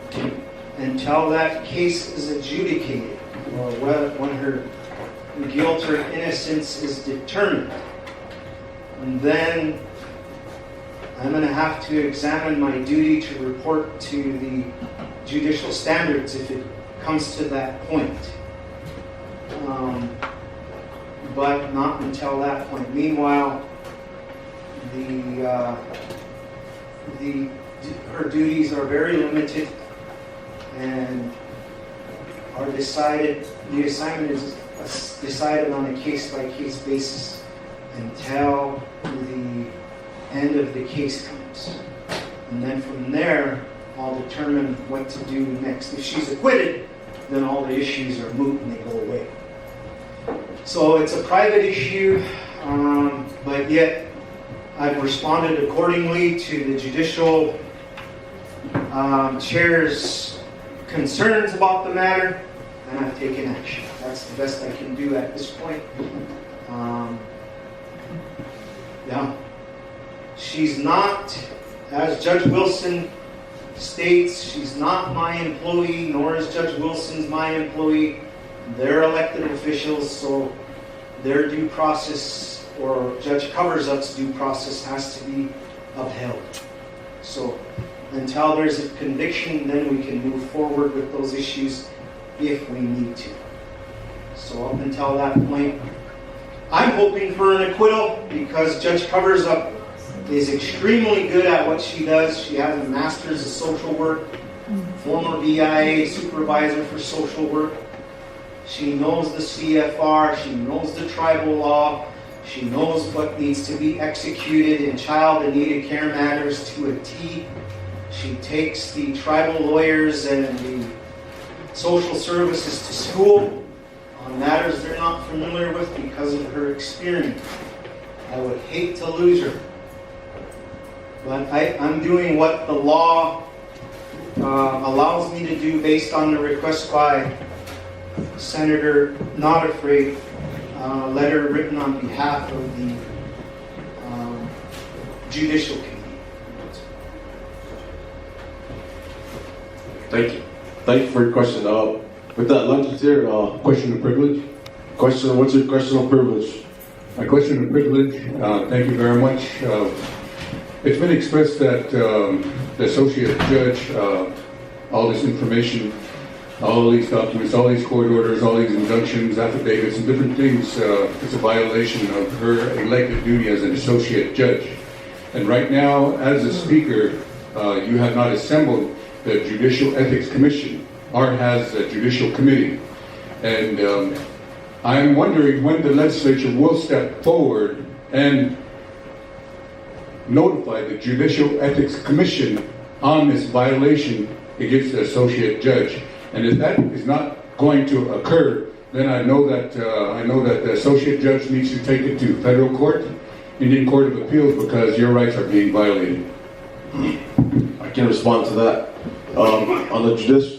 until that case is adjudicated, or when her guilt or innocence is determined, and then I'm going to have to examine my duty to report to the judicial standards if it comes to that point. But not until that point. Meanwhile, her duties are very limited and are decided. The assignment is decided on a case-by-case basis until the end of the case comes, and then from there, I'll determine what to do next. If she's acquitted, then all the issues are moot and they go away. So it's a private issue, but yet I've responded accordingly to the judicial chair's concerns about the matter, and I've taken action. That's the best I can do at this point. She's not, as Judge Wilson states, she's not my employee, nor is Judge Wilson's my employee. They're elected officials, so their due process, or Judge Covers-Up's due process, has to be upheld. So until there's a conviction, then we can move forward with those issues if we need to. So up until that point, I'm hoping for an acquittal because Judge Covers-Up is extremely good at what she does. She has a master's of social work, former BIA supervisor for social work. She knows the CFR, she knows the tribal law, she knows what needs to be executed in child and needed care matters to a T. She takes the tribal lawyers and the social services to school on matters they're not familiar with because of her experience. I would hate to lose her. But I'm doing what the law allows me to do based on the request by Senator Not Afraid, letter written on behalf of the Judicial Committee. Thank you. Thank you for your question. With that lunch here, Question of privilege. what's your question of privilege? My question of privilege, thank you very much. It's been expressed that the associate judge, all this information, all these documents, all these court orders, all these injunctions, affidavits, and different things, it's a violation of her elected duty as an associate judge. And right now, as a speaker, you have not assembled the Judicial Ethics Commission. Ours has a Judicial Committee. And I'm wondering when the legislature will step forward and notify the Judicial Ethics Commission on this violation against the associate judge. And if that is not going to occur, then I know that the associate judge needs to take it to federal court, Indian Court of Appeals, because your rights are being violated. I can respond to that. On the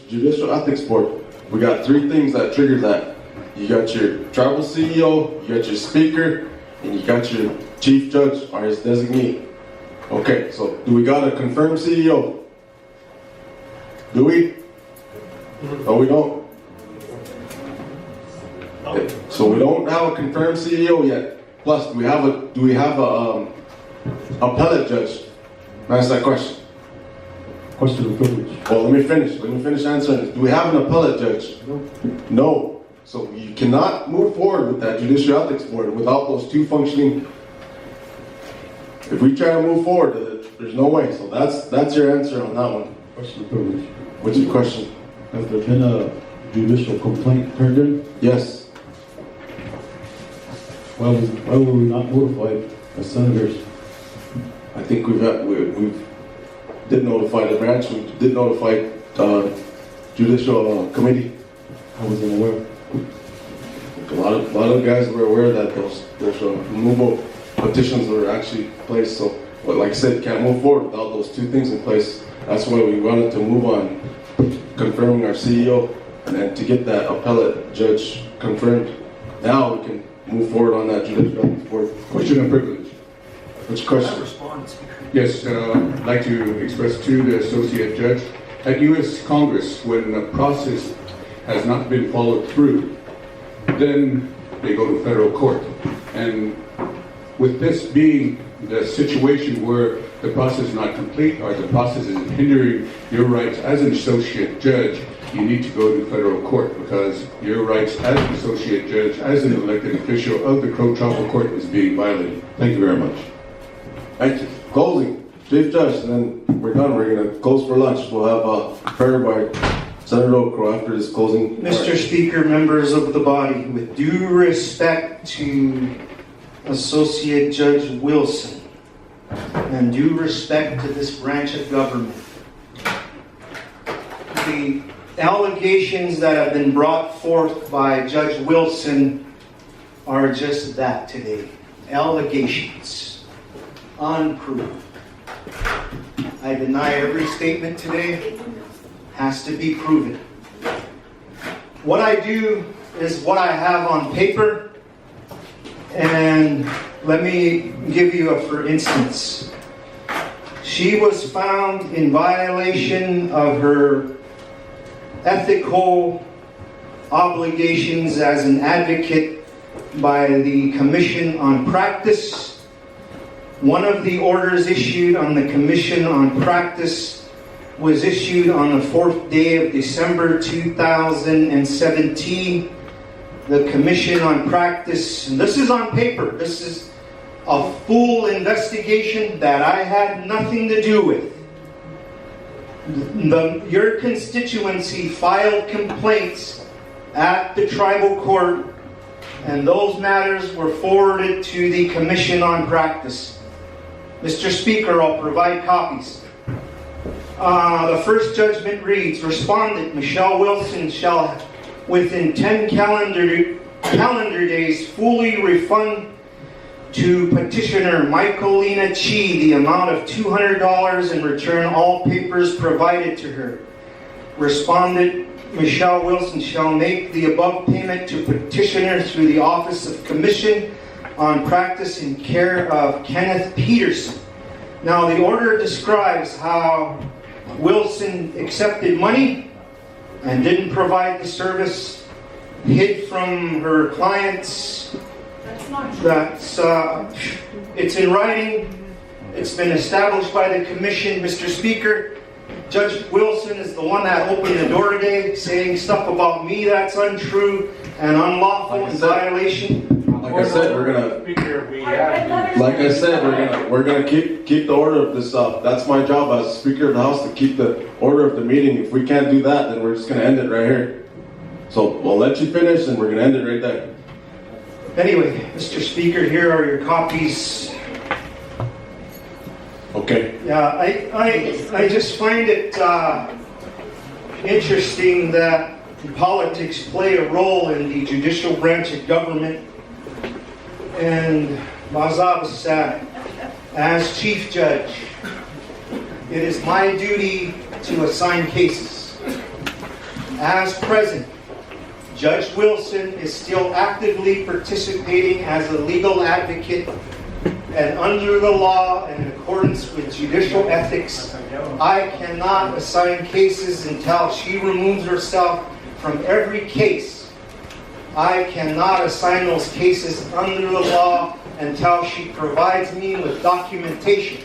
Judicial Ethics Board, we got three things that trigger that. You got your tribal CEO, you got your speaker, and you got your chief judge or his designee. Okay, so do we got a confirmed CEO? Do we? No, we don't. Okay, so we don't have a confirmed CEO yet. Plus, do we have a appellate judge? That's that question. Question of privilege. Well, let me finish answering this. Do we have an appellate judge? No. So you cannot move forward with that Judicial Ethics Board without those two functioning. If we try to move forward, there's no way. So that's your answer on that one. Question of privilege. What's your question? Has there been a judicial complaint turned in? Yes. Why were we not notified as senators? I think we've did notify the branch, we did notify Judicial Committee. I wasn't aware. A lot of guys were aware that those removal petitions were actually placed. So, but like I said, can't move forward without those two things in place. That's why we wanted to move on, confirming our CEO, and then to get that appellate judge confirmed. Now we can move forward on that judicial board. Question of privilege. Which question? Yes, I'd like to express to the associate judge, at U.S. Congress, when a process has not been followed through, then they go to federal court. And with this being the situation where the process is not complete or the process is hindering your rights as an associate judge, you need to go to federal court because your rights as an associate judge, as an elected official of the Crow Tribal Court is being violated. Thank you very much. Thank you. Closing. Chief Judge, and then we're done. We're going to close for lunch. We'll have a prayer by Senator Okro after this closing. Mr. Speaker, members of the body, with due respect to Associate Judge Wilson and due respect to this branch of government, the allegations that have been brought forth by Judge Wilson are just that today. Allegations. Unproved. I deny every statement today. Has to be proven. What I do is what I have on paper, and let me give you a for instance. She was found in violation of her ethical obligations as an advocate by the Commission on Practice. One of the orders issued on the Commission on Practice was issued on the 4th day of December 2017. The Commission on Practice, and this is on paper, this is a full investigation that I had nothing to do with. Your constituency filed complaints at the tribal court, and those matters were forwarded to the Commission on Practice. Mr. Speaker, I'll provide copies. The first judgment reads, Respondent Michelle Wilson shall, within 10 calendar days, fully refund to petitioner Michaelina Chi the amount of $200 and return all papers provided to her. Respondent Michelle Wilson shall make the above payment to petitioner through the Office of Commission on Practice in care of Kenneth Peterson. Now the order describes how Wilson accepted money and didn't provide the service, hid from her clients. That's not true. It's in writing. It's been established by the Commission. Mr. Speaker, Judge Wilson is the one that opened the door today, saying stuff about me that's untrue and unlawful in violation. Like I said, we're gonna keep the order of this up. That's my job as Speaker of the House, to keep the order of the meeting. If we can't do that, then we're just gonna end it right here. So we'll let you finish, and we're gonna end it right there. Anyway, Mr. Speaker, here are your copies. Okay. Yeah, I just find it interesting that politics play a role in the judicial branch of government. And Mazab said, as Chief Judge, it is my duty to assign cases. As President, Judge Wilson is still actively participating as a legal advocate, and under the law and in accordance with judicial ethics, I cannot assign cases until she removes herself from every case. I cannot assign those cases under the law until she provides me with documentation.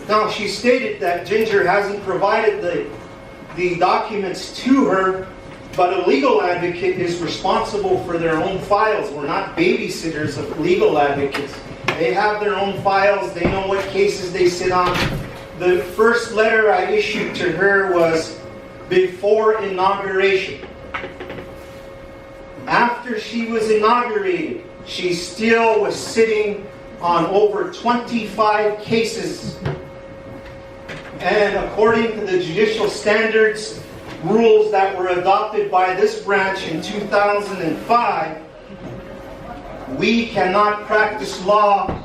Now, she stated that Ginger hasn't provided the documents to her, but a legal advocate is responsible for their own files. We're not babysitters of legal advocates. They have their own files. They know what cases they sit on. The first letter I issued to her was before inauguration. After she was inaugurated, she still was sitting on over 25 cases. and according to the judicial standards, rules that were adopted by this branch in 2005, we cannot practice law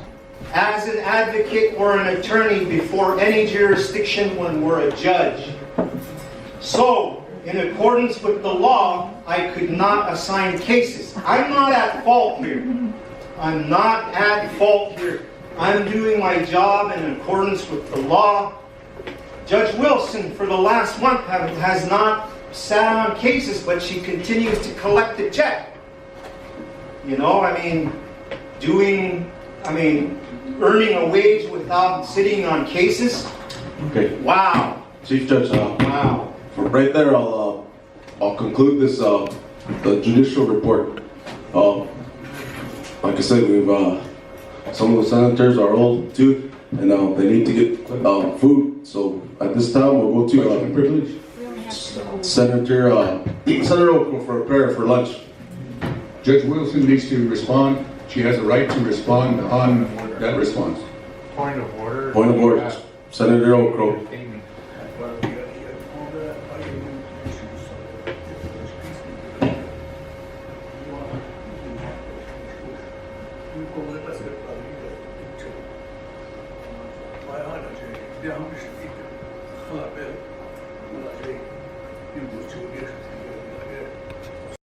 as an advocate or an attorney before any jurisdiction when we're a judge. So, in accordance with the law, I could not assign cases. I'm not at fault here. I'm not at fault here. I'm doing my job in accordance with the law. Judge Wilson, for the last month, has not sat on cases, but she continues to collect a check. You know, I mean, earning a wage without sitting on cases. Okay. Wow. Chief Judge, wow. From right there, I'll conclude this the judicial report. Like I said, we've some of the senators are old too, and they need to get food. So at this time, we'll go to Senator Oakland for a prayer for lunch. Judge Wilson needs to respond. She has a right to respond on that response. Point of order. Point of order. Senator Oakland. Yeah, I'm just